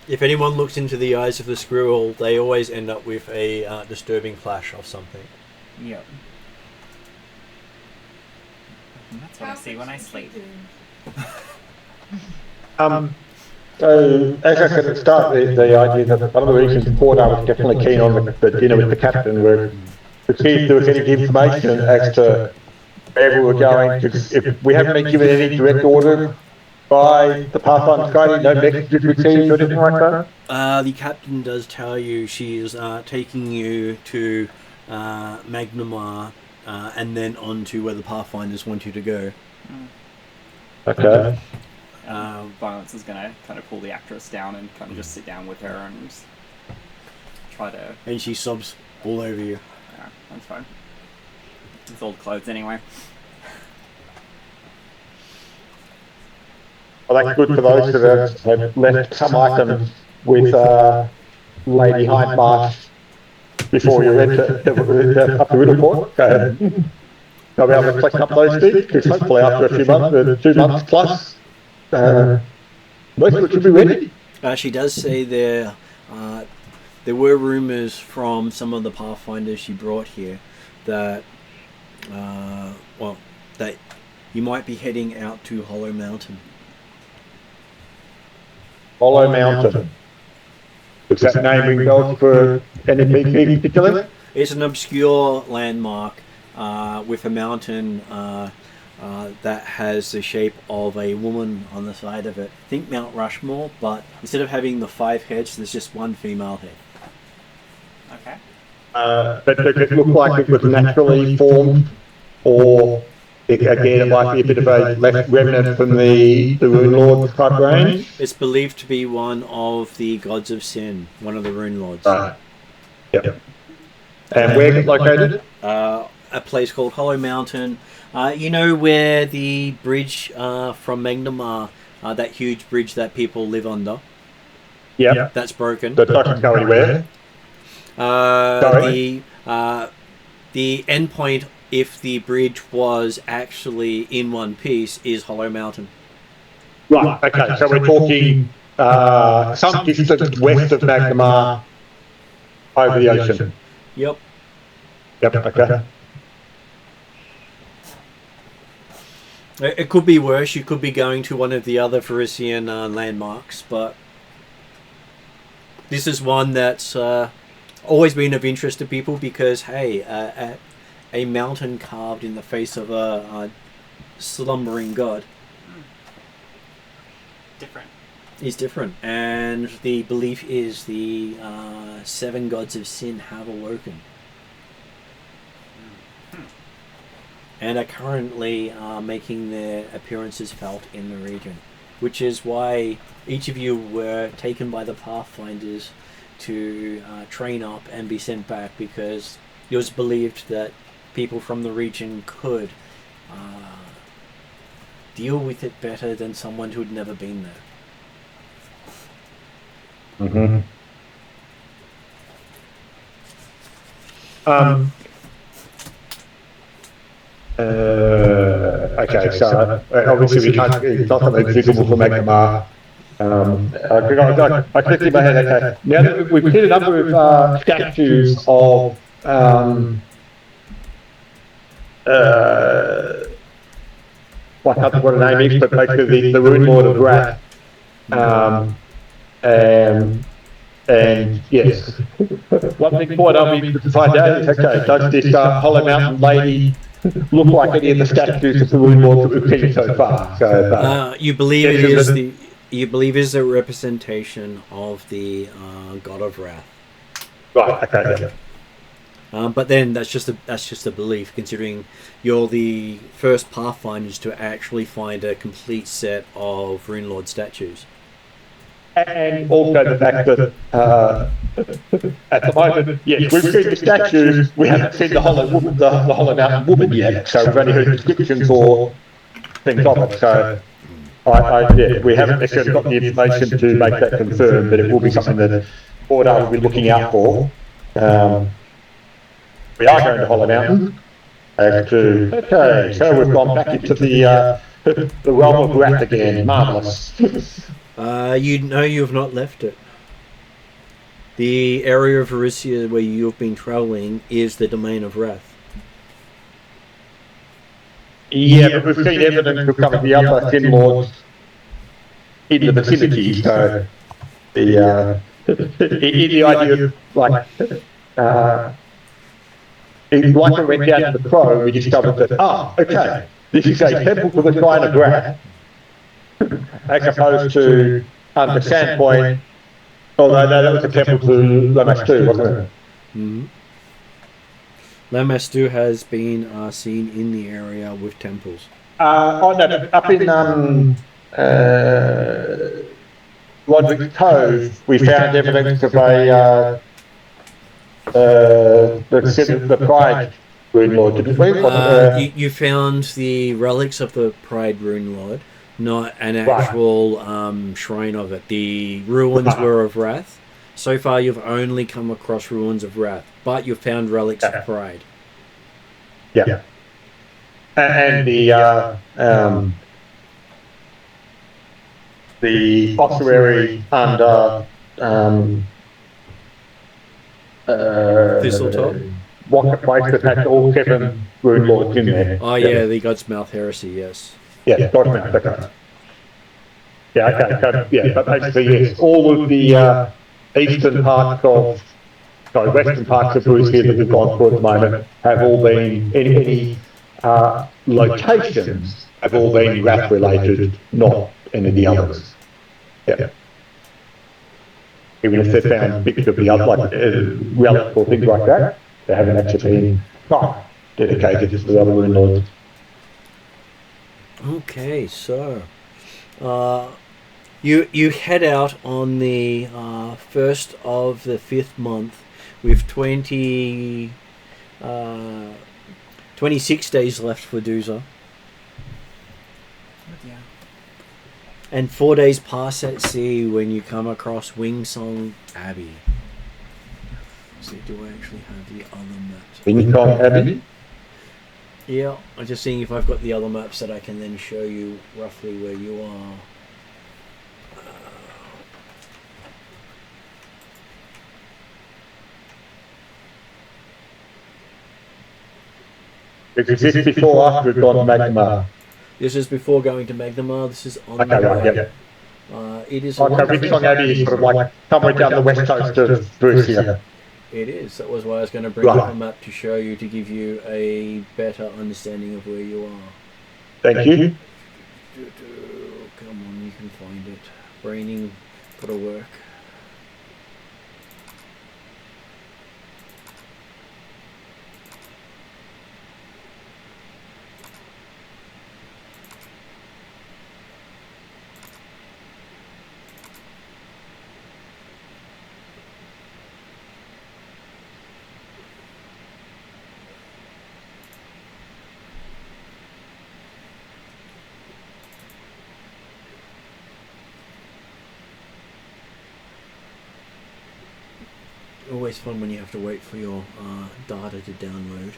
If anyone looks into the eyes of the squirrel, they always end up with a disturbing flash of something. Yep. And that's what I see when I sleep. So, as I said at the start, the idea that one of the reasons Porter was definitely keen on the dinner with the captain were to see if there was any information as to where we were going, because if we haven't been given any direct order by the Pathfinder Society, no messages received or anything like that? The captain does tell you she is taking you to Magnamar and then on to where the Pathfinders want you to go. Okay. Violence is going to kind of pull the actress down and kind of just sit down with her and try to... And she sobs all over you. Yeah, that's fine. It's old clothes anyway. Well, that's good for those that have left some items with Lady Hindmarch before you went up to Runellords. I'll be able to collect up those things, because hopefully after a few months, 2 months plus, most of it should be ready. She does say there were rumours from some of the Pathfinders she brought here that that you might be heading out to Hollow Mountain. Hollow Mountain. Does that name ring bells for anything in particular? It's an obscure landmark with a mountain that has the shape of a woman on the side of it. Think Mount Rushmore, but instead of having the 5 heads, there's just one female head. Okay. But does it look like it was naturally formed, or again it might be a bit of a left remnant from the Runelords type range? It's believed to be one of the gods of sin, one of the Runelords. Right. Yep. And where is it located? A place called Hollow Mountain. You know where the bridge from Magnamar, that huge bridge that people live under? Yeah. That's broken. That doesn't go anywhere. The end point, if the bridge was actually in one piece, is Hollow Mountain. Right, okay, so we're talking some distance west of Magnamar over the ocean. Yep. Yep, okay. It could be worse. You could be going to one of the other Varisian landmarks, but this is one that's always been of interest to people because, hey, a mountain carved in the face of a slumbering god. Different. Is different, and the belief is the 7 gods of sin have awoken. And are currently making their appearances felt in the region, which is why each of you were taken by the Pathfinders to train up and be sent back, because it was believed that people from the region could deal with it better than someone who had never been there. Mm-hmm. Okay, so obviously we can't, it's not something that's visible for Magnemar. I clicked in my head, okay. Now that we've hit a number of statues of I can't think what the name is, but basically the Rune Lord of Wrath. And yes, one big point I'll be to find out is, okay, does this Hollow Mountain lady look like any of the statues of the Rune Lords that we've seen so far? So, you believe it is the a representation of the God of Wrath. Right. Okay. Yeah. But then that's just a belief, considering you're the first Pathfinders to actually find a complete set of Runelord statues. And also the fact that at the moment, yes, we've seen the statues, we haven't seen the Hollow Mountain woman yet, so we've only heard descriptions or things of it. So we haven't necessarily got the information to make that confirmed, but it will be something that otehr will be looking out for. We are going to Hollow Mountain. Okay, so we've gone back into the realm of Wrath again. Marvellous. You know you have not left it. The area of Varisia where you have been travelling is the domain of Wrath. Yeah, but we've seen evidence of some of the other Thin Lords in the vicinity, so the idea of, like we went down to the Crow, we discovered that, okay, this is a temple for the Shrine of Wrath, as opposed to the Sandpoint, although that was a temple to Lamastu, wasn't it? Mm-hmm. Lamastu has been seen in the area with temples. Up in Roderick's Cove, we found evidence of the Pride Rune Lord, didn't we? You found the relics of the Pride Rune Lord, not an actual shrine of it. The ruins were of Wrath. So far, you've only come across ruins of Wrath, but you've found relics of Pride. Yeah. And the ossuary under Thistletop? Rocket Place that had all 7 Rune Lords in there. Oh yeah, the God's Mouth Heresy, yes. Yeah, God's Mouth, okay. Yeah, okay, so, yeah, but basically, yes, all of the western parts of Varisia that we've gone through at the moment have all been, any locations have all been Wrath related, not any of the others. Yeah. Even if they found bits of the other, like relics or things like that, they haven't actually been dedicated to the other Rune Lords. Okay, so you head out on the 1st of the 5th month with 26 days left for Dooza. And 4 days pass at sea when you come across Wingsong Abbey. So do I actually have the other maps? Wingsong Abbey? Yeah, I'm just seeing if I've got the other maps that I can then show you roughly where you are. Is this before or after we've gone to Magnemar? This is before going to Magnemar. This is on the way. Yeah. It is. Okay, Wingsong Abbey is sort of like somewhere down the west coast of Varisia. It is. That was why I was going to bring up a map to show you, to give you a better understanding of where you are. Thank you. Come on, you can find it. Braining, gotta work. Always fun when you have to wait for your data to download.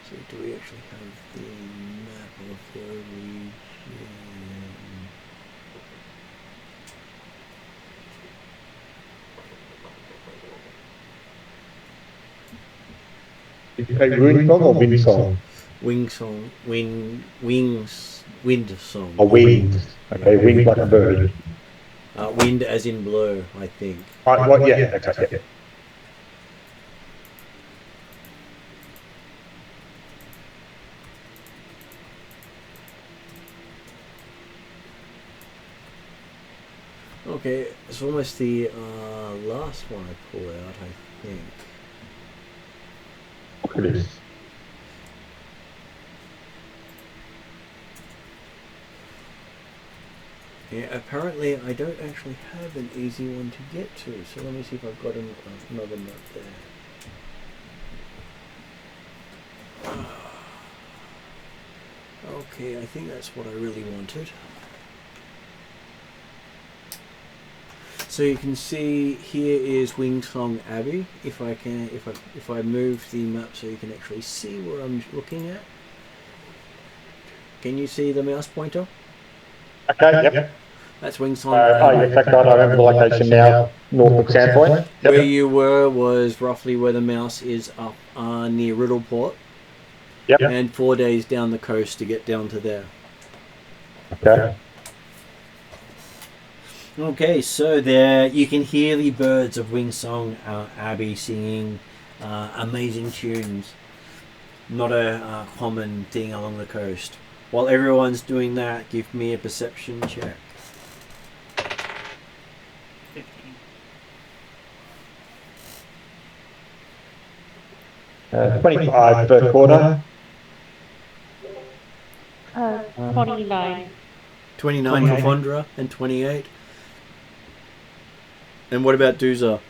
So do we actually have the map of the region? Did you say Rune Song or Wind Song? Wind song. A wind. Okay, wind like a bird. Wind as in blow, I think. Right, well, yeah, that's right, yeah. Okay, it's almost the last one I pull out, I think. It is. Yeah, apparently I don't actually have an easy one to get to, so let me see if I've got another map there. Okay, I think that's what I really wanted. So you can see here is Wingsong Abbey. If I move the map so you can actually see where I'm looking at. Can you see the mouse pointer? Okay, yep. That's Wingsong Oh, Abbey. yes, that guy, I remember the location now, north of Sandpoint. Yep. Where you were was roughly where the mouse is up near Riddleport. Yep. And 4 days down the coast to get down to there. Okay. Okay, so there you can hear the birds of Wingsong Abbey singing amazing tunes. Not a common thing along the coast. While everyone's doing that, give me a perception check. 15. 25 per quarter. 29. 29 for Fondra and 28. And what about Dooza?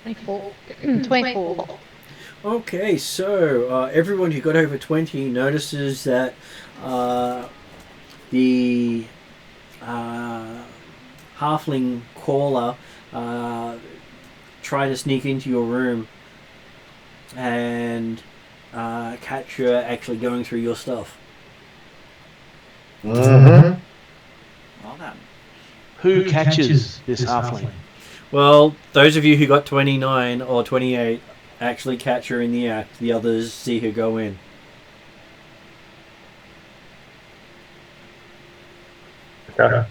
24. 24. Okay, so everyone who got over 20 notices that the halfling caller tried to sneak into your room and catch you actually going through your stuff. Mm-hmm. Well done. Who catches this halfling? Well, those of you who got 29 or 28 actually catch her in the act. The others see her go in. Okay.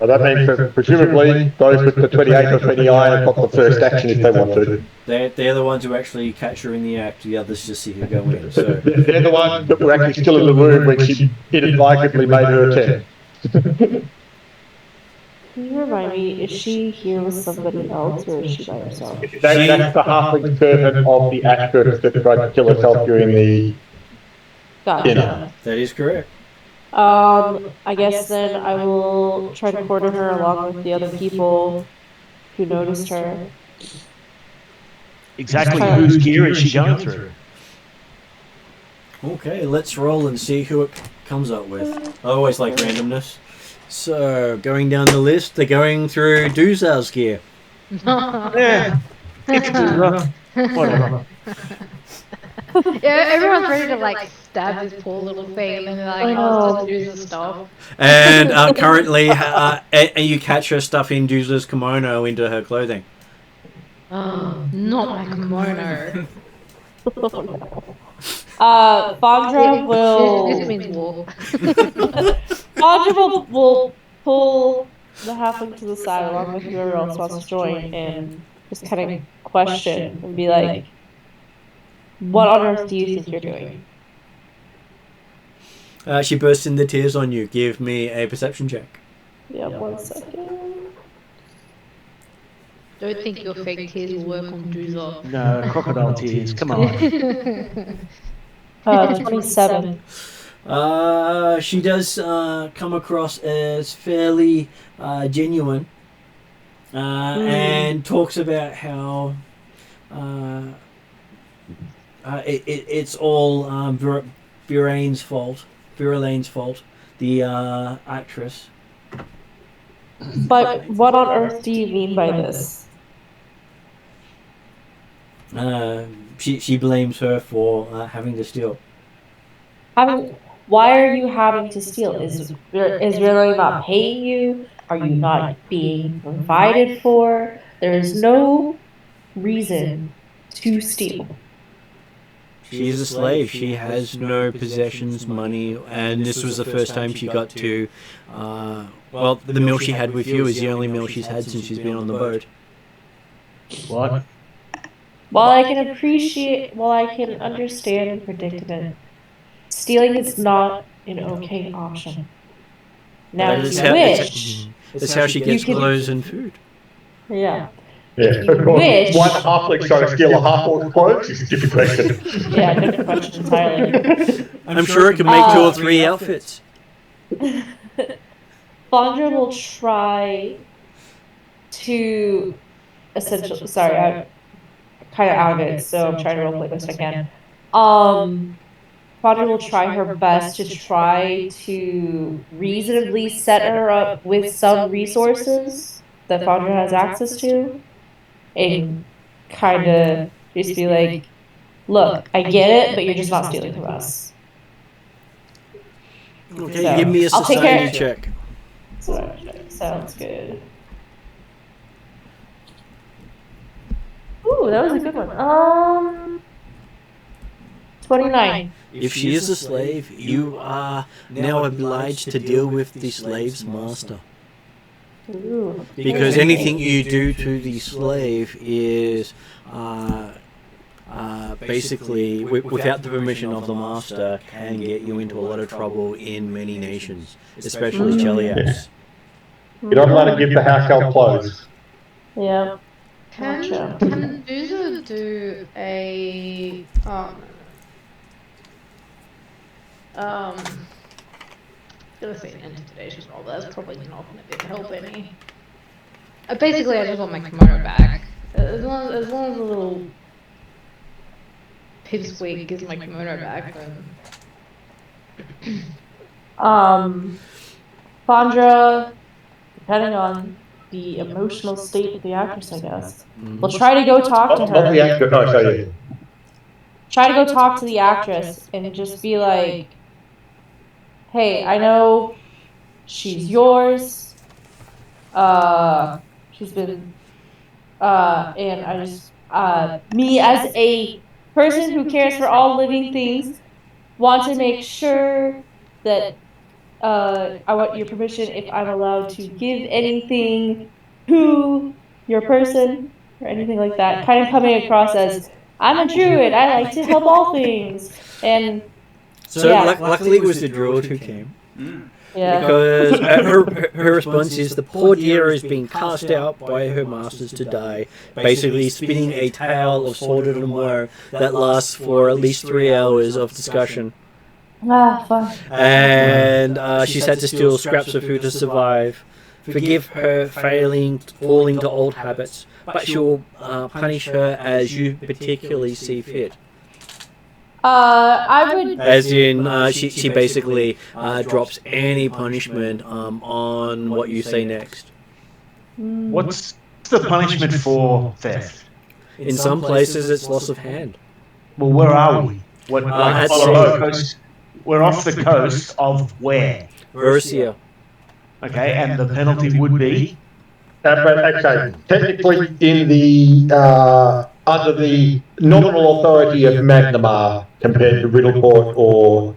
Well, that means that presumably those with the 28 or 29 have got the first action if they want to. They're the ones who actually catch her in the act. The others just see her go in. So They're the ones that were actually still in the room when she inadvertently made her attempt. Can you remind me, is she here with somebody else or is she by herself? That's the halfling servant of the actress that tried to kill herself during the Gotcha. dinner. that is correct. I guess then I will try to corner her along with the other people who noticed her. Exactly whose gear is she going through? Okay, let's roll and see who it comes up with. I always like randomness. So, going down the list, they're going through Dooza's gear. Yeah. It's Dooza. Whatever. Yeah, everyone's ready to like stab this poor little thing, and then they're like, "Oh, it's just the stuff." And currently, you catch her stuffing Dooza's kimono into her clothing. Oh, not my kimono. Fondra will. This means war. Fondra will pull the halfling to the side along with whoever else wants to join and just kind of question and be like, "What on earth do you think you're doing?" She bursts into tears on you. Give me a perception check. Yeah, 1 second. Don't think your fake tears will work on Dooza. No, crocodile tears. Come on. 27. She does come across as fairly genuine and talks about how it's all Viraine's fault, the actress. But what on earth do you mean by this? She blames her for having to steal. Why are you having to steal? Is really not paying you? Are you not being provided for? There is no reason to steal. She's a slave. She has no possessions, money, and this was the first time she got to. Well, the meal she had with you is the only meal she's had since she's been on the boat. What? While I can understand the predicament, stealing is not an okay option. Now, if you wish, it's how she gets clothes and food. Yeah. Yeah, If you wish, one halfling trying to steal a half-orc's clothes is a different question. Yeah, different question entirely. I'm sure it can make 2 or 3 outfits. Fondra will try to essentially. Sorry, I'm kind of out of it, so I'm trying to roleplay best I can. Fondra will try her best to try to reasonably set her up with some resources that Fondra has access to. And kind of just be like, look, I get it, but you're just not stealing from us. Okay, So, give me a I'll take care- society check. Sounds good. Ooh, that was a good one. 29. If she is a slave, you are now obliged to deal with the slave's master. Ooh. Because anything you do to the slave is basically, without the permission of the master, can get you into a lot of trouble in many nations, especially Cheliax. You're not allowed to give the house help clothes. Yeah. Can Dooza do a gonna say an intimidation roll, but that's probably not gonna be able to help any. Basically, I just want my kimono back. As long as the little pipsqueak gives my kimono back, then. Fondra, depending on the emotional state of the actress, I guess, will try to go talk to Not the her. actor, no, sorry. Try to go talk to the actress and just be like, hey, I know she's yours. She's been, and I just, me as a person who cares for all living things, want to make sure that, I want your permission if I'm allowed to give anything to your person or anything like that. Kind of coming across as, I'm a druid, I like to help all things. And So yeah. luckily it was the druid who came. Yeah. Because her response is the poor dear is being cast out by her masters to die, basically spinning a tale of sordid and woe that lasts for at least 3 hours of discussion. Fun. And she's had to steal scraps of food to survive. Forgive her falling to old habits, but she'll punish her as you particularly see fit. I would. As in, she basically drops any punishment on what you say next. What's the punishment for theft? In some places, it's loss of hand. Well, where are we? What? At off sea. the coast? We're off the coast of where? Varisia. Okay, and the penalty would be? But actually, technically in the, under the nominal authority of Magnamar compared to Riddleport or,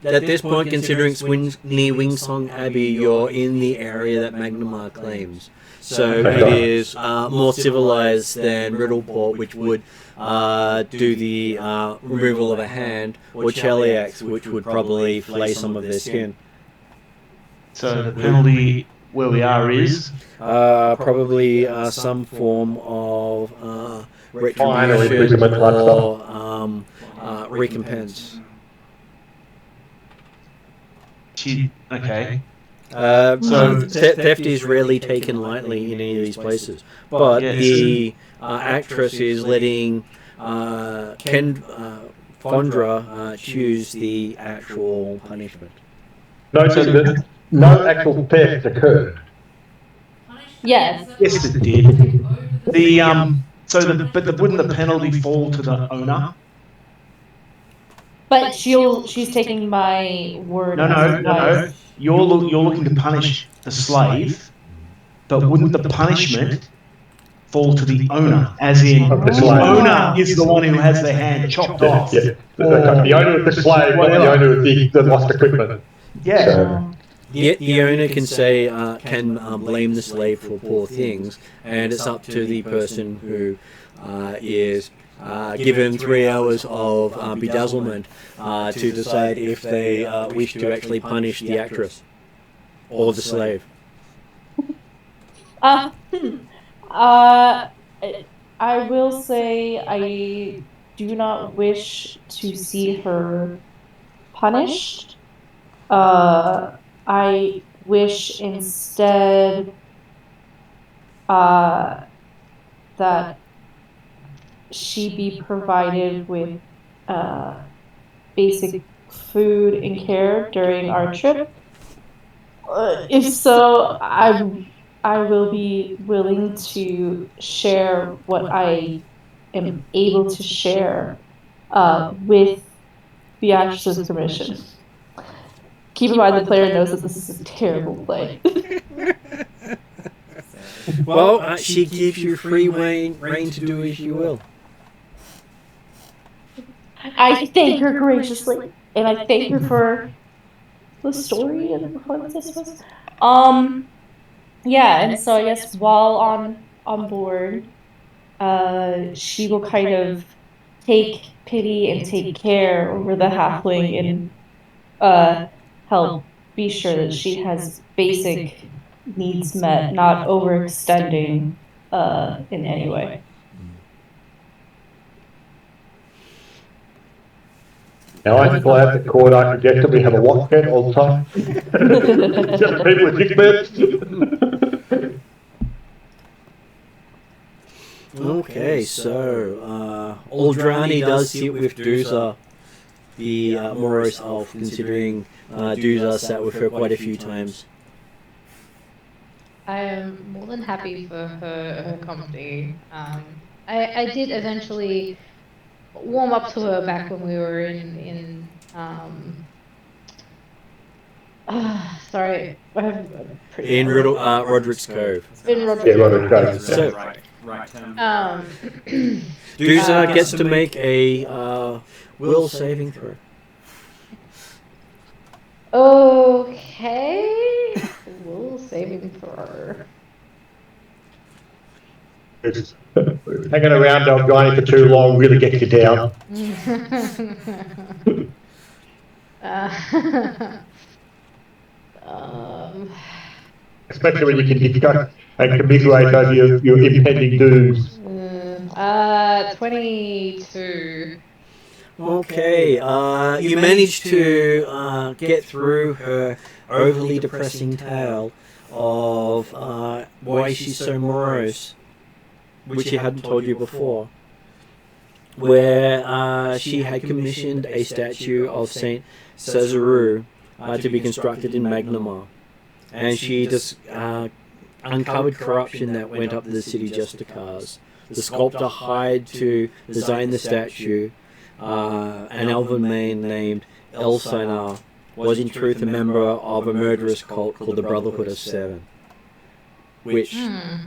At this point, considering it's near Wingsong Abbey, you're in the area that Magnamar claims. So it is more civilized than Riddleport, which would do the removal of a hand, or Cheliax, which would probably flay some of their skin. So the penalty where we are is? Probably some form of Fine or retribution imprisonment, or recompense. Okay. Theft is rarely taken lightly in any of these places, but Yes. the actress is letting Fondra choose the actual punishment. noting that no actual theft occurred. Yes. Yes, it did. The wouldn't the penalty fall to the owner? But she's taking my word. No. You're looking to punish the slave, but wouldn't the punishment fall to the owner? As in, Of the the slave. owner is the one who has their hand chopped off. Yeah. The owner of the slave, not the owner of the lost equipment. Yeah. So, The owner can say, blame the slave for poor things, and it's up to the person who is given 3 hours of bedazzlement to decide if they wish to actually punish the actress or the slave. I will say I do not wish to see her punished. I wish instead that she be provided with basic food and care during our trip. If so, I will be willing to share what I am able to share with the actress's permission. Keep in mind the player knows that this is a terrible play. Well, she gives you free reign to do as you will. I thank her graciously, and I thank her for the story and the performance, I suppose. Yeah, and so I guess while on board, she will kind of take pity and take care over the halfling and help be sure that she has basic needs met, not overextending in any way. now I'm glad that Core and I projectably have a watch pet all the time. Just people with dick beds. Okay, so Aldrani does sit with Duza, the morose elf, considering Duza sat with her quite a few times. I am more than happy for her company. I did eventually warm up to her back when we were in sorry, I have pretty In Roderick's Cove. in Roderick. Yeah, Roderick's Cove. So, Right term. Duza gets to make a will saving throw. Okay. Will saving throw. It's, hanging around Johnny for too long really gets you down. Especially when you can discuss and commiserate over your impending dooms. 22. Okay, you manage to get through her overly depressing tale of why she's so morose, which she hadn't told you before, where she had commissioned a statue of Saint Cesaru to be constructed in Magnamar, and she just uncovered corruption that went up the city just to cause. The sculptor hired to design the statue, an elven man named Elsinar, was in truth a member of a murderous cult called the Brotherhood of Seven, which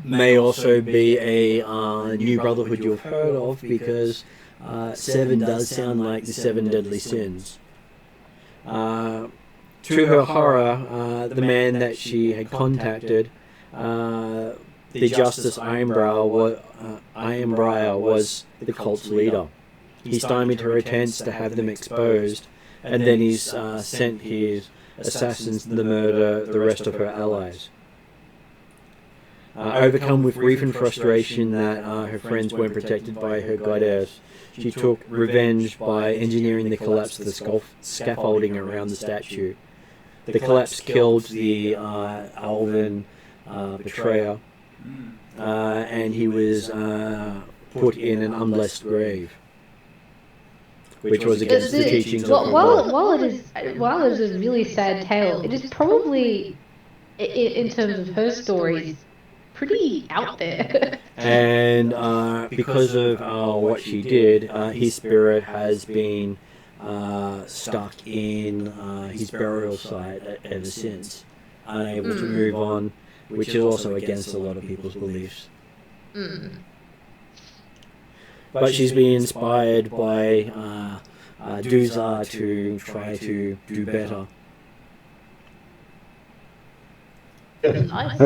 may also be a new brotherhood you've heard of, because seven does sound like the 7 deadly sins. To her horror, the man that she had contacted, the Justice Ironbriar, was the cult's leader. He stymied her attempts to have them exposed, and then he's sent his assassins to murder the rest of her allies. Overcome with grief and frustration that her friends weren't protected by her goddess, she took revenge by engineering the collapse of the scaffolding around the statue. The collapse killed the elven betrayer, and he was put in an unblessed grave, which was against the teachings of the Lord. While it is a really sad tale, it is probably, in terms of her stories, pretty out there. And because of what she did, his spirit has been stuck in his burial site ever since, unable to move on, which is also against a lot of people's beliefs. But she's been inspired by Duzar to try to do better. Nice.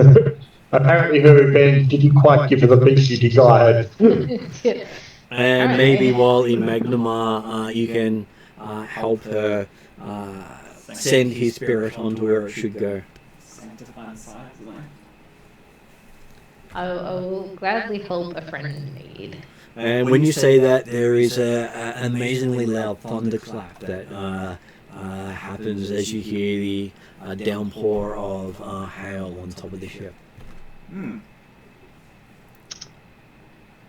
Apparently her revenge didn't quite give her the peace she desired. Yeah. And maybe while in Magnamar, you can help her send his spirit onto where it should go. Sanctifying side, isn't it? I will gladly help a friend in need. And when you say that, there is an amazingly loud thunderclap that happens as you hear the downpour of hail on top of the ship.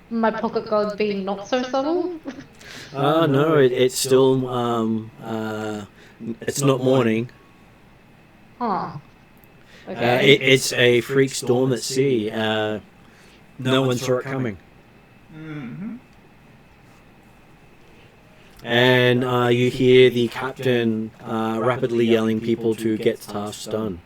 My pocket god being not so subtle. No, it's still it's not morning. Huh. Okay. It's a freak storm at sea. No one saw it coming. And you hear the captain rapidly yelling people to get tasks done.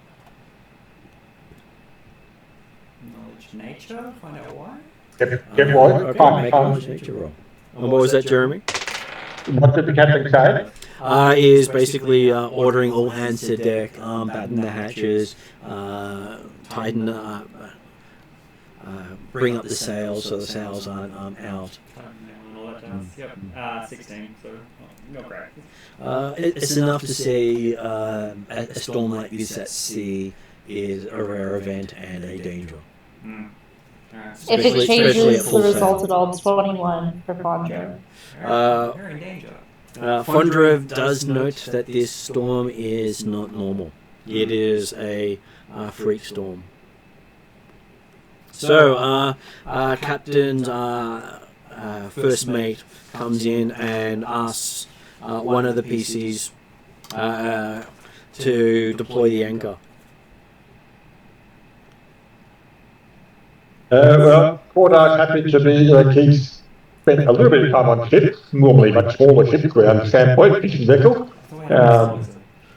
Knowledge nature, find out why. Get what? Okay, make a knowledge nature roll. And what was that, Jeremy? What did the captain say? Is basically ordering all hands to deck, batten the hatches, tighten up, bring up the sails so the sails aren't out. Yep, 16, so not great. It's enough to say a storm like this at sea is a rare event and a danger. If Especially- it changes especially at the full result sail. at all, 21 for Fondra. You're in danger. Fondra does note that this storm is not normal. It is a freak storm. So, Captain's first mate comes in and asks one of the PCs to deploy the anchor. Well, Cordar's happy to be, he's spent a little bit of time on ships, normally much smaller ships around Sandpoint, fishing vessel.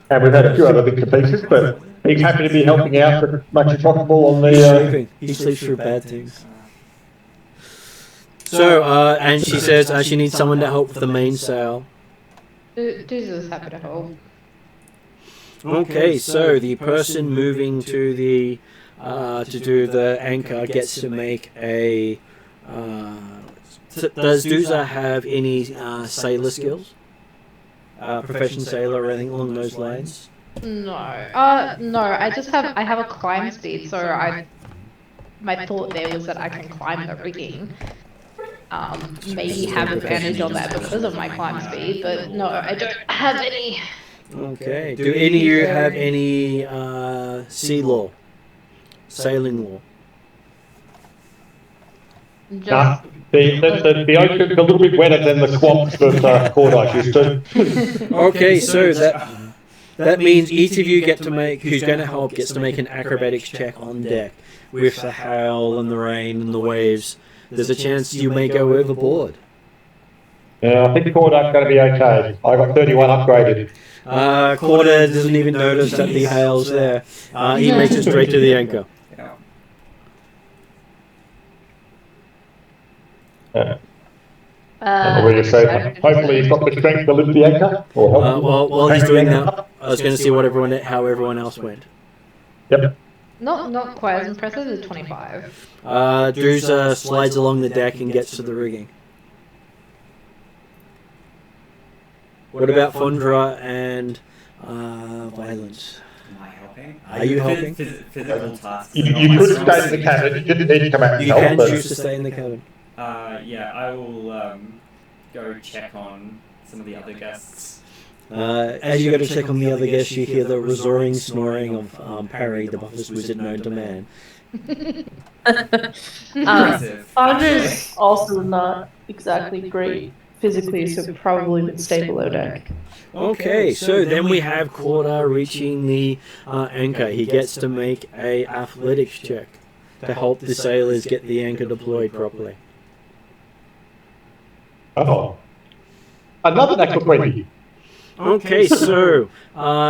And we've had a few other bits and pieces, but he's happy to be helping out as much as possible on He's the... sleeping. He sleeps through bad things. So, and she says she needs someone to help with the mainsail. Duzer's happy to help. Okay, so the person moving to the to do the anchor gets to make a. Does Duza have any sailor skills? Profession sailor or anything along those lines? No. No. I have a climb speed, so my thought there was that I can climb the rigging. Maybe have advantage on that because of my climb speed, but no, I don't have any. Okay. Do any of you have any sea law, sailing law? Nah, the ocean's a little bit wetter than the swamps that Cordite used to. Okay, so that means each of you get to make, who's going to help, gets to make an acrobatics check on deck with the hail and the rain and the waves. There's a chance you may go overboard. Yeah, I think Cordite's going to be okay. I got 31 upgraded. Corda doesn't even notice that the hail's there. He makes it straight to the anchor. What were you saying? Hopefully he's got the strength to lift the anchor. Or help While he's doing that, I was going to see how everyone else went. Yep. Not quite as impressive as 25. Druza slides along the deck and gets to the rigging. What about Fondra and Violence? Am I helping? Are you helping? Physical tasks. You could have stayed in the cabin. You didn't need to come out and You help. can but- choose to stay in the cabin. Yeah, I will go check on some of the other guests. As you go to check on the other guests, you hear the resoaring snoring of Parry, the buffest wizard known to man. Impressive. Fondra's also not exactly great physically, so probably would stay below deck. Okay, so then we have Corda reaching the anchor. He gets to make a athletics check. to help the sailors get the anchor deployed properly. Oh. Another natural 20. Okay, so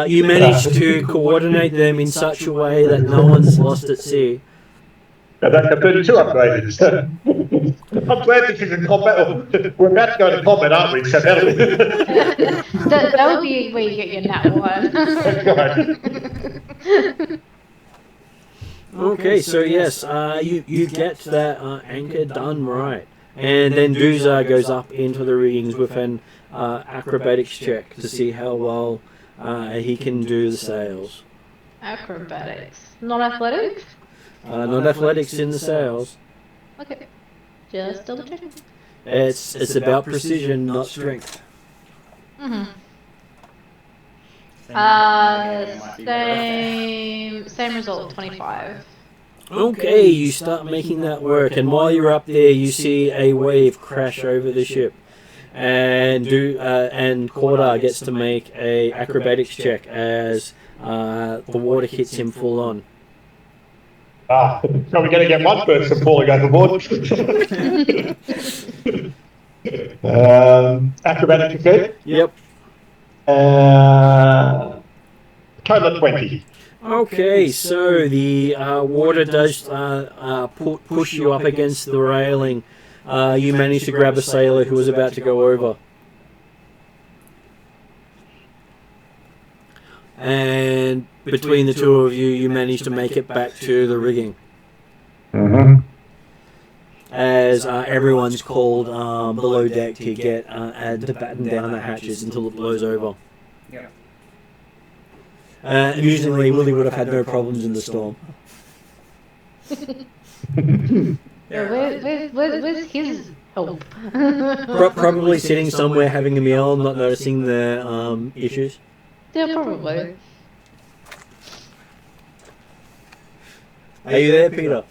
you managed to coordinate them in such a way that no one's lost at sea. Now that's a 32 upgraded. I'm glad this is in combat. We're about to go to combat, aren't we? So that'll be... that would be where you get your nat one. That's right. Okay, so yes, you get that anchor done right. And then Duza goes up into the riggings with an acrobatics check to see how well he can do the sails. Acrobatics. Not athletics? Not athletics in the sails. Okay. Just double checking. It's about precision, not strength. Mm-hmm. Same result, 25. Okay, you start making that work, and while you're up there, you see a wave crash over the ship, and Cordar gets to make a acrobatics check as the water hits him full on. So we're going to get one person falling overboard. Acrobatics, you said? Yep. Total of 20. Okay, so the water does push you up against the railing. You manage to grab a sailor who was about to go over. And between the two of you, you manage to make it back to the rigging. Mm-hmm. As everyone's called below deck to get to batten down the hatches until it blows over. Yeah. Amusingly, Willie would have had no problems in the storm. Where's his help? Probably sitting somewhere having a meal, not noticing the issues. Yeah, probably. Are you there, Peter?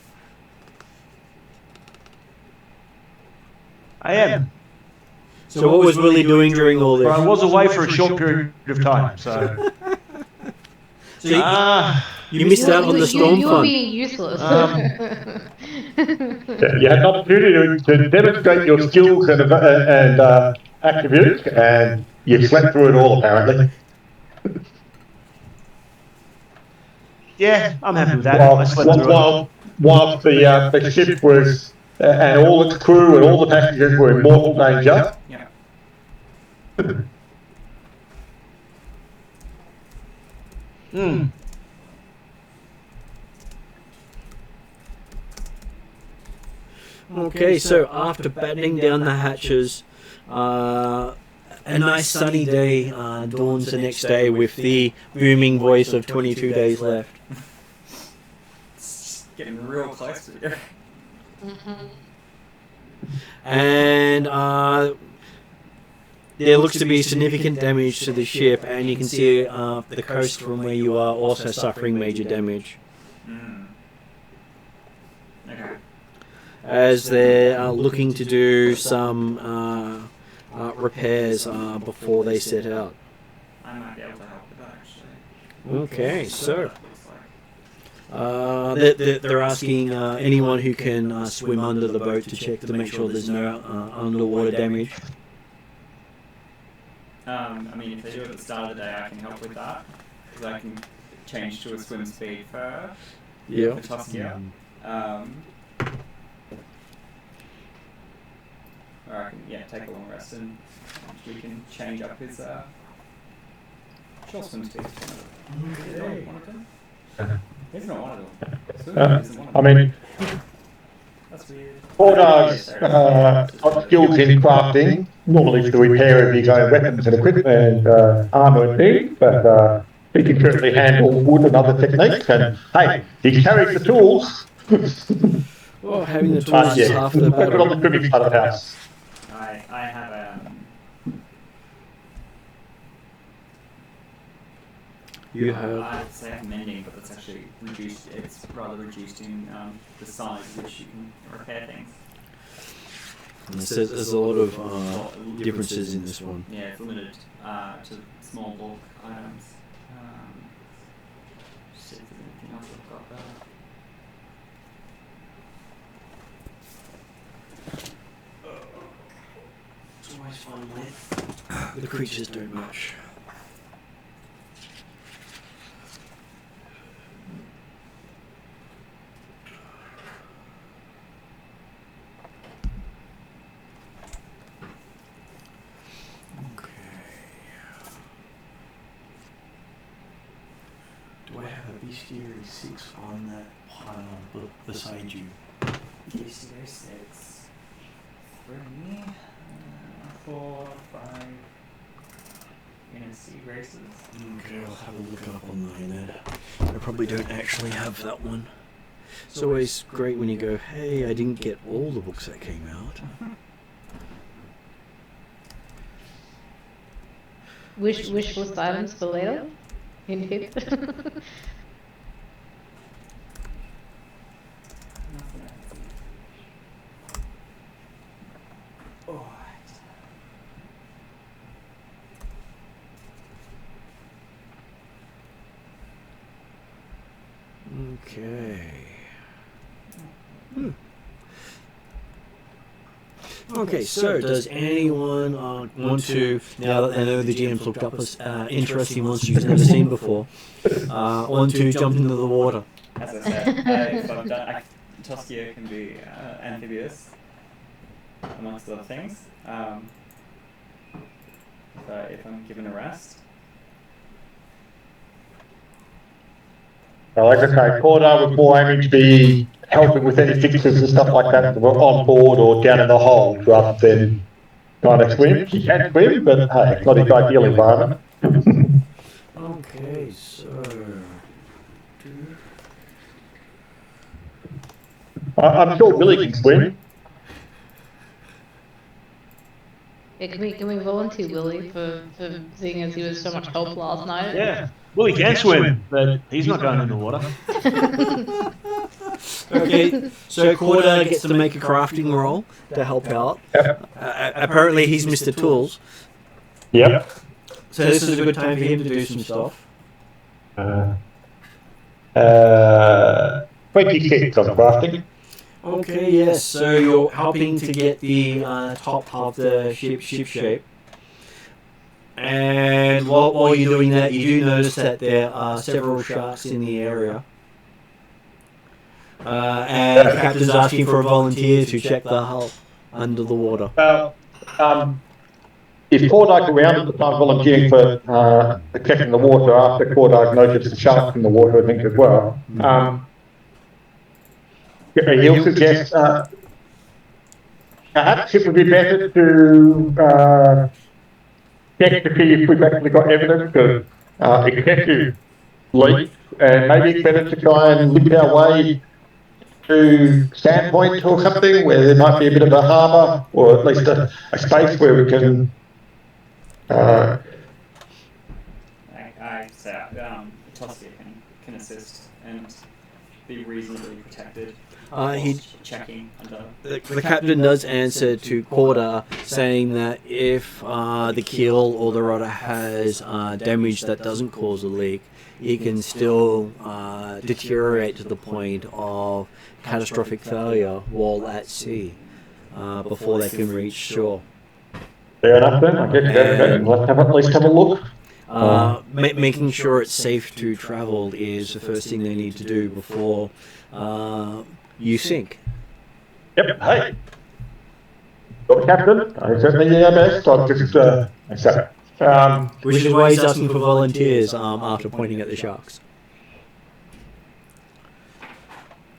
I am. So what was Willie doing during all this? But I was away for a short period of time, so... So you missed out on the storm you fun. were being useless. You had an opportunity to demonstrate your skills and attributes, and you slept through it all, apparently. Yeah, I'm happy with that. I slept through it. While the ship was, and all its crew and all the passengers were in mortal danger. Yeah. Hmm. Okay, so after battening down the hatches, a nice sunny day dawns the next day with the booming voice of 22 days left. It's getting real close to you. And there looks to be significant damage to the ship, and you can see the coast from where you are also suffering major damage. Okay. As they're looking to do some repairs before they set out. I might be able to help with that, actually. Okay, so Looks like. they're asking anyone who can swim under the boat to check to make sure there's no underwater damage. I mean, if they do it at the start of the day, I can help with that. Because I can change to a swim speed for Toskia. Or I can, take a long rest and we can change up his short swim speed. Is it one of them? It's not one of them. Swimming isn't one of them. I mean, That's weird. Porter's got skills in crafting, normally for the repair of your own weapons and equipment and armour and things, but he can certainly handle wood and other techniques, and hey, he carries the tools. Well, having the tools is half the Put it on the battle. cribbage side of the house. I have You have. I'd say I have mending, but that's actually reduced. It's rather reduced in the size which you can repair things. There's a lot of differences in this one. Yeah, it's limited to small bulk items. See if there's anything else I've got there. It's always fun when the creatures don't match. Do I have a bestiary 6 on that pile beside you? Bestiary 6. 3, 4, 5. Inner sea races. Okay, I'll have a look up online then. I probably don't actually have that one. It's always great when you go, hey, I didn't get all the books that came out. Wish for silence for later. Indeed. Okay. Okay, so does anyone want to, now that I know the GM's looked up interesting monsters you've never seen before, want to jump into the water? As I said, if I've done, Toskia can be amphibious, amongst other things. If I'm given a rest. Like I say, Cordar was more aiming to be helping with any fixes and stuff like that were on board or down in the hold rather than trying to swim. She can swim, but hey, it's not his ideal environment. Okay, so... I'm sure Billy can swim. Yeah, can we volunteer Willie for seeing as he was so much help last night? Yeah. Willie can swim, but he's not going in the water. Okay, so Corda gets to make a crafting roll to help out. Apparently he's Mr. Tools. Yep. So this is a good time for him to do some stuff. 26 on crafting. Okay, yes, so you're helping to get the top of the ship shape. And while you're doing that, you do notice that there are several sharks in the area. And the captain's asking for a volunteer to check the hull under the water. If Cordark around at the time volunteering for checking the water after Cordark noticed the shark in the water, I think, as well. He'll suggest perhaps it would be better to check to see if we've actually got evidence of excessive leaks, and maybe it's better to try and lift our way to Sandpoint or something where there might be a bit of a harbour, or at least a space where we can. Toskia can assist and be reasonably protected. Checking under. The captain does answer to Corda, saying that if the keel or the rudder has damage that doesn't cause a leak, it can still deteriorate to the point of catastrophic failure while at sea before they can reach shore. Fair enough then, I guess. Let's at least have a look. Making sure it's safe to travel is the first thing they need to do before you sink. Yep, hey. Got the captain. I certainly do our best. I'm just, which is why he's asking for volunteers after pointing at the sharks.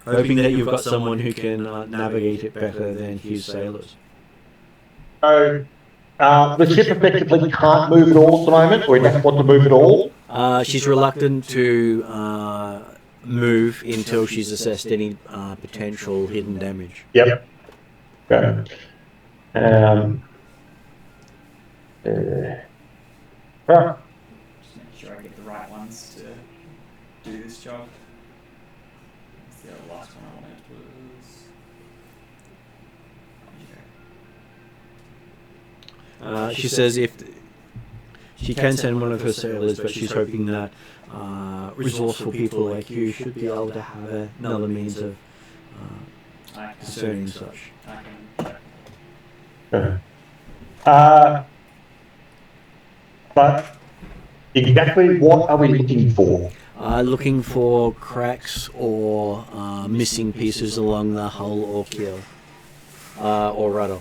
Hoping that you've got someone who can navigate it better than his sailors. So, the ship effectively can't move at all at the moment, or he doesn't want to move at all? She's reluctant to move until she's assessed any potential hidden damage. Yep. Okay. Just making sure I get the right ones to do this job. That's the other last one I wanted was. She says if she can send one of her sailors, but she's hoping that resourceful people like you should be able to have another means of discerning such. I can check But exactly what are we looking for? Looking for cracks or missing pieces along the hull or keel or rudder.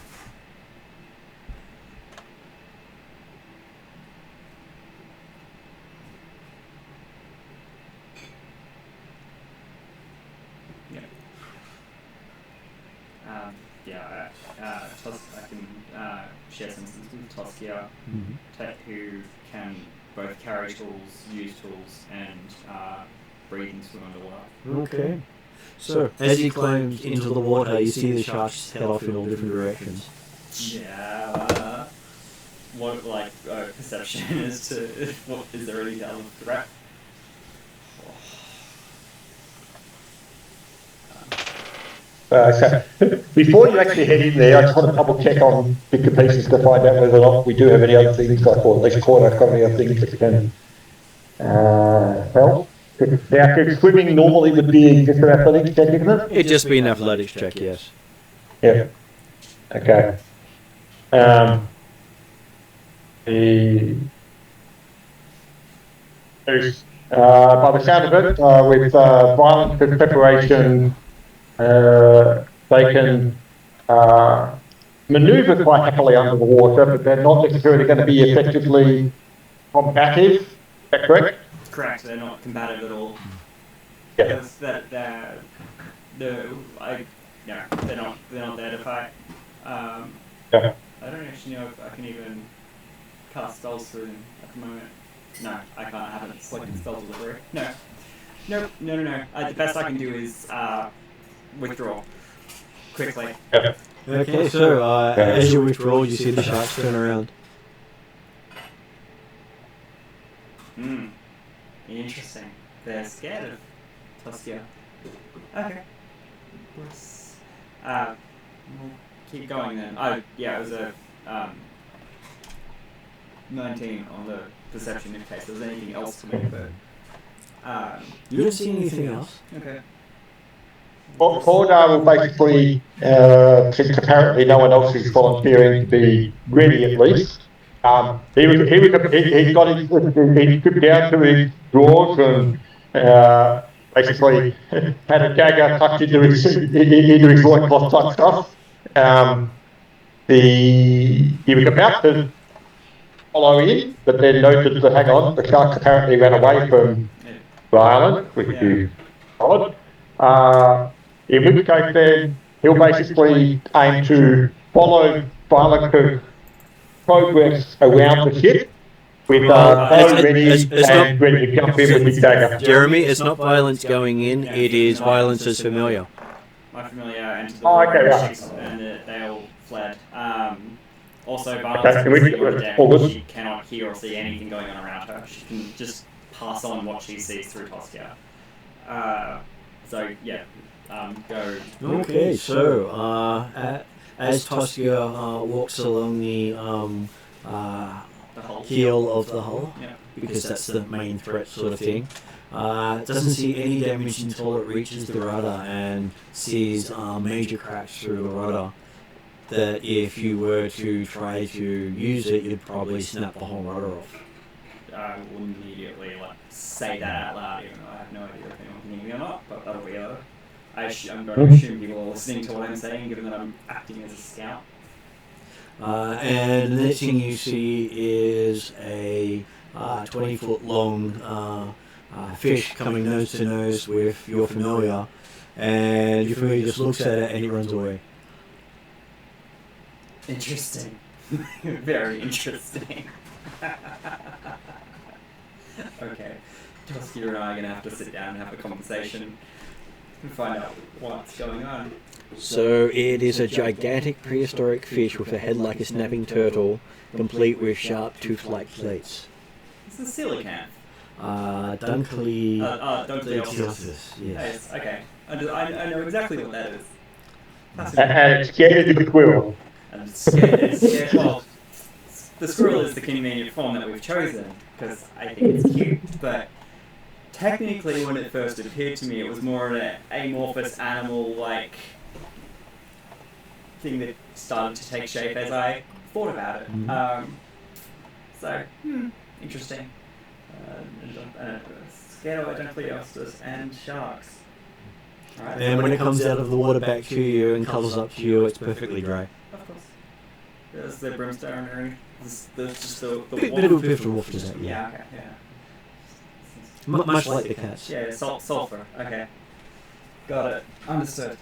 I can share some instances with Toskia, who can both carry tools, use tools, and breathe and swim underwater. Okay. So, as he climbs into the water, you see the sharks head off in all different directions. Yeah. What, perception as to what is there any other threat? So before you actually head in there, I just want to double check on bits and pieces to find out whether or not we do have any other things, or at least Corner's got any other things that can help. Now, swimming normally would be just an athletics check, isn't it? It'd just be an athletics check, yes. Yeah. Okay. By the sound of it, with violent preparation, they can manoeuvre quite happily under the water, but they're not necessarily going to be effectively combative. Is that correct? Correct. They're not combative at all. Yeah. Because they're not there to fight. Yeah. I don't actually know if I can even cast spells through them at the moment. No, I can't. I haven't selected spell delivery. No. The best I can do is withdraw quickly. Yeah. Okay, so as you withdraw, you see the sharks turn around. Interesting. They're scared of Toskia. Okay. We'll keep going then. Oh, yeah, it was a 19 on the perception in case there was anything else to me, but You don't see anything else. okay. Well, Cordar will basically, since apparently no one else is volunteering to be ready at least, he stripped down to his drawers and basically had a dagger tucked into his loincloth type stuff. He was about to follow in, but then noted that, hang on, the sharks apparently ran away from the island, which is odd. In which case then, he'll basically aim to follow Violent's progress around the ship with bow ready and ready to jump in with his dagger. Jeremy, it's not violence going in, it is violence as familiar. My familiar entered the water and they all fled. Also, Violence is on the deck. She cannot hear or see anything going on around her. She can just pass on what she sees through Toskia. Go. Okay, so as Toskia walks along the keel of the hull, because that's the main threat sort of thing, doesn't see any damage until it reaches the rudder and sees major cracks through the rudder that if you were to try to use it, you'd probably snap the whole rudder off. I will immediately say that out loud, even though I have no idea if anyone can hear me or not, but that'll be I'm going to assume people are listening to what I'm saying, given that I'm acting as a scout. And the next thing you see is a 20-foot long fish coming nose to nose with your familiar, and your familiar just looks at it and it runs away. Interesting. Very interesting. Okay. Toskia and I are going to have to sit down and have a conversation and find out what's going on. So it is a gigantic prehistoric fish with a head like a snapping turtle, complete with sharp tooth-like plates. It's a coelacanth. Dunkeliotis, yes. Okay. I know exactly what that is. And it's scared of the squirrel. And it's scared. Well, the squirrel is the convenient form that we've chosen, because I think it's cute, but technically when it first appeared to me, it was more an amorphous animal-like thing that started to take shape as I thought about it. Interesting. Scared of Dunkleostus and sharks. Right. And when it comes out of the water back to you and colours up to you, it's perfectly dry. Of course. There's the brimstone ring. There's just the Bit water. of a waft is that, yeah. Yeah, okay, yeah. Much like the cats. Yeah, sulfur. Okay. Got it. Understood.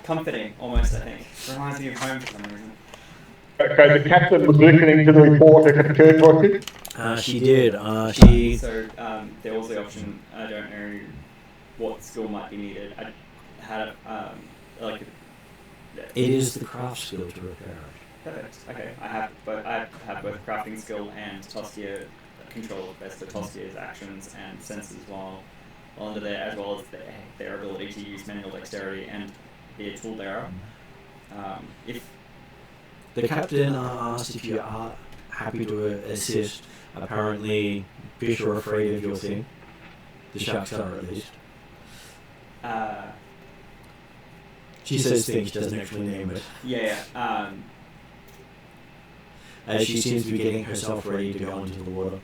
Comforting, almost, I think. Reminds me of home for some reason. Okay, the captain was listening to the report that occurred to us. She did. So, there was the option, I don't know what skill might be needed. I had, It is the craft skill to repair it. Perfect. Okay, I have both crafting skill and Tostia control of best of Tostia's actions and senses while under there, as well as their ability to use manual dexterity and be a tool bearer. If the captain asked if you are happy to assist. Apparently, fish are afraid of your thing. The sharks are, at least. She says things, doesn't actually name it. Yeah. As she seems to be getting herself ready to go into the water.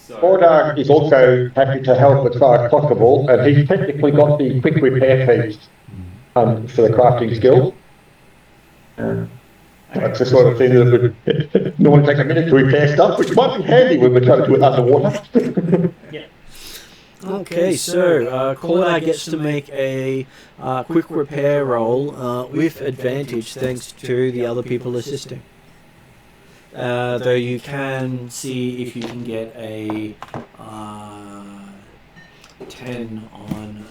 Ordag is also happy to help as far as possible, and he's technically got the quick repair feat for the crafting skill. That's the sort of thing that would normally take a minute to repair stuff, which might be handy when we're trying to do it underwater. Yeah. Okay, so Corda gets to make a quick repair roll with advantage thanks to the other people assisting. Though you can see if you can get a 10 on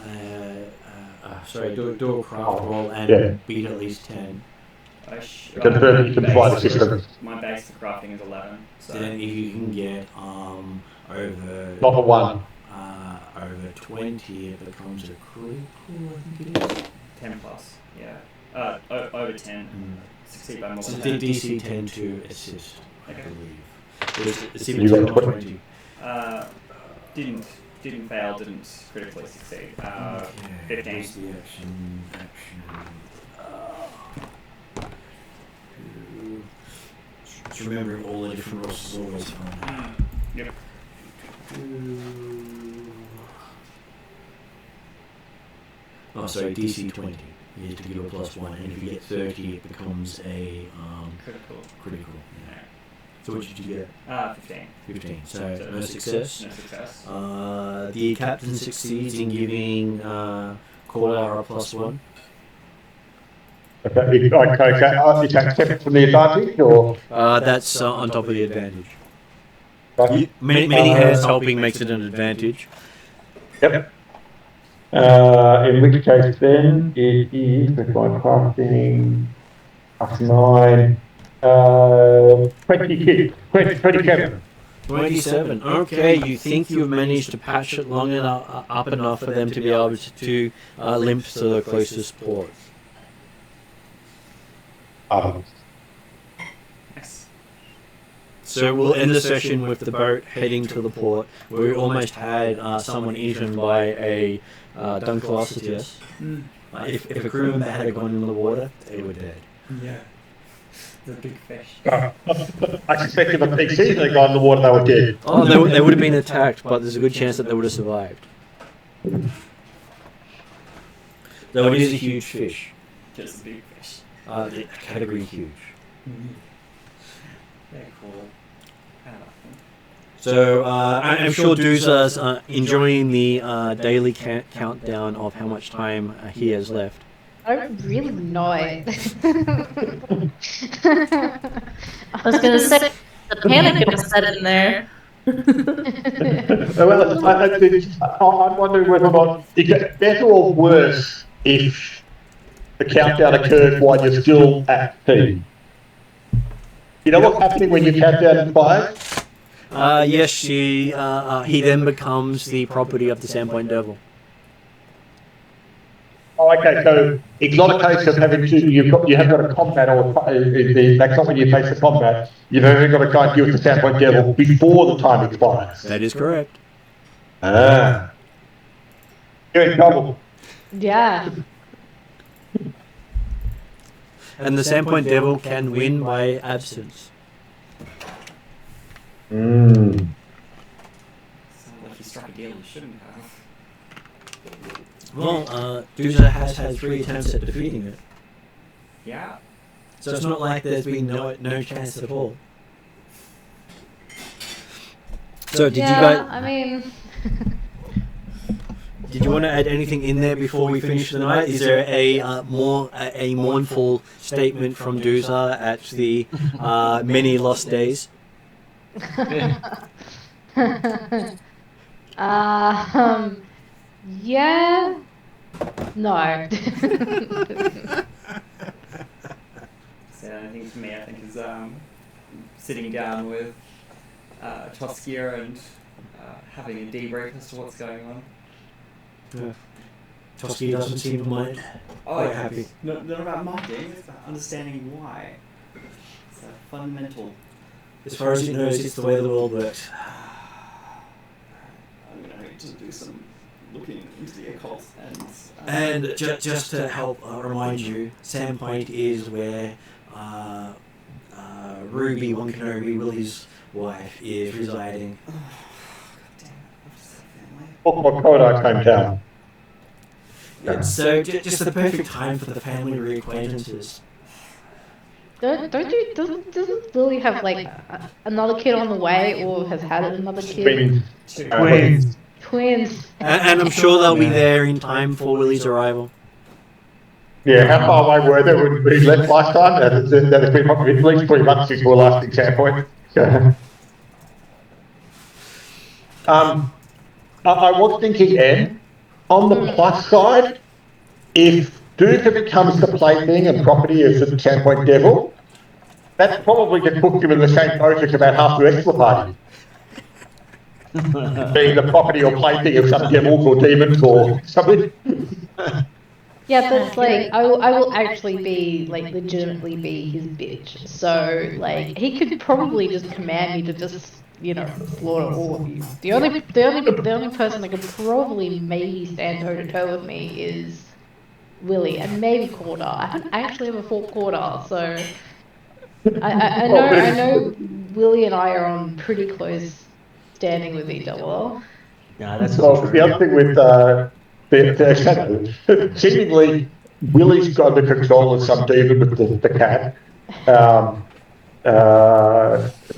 do a craft roll and beat at least 10. Confirm you can provide assistance. My base for crafting is 11. So Then if you can get over Not a 1. over 20, it becomes a critical, I think it is. 10 plus, yeah. Over 10. Succeed by more It's a than 10. DC 10 to assist, I Okay. believe. It's even You got 10 or 20. Didn't fail, didn't critically succeed. 15. What's the action? Just remembering all the different rolls is always fun. Yep. Oh, sorry, DC 20. You have to give a +1, and if you get 30, it becomes a critical. Yeah. So what did you get? 15. 15. So no success. No success. The captain succeeds in giving Corda a +1. Okay, is that separate from the advantage, or? That's on top of the advantage. Many hands helping makes it an advantage. Yep. In which case then it is with my crafting +9, 27. 27. Okay, you think you've managed to patch it long enough up enough for them to be able to limp to the closest port. Nice. So we'll end the session with the boat heading to the port, where we almost had someone eaten by a Dunkleostus. If a crew member had gone in the water, they were dead. Yeah. The big fish. I suspect if a big sea had gone in the water, they were dead. Oh, they would have been attacked, but there's a good chance that they would have survived. Though it is a huge fish. Just a big fish. Category huge. Very cool. So I'm sure Duza's enjoying the daily countdown of how much time he has left. I don't really know it. I was gonna say the panic gonna set in there. Well, I'm wondering whether or not is it better or worse if the countdown occurs while you're still at P. You know what's happening when you count down to 5? Yes, he then becomes the property of the Sandpoint Devil. Oh, okay, so it's not a case of having to, you have got a combat, or that's not when you face the combat. You've only got to try and deal with the Sandpoint Devil before the time expires. That is correct. You're in trouble. Yeah. And the Sandpoint Devil can win by absence. Mm. Sounds like he struck a deal he shouldn't have. Well, Duza has had 3 attempts at defeating it. Yeah. So it's not like there's been no chance at all. So did you guys... I mean, Did you want to add anything in there before we finish the night? Is there a mournful statement from Duza at the many lost days? yeah. No. So I think for me, I think is sitting down with Toskia and having a debrief as to what's going on. Yeah. Toski doesn't seem to mind. Quite happy. Not about minding, it's about understanding why. It's a fundamental. As far as he knows, it's the way the world works. I'm going to need to do some looking into the occult And just to help remind you, Sandpoint is where Ruby One Kenobi, Willie's wife, is residing. Oh, Kodak came down. So just the perfect time for the family reacquaintances. Doesn't Lily have like another kid on the way, or has had another kid? Twins. And I'm sure they'll be there in time for Willie's arrival. Yeah, how far away were they when we left last time? That has been probably at least 3 months since we were last in Sandpoint. I was thinking, Anne, on the plus side, if Duca becomes the plaything and property of the Sandpoint Devil, that's probably just puts him in the same boat as about half the rest of the party. Being the property or plaything of some devils or demons or something. Yeah, but it's like I will actually be like legitimately be his bitch. So like he could probably just command me to just slaughter all of you. The only person that could probably maybe stand toe to toe with me is Willie and maybe Corda. I actually have a fought Corda, so I know Willie and I are on pretty close standing with each other. Yeah, that's well, the other thing with seemingly Willie's got the control of some demon with the cat.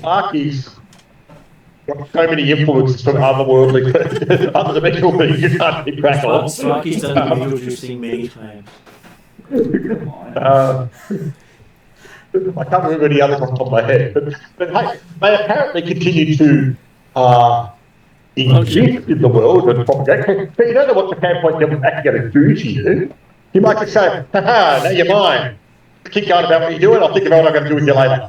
Arky's got so many influences from otherworldly, other dimensional beings you can't keep track of. Sparky's done the introducing many times. I can't remember any others off the top of my head, but hey, they apparently continue to exist in the world and propagate. But you don't know what the Sandpoint Devil's actually going to do to you. You might just say, haha, now you're mine. Keep going about what you're doing, I'll think about what I'm going to do with you later.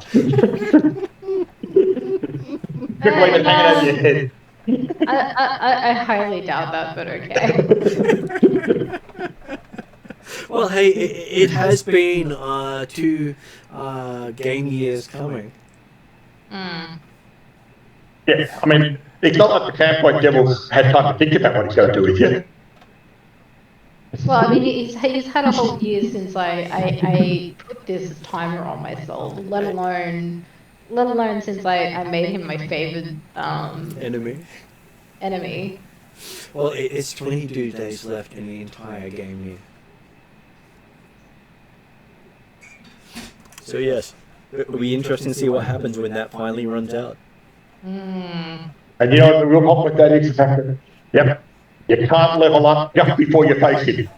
Just leave it hanging over your head. I highly doubt that, but okay. Well, hey, it has been 2 game years coming. Mm. Yeah, I mean, it's not like the Sandpoint Devil's had time to think about what he's going to do with you. Well, I mean, he's had a whole year since I put this timer on myself, let alone since I made him my favorite enemy. Well, it's 22 days left in the entire game year. So yes, it'll be interesting to see what happens when that finally runs out. Mm. And you know what the real problem with that is? Yep, you can't level up just before you face him.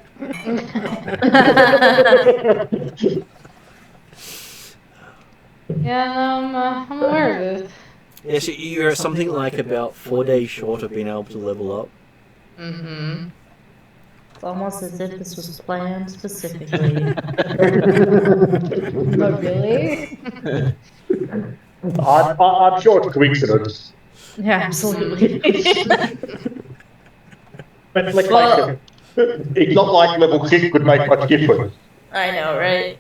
Yeah, I'm aware of this. Yes, you're something like about 4 days short of being able to level up. Mm-hmm. It's almost as if this was planned specifically. Not really. I'm sure it's coincidence. Yeah, absolutely. But it's not like level 6 could make much difference. I know, right?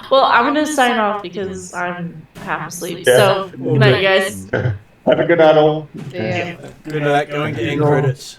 Well, I'm gonna sign off because I'm half asleep. Yeah. So, good night, you guys. Have a good night, all. Yeah. Good night, going to end credits.